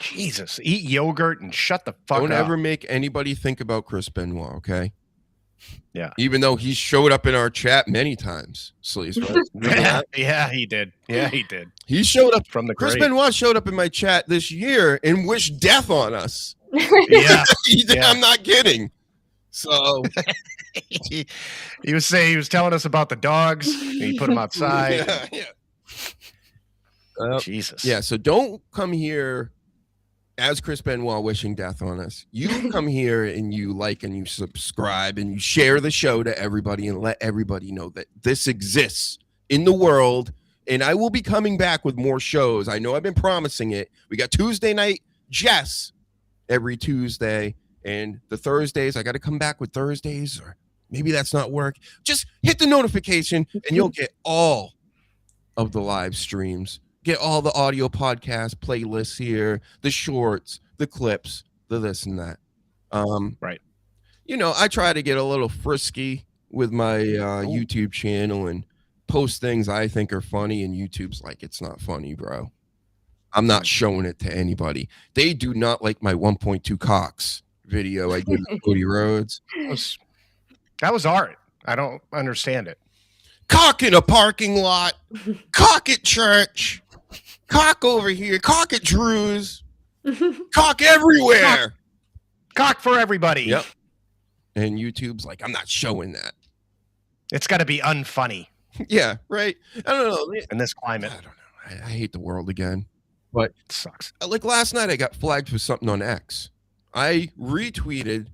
Jesus, eat yogurt and shut the fuck up. Don't ever make anybody think about Chris Benoit, okay? Yeah. Even though he showed up in our chat many times. Sleaze, right? Yeah, he did. Yeah, he did. He showed up from the Chris grave. Benoit showed up in my chat this year and wished death on us. Yeah. I'm not kidding. So he was telling us about the dogs. And he put them outside. Jesus. Yeah, so don't come here as Chris Benoit wishing death on us. You come here and you like and you subscribe and you share the show to everybody and let everybody know that this exists in the world. And I will be coming back with more shows. I know I've been promising it. We got Tuesday night Jess every Tuesday. And the Thursdays, I got to come back with Thursdays, or maybe that's not work. Just hit the notification and you'll get all of the live streams. Get all the audio podcast playlists here, the shorts, the clips, the this and that. Right. You know, I try to get a little frisky with my YouTube channel and post things I think are funny, and YouTube's like, it's not funny, bro. I'm not showing it to anybody. They do not like my 1.2 cocks video I did with Cody Rhodes. That was art. I don't understand it. Cock in a parking lot. Cock at church. Cock over here. Cock at Drew's. Cock everywhere. Cock for everybody. Yep. And YouTube's like, I'm not showing that. It's got to be unfunny. Yeah, right. I don't know. In this climate. I don't know. I hate the world again. But it sucks. Like last night, I got flagged for something on X. I retweeted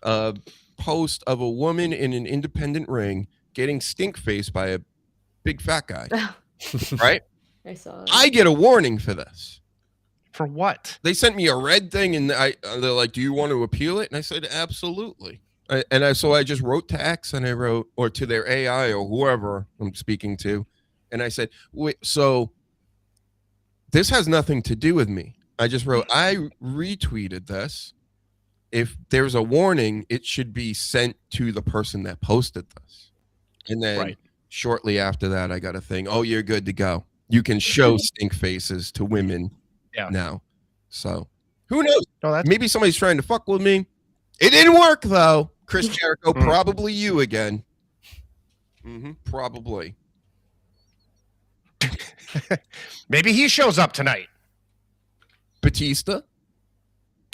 a post of a woman in an independent ring getting stink faced by a big fat guy. Right? I saw it. I get a warning for this. For what? They sent me a red thing, and they're like, "Do you want to appeal it?" And I said, "Absolutely." So I just wrote to X, and I wrote, or to their AI or whoever I'm speaking to, and I said, "Wait, so this has nothing to do with me." I just wrote, "I retweeted this. If there's a warning, it should be sent to the person that posted this." And then shortly after that, I got a thing. "Oh, you're good to go. You can show stink faces to women now." So who knows? No, maybe somebody's trying to fuck with me. It didn't work though. Chris Jericho, probably you again. Probably. Maybe he shows up tonight. Batista.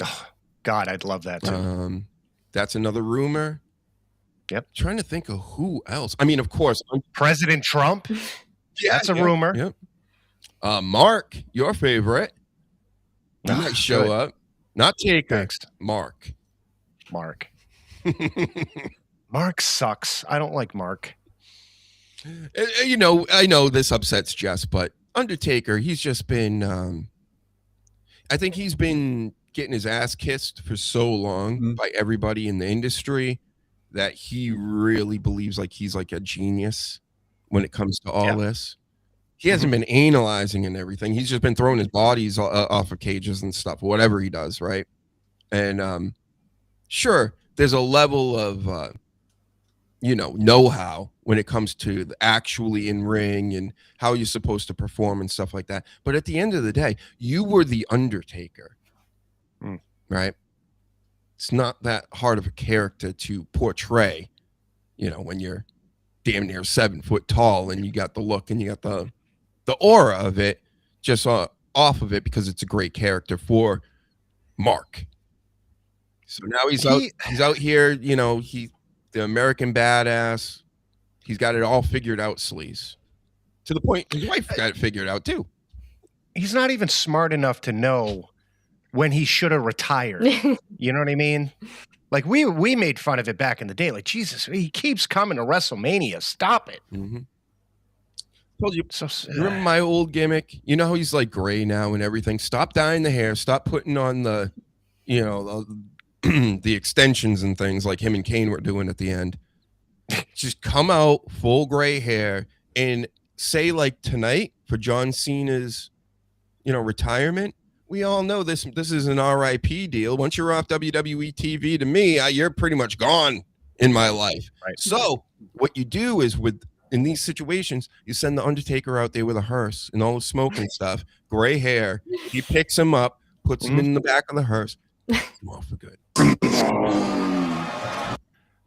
Oh, God, I'd love that too. That's another rumor. Yep. Trying to think of who else. I mean, of course, President Trump. That's a rumor. Yep. Mark, your favorite. He might show up. Not Taker. Next. Mark. Mark sucks. I don't like Mark. You know, I know this upsets Jess, but Undertaker, he's just been I think he's been getting his ass kissed for so long by everybody in the industry that he really believes like he's like a genius when it comes to all this. He hasn't been analyzing and everything. He's just been throwing his bodies off of cages and stuff, whatever he does, right? And sure, there's a level of know-how when it comes to actually in ring and how you're supposed to perform and stuff like that. But at the end of the day, you were the Undertaker, right? It's not that hard of a character to portray, when you're damn near 7 foot tall, and you got the look and you got the aura of it just off of it because it's a great character for Mark. So now he's out here, you know, the American badass. He's got it all figured out, Sleaze. To the point his wife got it figured out too. He's not even smart enough to know when he should have retired. You know what I mean? Like we made fun of it back in the day. Like, Jesus, he keeps coming to WrestleMania. Stop it. Mm-hmm. Told you. Remember my old gimmick? You know how he's like gray now and everything. Stop dyeing the hair. Stop putting on the, you know, the extensions and things like him and Kane were doing at the end. Just come out full gray hair and say, like, tonight for John Cena's, you know, retirement. We all know this is an RIP deal. Once you're off WWE TV, to me, you're pretty much gone in my life. Right. So what you do is in these situations, you send the Undertaker out there with a hearse and all the smoke and stuff, gray hair. He picks him up, puts him in the back of the hearse. I'm off for good.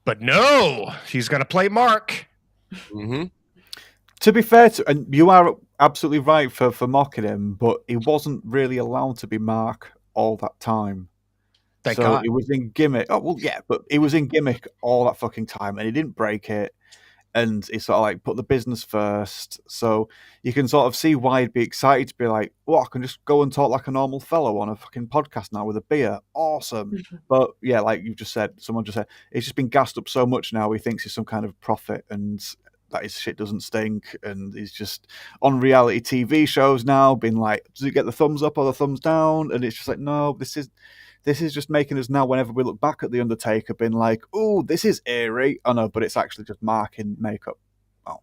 But no, he's going to play Mark. Mm-hmm. To be fair, and you are absolutely right for mocking him, but he wasn't really allowed to be Mark all that time. Thank God. He was in gimmick. Oh, well, yeah, but he was in gimmick all that fucking time, and he didn't break it. And he sort of like put the business first. So you can sort of see why he'd be excited to be like, well, I can just go and talk like a normal fellow on a fucking podcast now with a beer. Awesome. But yeah, like you just said, someone just said, it's just been gassed up so much now. He thinks he's some kind of prophet and that his shit doesn't stink. And he's just on reality TV shows now being like, does it get the thumbs up or the thumbs down? And it's just like, no, this is just making us now, whenever we look back at The Undertaker, being like, oh, this is eerie. Oh, no, but it's actually just Mark in makeup. Oh.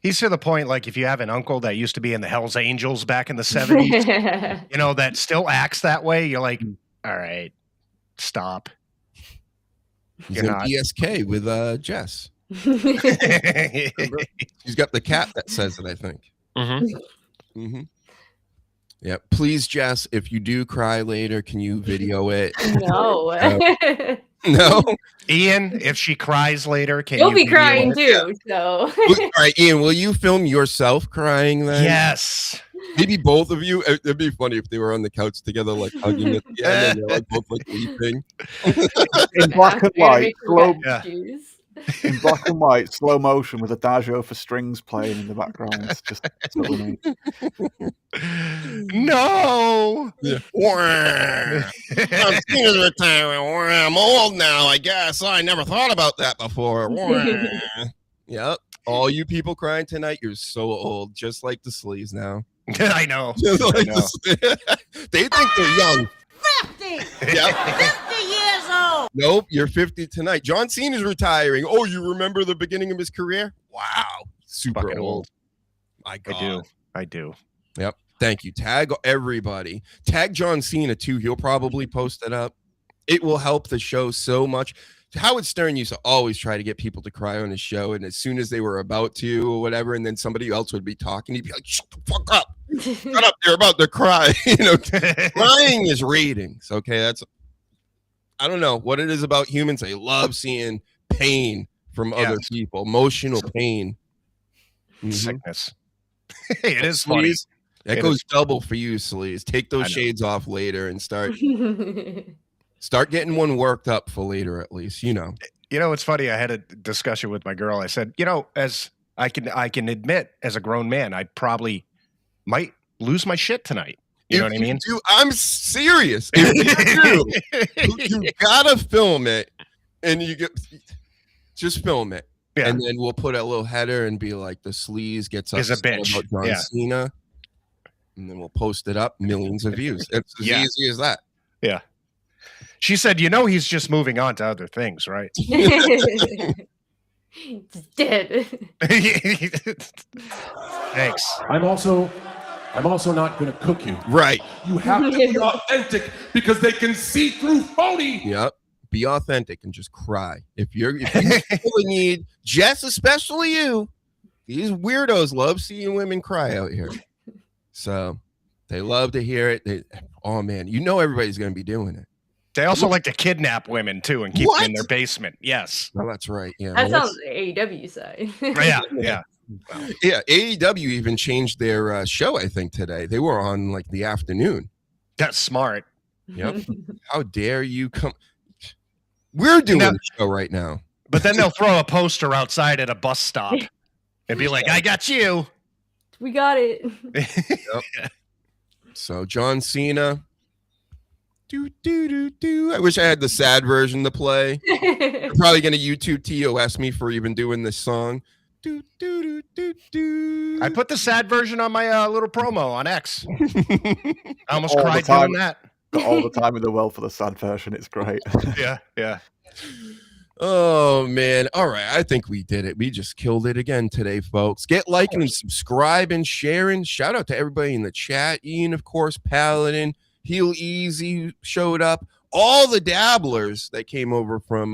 He's to the point, like, if you have an uncle that used to be in the Hells Angels back in the 70s, you know, that still acts that way, you're like, all right, stop. He's in DSK with Jess. He's got the cap that says it, I think. Mm-hmm. Mm-hmm. Yeah, please, Jess, if you do cry later, can you video it? No. No? Ian, if she cries later, can You'll you be crying it? too, so. All right, Ian, will you film yourself crying then? Yes. Maybe both of you. It'd be funny if they were on the couch together, like hugging at the end, and they're like both like weeping. In black and white, In black and white, slow motion with Adagio for strings playing in the background. It's just so neat. No. Yeah. I'm Cena's retiring. I'm old now, I guess. I never thought about that before. Yep. All you people crying tonight, you're so old, just like the Sleaze now. I know. Like they think they're young. 50! Yep. 50 years old! Nope, you're 50 tonight. John Cena's retiring. Oh, you remember the beginning of his career? Wow. Super Fucking old. My God. I do. Yep. Thank you. Tag everybody. Tag John Cena too. He'll probably post it up. It will help the show so much. Howard Stern used to always try to get people to cry on his show, and as soon as they were about to or whatever, and then somebody else would be talking, he'd be like, shut the fuck up. Shut up, they're about to cry. You know, crying is ratings. Okay, I don't know what it is about humans. They love seeing pain from other people, emotional pain. Sickness. It is funny. That goes double for you, Sleaze. Take those shades off later and start getting one worked up for later, at least, you know. You know, it's funny. I had a discussion with my girl. I said, you know, as I can admit, as a grown man, I probably might lose my shit tonight. You know what I mean? I'm serious. If you do, you gotta film it, and just film it, and then we'll put a little header and be like, the Sleaze gets is a bitch about John Cena, and then we'll post it up, millions of views. It's as easy as that. Yeah. She said, you know, he's just moving on to other things, right? It's dead. Thanks. I'm also not going to cook you. Right. You have to be authentic because they can see through phony. Yep. Be authentic and just cry. If you really need, Jess, especially you, these weirdos love seeing women cry out here. So they love to hear it. Oh man, you know everybody's going to be doing it. They also like to kidnap women too and keep them in their basement. Yes. Oh, that's right. Yeah. That sounds AEW side. Yeah. Yeah. Yeah. AEW even changed their show, I think, today. They were on like the afternoon. That's smart. Yep. How dare you come? We're doing the show right now. But then they'll throw a poster outside at a bus stop and be like, I got you. We got it. Yep. So John Cena. I wish I had the sad version to play. They're probably going to YouTube TOS me for even doing this song. I put the sad version on my little promo on X. I almost cried doing that. Got all the time in the world for the sad version. It's great. Yeah, yeah. Oh, man. All right. I think we did it. We just killed it again today, folks. Get liking and subscribe and sharing. Shout out to everybody in the chat. Ian, of course, Paladin, Heel Easy showed up. All the dabblers that came over from,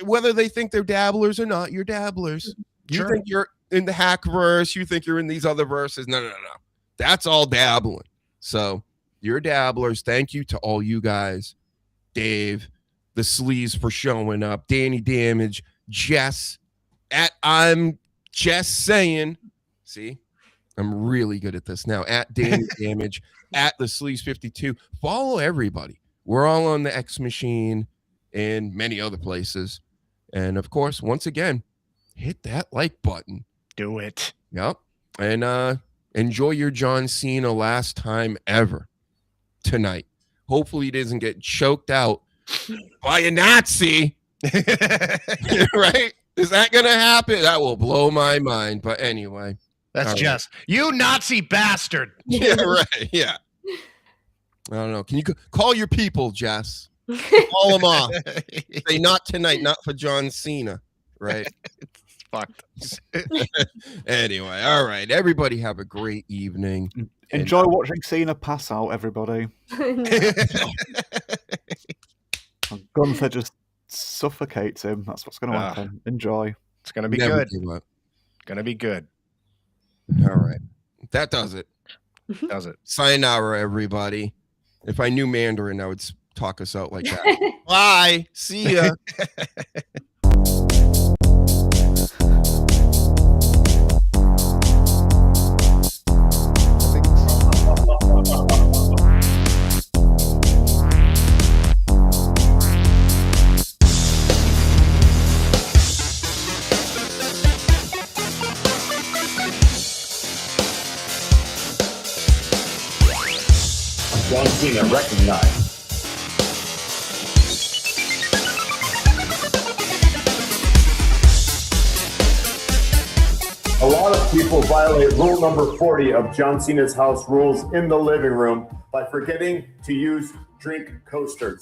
whether they think they're dabblers or not, you're dabblers. You think you're in the hack verse. You think you're in these other verses. No. That's all dabbling. So you're dabblers. Thank you to all you guys. Dave, the Sleaze for showing up. Danny Damage, Jess, at I'm just saying. See, I'm really good at this now. At Danny Damage, at the Sleaze 52. Follow everybody. We're all on the X Machine and many other places. And of course, once again, hit that like button. Do it. Yep. And enjoy your John Cena last time ever tonight. Hopefully he doesn't get choked out by a Nazi. Right? Is that going to happen? That will blow my mind. But anyway. That's just you Nazi bastard. Yeah, right. Yeah. I don't know. Can you call your people, Jess? Call them off. Say not tonight, not for John Cena. Right? Fucked. Anyway, all right. Everybody have a great evening. Enjoy watching Cena pass out, everybody. Gunther just suffocates him. That's what's going to happen. Enjoy. It's going to be good. Going to be good. All right. That does it. Does it. Sayonara, everybody. If I knew Mandarin, I would talk us out like that. Bye. See ya. John Cena recognized. A lot of people violate rule number 40 of John Cena's house rules in the living room by forgetting to use drink coasters.